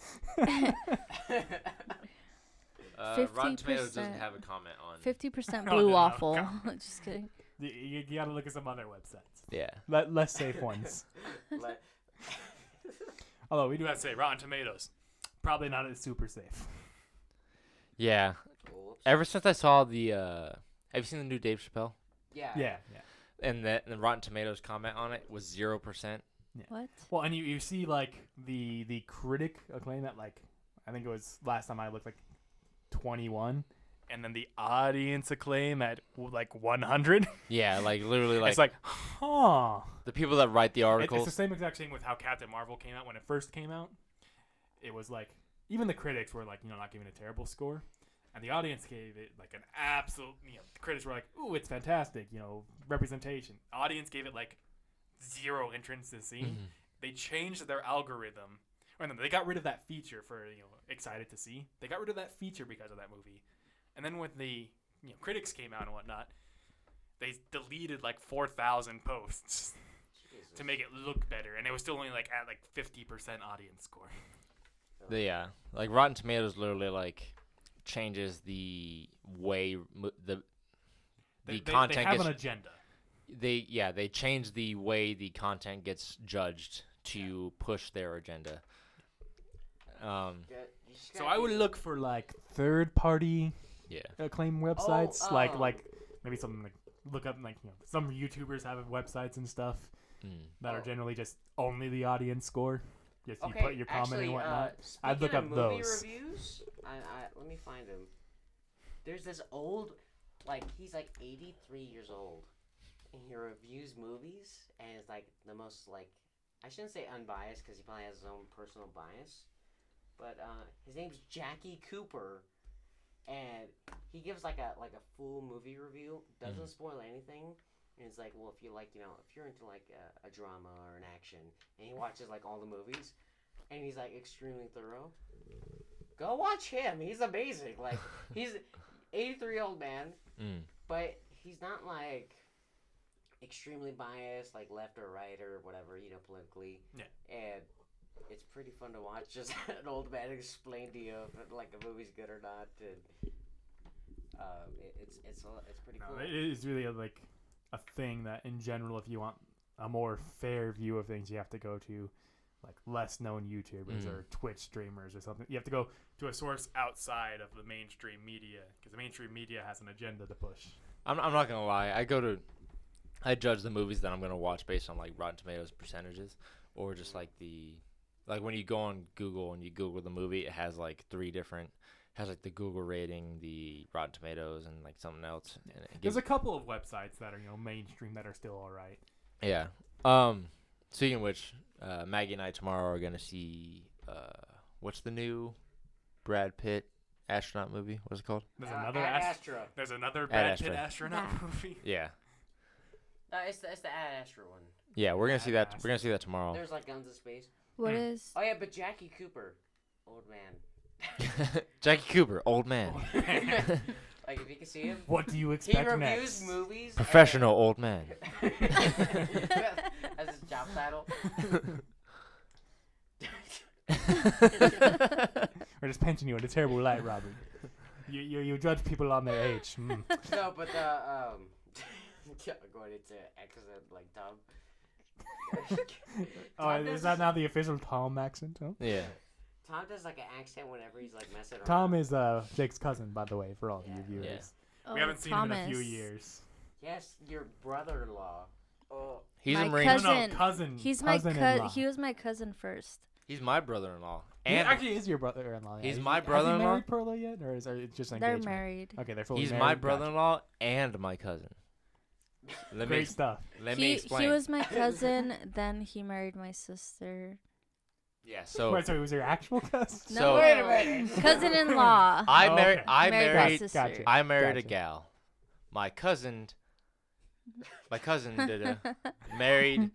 50%. Rotten Tomatoes doesn't have a comment on. 50% No, blue no, waffle. come Just kidding. You gotta look at some other websites. Yeah. Less safe ones. Although we do have to say Rotten Tomatoes, probably not as super safe. Yeah. Ever since I saw the, have you seen the new Dave Chappelle? Yeah. Yeah. And the Rotten Tomatoes comment on it was 0%. Yeah. What? Well, and you see like the critic acclaim that like I think it was last time I looked like 21, and then the audience acclaim at like 100. Yeah, like literally, like it's like, huh. the people that write the articles. It's the same exact thing with how Captain Marvel came out when it first came out. It was like even the critics were like not giving a terrible score, and the audience gave it like an absolute. The critics were like, "Ooh, it's fantastic," representation. Audience gave it like 0 entrance to scene. Mhm. They changed their algorithm. Or no, they got rid of that feature for excited to see. They got rid of that feature because of that movie. And then when the critics came out and whatnot, they deleted like 4,000 posts to make it look better, and it was still only like at like 50% audience score. Yeah, like Rotten Tomatoes literally like changes the way the content They have gets. an agenda. They change the way the content gets judged to push their agenda. So I would look for like third-party acclaim websites, like maybe something like look up like some YouTubers have websites and stuff that are generally just only the audience score. Just you put your comment and whatnot. I'd look up those. Reviews, let me find him. There's this old, he's like 83 years old, and he reviews movies, and it's like the most I shouldn't say unbiased because he probably has his own personal bias, but his name's Jackie Cooper, and he gives like a full movie review, doesn't spoil anything, and it's like, well, if you if you're into a drama or an action, and he watches all the movies, and he's extremely thorough, go watch him. He's amazing. He's 83-year-old man, but he's not extremely biased, left or right or whatever, politically. Yeah. And it's pretty fun to watch. Just an old man explain to you if a movie's good or not. And it's pretty cool. It is really a thing that in general, if you want a more fair view of things, you have to go to less known YouTubers or Twitch streamers or something. You have to go to a source outside of the mainstream media because the mainstream media has an agenda to push. I'm not gonna lie. I judge the movies that I'm gonna watch based on Rotten Tomatoes percentages, or just when you go on Google and you Google the movie, it has 3 different. Has the Google rating, the Rotten Tomatoes, and something else. And there's a couple of websites that are mainstream that are still all right. Yeah. Speaking of which, Maggie and I tomorrow are gonna see what's the new Brad Pitt astronaut movie? What's it called? There's another Brad Pitt astronaut movie. Yeah. It's the Ad Astra one. Yeah, we're gonna see that. We're gonna see that tomorrow. There's Guns in Space. What is? Oh yeah, but Jackie Cooper, old man. Jackie Cooper, old man. If you can see him. What do you expect next? He next? reviews movies. Professional old man. That's his job. job title. We're just painting you in a terrible light, Robert. You judge people on their age. Mm. No, but going into accent like Tom. Is that now the official Tom accent? Huh? Yeah. Tom does like an accent whenever he's like messing around. Tom is Jake's cousin, by the way, for all of you viewers. Yeah. Oh, We haven't seen him in a few years. Yes, your brother-in-law. Oh, He's My a Marine. cousin. No, cousin. He's my cousin-in-law. He was my cousin first. He's my brother-in-law. He And actually is your brother-in-law. Yeah. He's Is my Has brother-in-law? he married Perla yet, or is it just They're engagement? married. Okay, they're fully he's married. my Gotcha. brother-in-law and my cousin. Let me Great stuff. let me He explain. was my cousin. Then he married my sister. Yeah. So Wait, so he was your actual cousin? No, So- Wait a minute. cousin-in-law. I Oh, married. okay. I Married my married. sister. Gotcha. I married a Gotcha. gal. My cousin married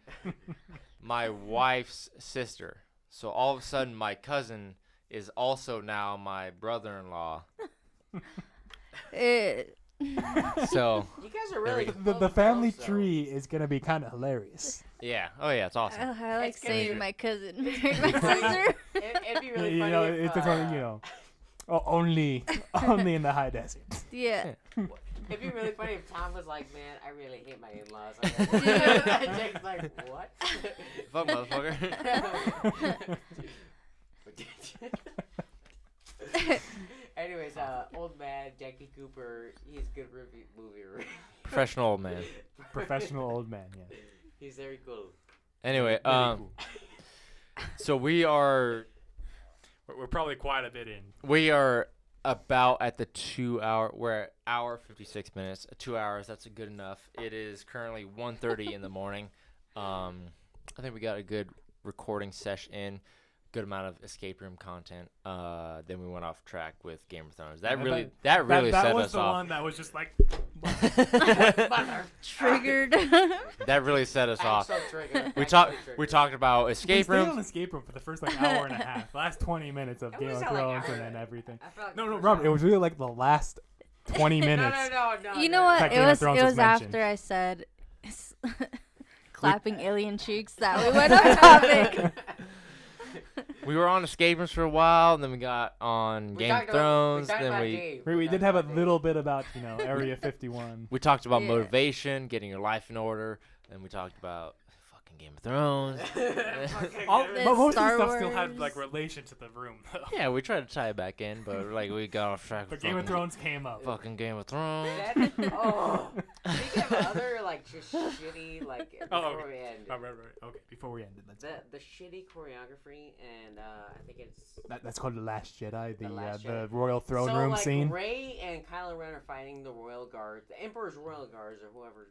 my wife's sister. So all of a sudden, my cousin is also now my brother-in-law. So You guys are really The family tree is gonna be kind of hilarious. yeah. Oh yeah, it's awesome. I like It's gonna saying be- my cousin married my sister. It'd be really you funny know, if, it's just one, only in the high desert. Yeah. it'd be really funny if Tom was like, "Man, I really hate my in-laws." Jake's like, "What?" Fuck motherfucker. Anyways, old man Jackie Cooper, he's good movie review. Professional old man. Professional old man. Yeah. He's very cool. Anyway, Very cool. so we are We're probably quite a bit in. about at the 2 hour. We're at hour 56 minutes. 2 hours. That's good enough. It is currently 1:30 in the morning. I think we got a good recording session in. Good amount of escape room content. Then we went off track with Game of Thrones. That really That set was us the off. one that was just like. Triggered. That really set us off. So triggered. We Actually talked. triggered. We talked about We escape stayed on rooms. escape room for the first hour and a half. The last 20 minutes of It Game was of like Thrones hour and then and- everything. I feel like No, the first Robert, it hour- was really like the last 20 minutes. No. You know what? That It Game of was Thrones was mentioned. after I said clapping alien cheeks that we went off topic. We were on escape rooms for a while, and then we got on We Game talked of about- Thrones. talked Then about we Dave. We did talked have a about Dave. little bit about, Area 51. we talked about Yeah. motivation, getting your life in order, and we talked about fucking Game of Thrones. All, The but most Star of the stuff still Wars. had like relation to the room, though. Yeah, we tried to tie it back in, but like we got off track. But with Game of fucking- Thrones came up. Fucking Game of Thrones. Speaking of other like just shitty like before we end, Right. Okay, before we ended, the shitty choreography and I think it's that's called The Last Jedi, The Last the Jedi. Royal Throne so Room like scene. Rey and Kylo Ren are fighting the Royal Guards, the Emperor's Royal Guards or whoever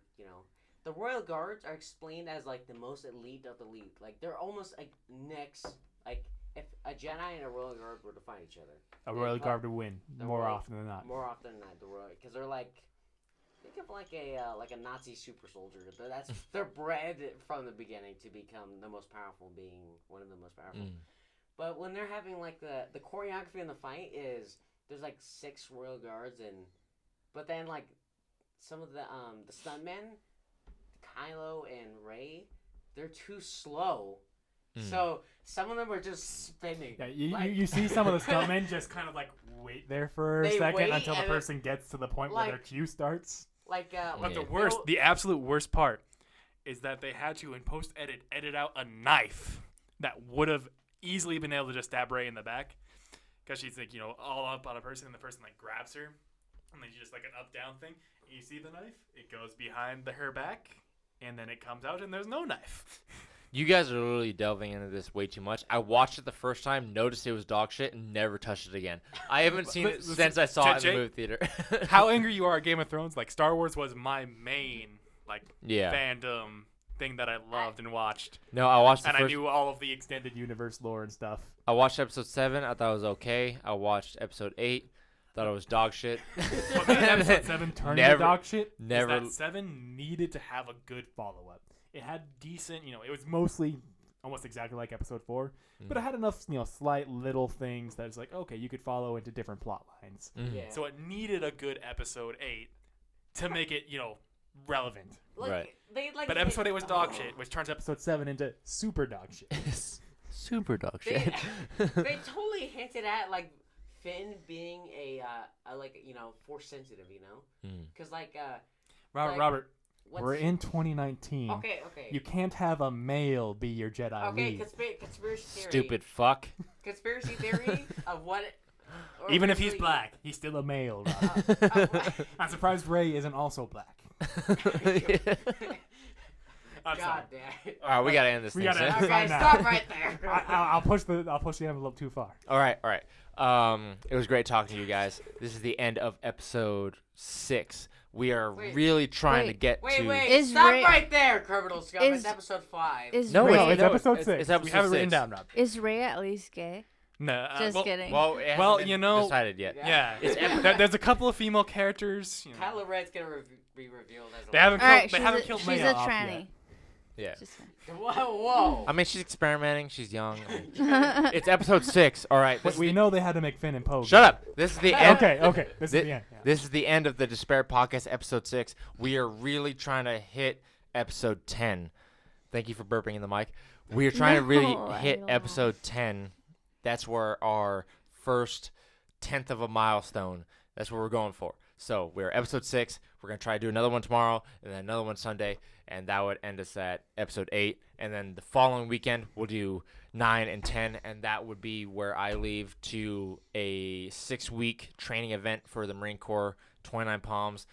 The Royal Guards are explained as like the most elite of the elite. Like they're almost like next. Like if a Jedi and a Royal Guard were to fight each other, A Royal Guard would win The more Royal- often than not. more often than not, the Royal, because they're like. Think of like a Nazi super soldier. That's they're bred from the beginning to become the most powerful being, one of the most powerful. Mm. But when they're having like the choreography in the fight is there's like 6 Royal Guards but then like some of the stuntmen, Kylo and Rey, they're too slow. So some of them are just spinning. Yeah, you, Like- you see some of the stuntmen just kind of like wait there for a They second wait until the and then- person gets to the point where their like- cue starts. Like But Yeah. the absolute worst part is that they had to, in post edit out a knife that would have easily been able to just stab Rey in the back. Because she's like, all up on a person, and the person like grabs her. And then you just like an up down thing. You see the knife, it goes behind her back, and then it comes out, and there's no knife. You guys are literally delving into this way too much. I watched it the first time, noticed it was dog shit, and never touched it again. I haven't seen it Listen, since I saw it in Jake, the movie theater. How angry you are at Game of Thrones? Like, Star Wars was my main, Yeah. fandom thing that I loved and watched. No, I watched the And I first. knew all of the Extended universe lore and stuff. I watched episode 7. I thought it was okay. I watched episode 8. Thought it was dog shit. What made episode 7 turn Never- to dog shit never- is that 7 needed to have a good follow-up. It had decent, it was mostly almost exactly like episode 4, but it had enough, slight little things that it's like, okay, you could follow into different plot lines. Mhm. Yeah. So it needed a good episode 8 to make it, relevant. Like, Right. But episode 8 was dog shit, which turns Episode 7 into super dog shit. Super dog They, shit. they totally hinted at like Finn being a like force sensitive, because Robert, what's- we're in 2019. Okay. You can't have a male be your Jedi Okay, lead. conspiracy theory. Stupid fuck. Conspiracy theory of what. Even if he's originally- black, he's still a male. I'm surprised Rey isn't also black. I'm sorry. God damn. All right, we gotta end this We thing. gotta soon. end Okay, now. stop right there. I'll push the envelope too far. All right. It was great talking to you guys. This is the end of episode 6. We are Wait. really trying to Wait. get to. Wait, Is stop Rey- right there, criminal scum. is- It's episode 5. Is No, Rey, it's episode 6. It's episode We have it written 6. down, Rob. is Rey at least gay? No, Just well, kidding. Well, it hasn't Well, been you know- decided yet. Yeah. Yeah, there's a couple of female characters. Kylo Ren's gonna be revealed as a They haven't All right, they haven't killed she's Leia a off tranny. Yeah. Just kidding. Whoa. I mean, she's experimenting. She's young. It's episode 6. All right. This is We the- know they had to make Finn and Poe. Shut up. This is the end. Okay. This Thi- is the end. Yeah. This is the end of the Despair Podcast, episode 6. We are really trying to hit episode 10. Thank you for burping in the mic. We are trying to really No, I hit don't. episode 10. That's where our first 10th of a milestone. That's what we're going for. So we're episode 6. We're going to try to do another one tomorrow and then another one Sunday. And that would end us at episode 8. And then the following weekend, we'll do 9 and 10. And that would be where I leave to a 6-week training event for the Marine Corps, 29 Palms,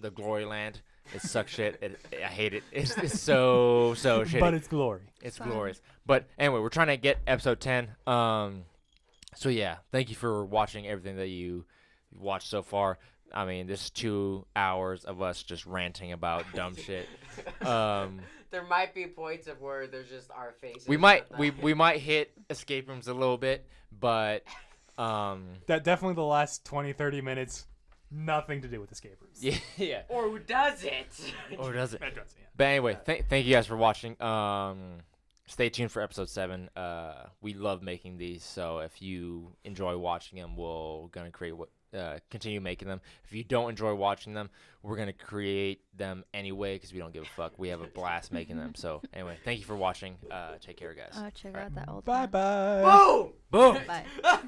the Glory Land. It sucks shit. I hate it. It's so shitty. But it's glory. It's Fun. glorious. But anyway, we're trying to get episode 10. So yeah, thank you for watching everything that you watched so far. I mean, this is 2 hours of us just ranting about dumb shit. There might be points of where there's just our faces. We might but we might hit escape rooms a little bit, but That definitely the last 20-30 minutes, nothing to do with escape rooms. yeah. Or who does it? Or does it? That does, yeah. But anyway, thank you guys for watching. Stay tuned for episode 7. We love making these, so if you enjoy watching them, we're gonna continue making them. If you don't enjoy watching them, we're gonna create them anyway because we don't give a fuck. We have a blast making them. So anyway, thank you for watching. Take care, guys. Oh, check out that old Bye one. bye. Boom! Boom. Bye.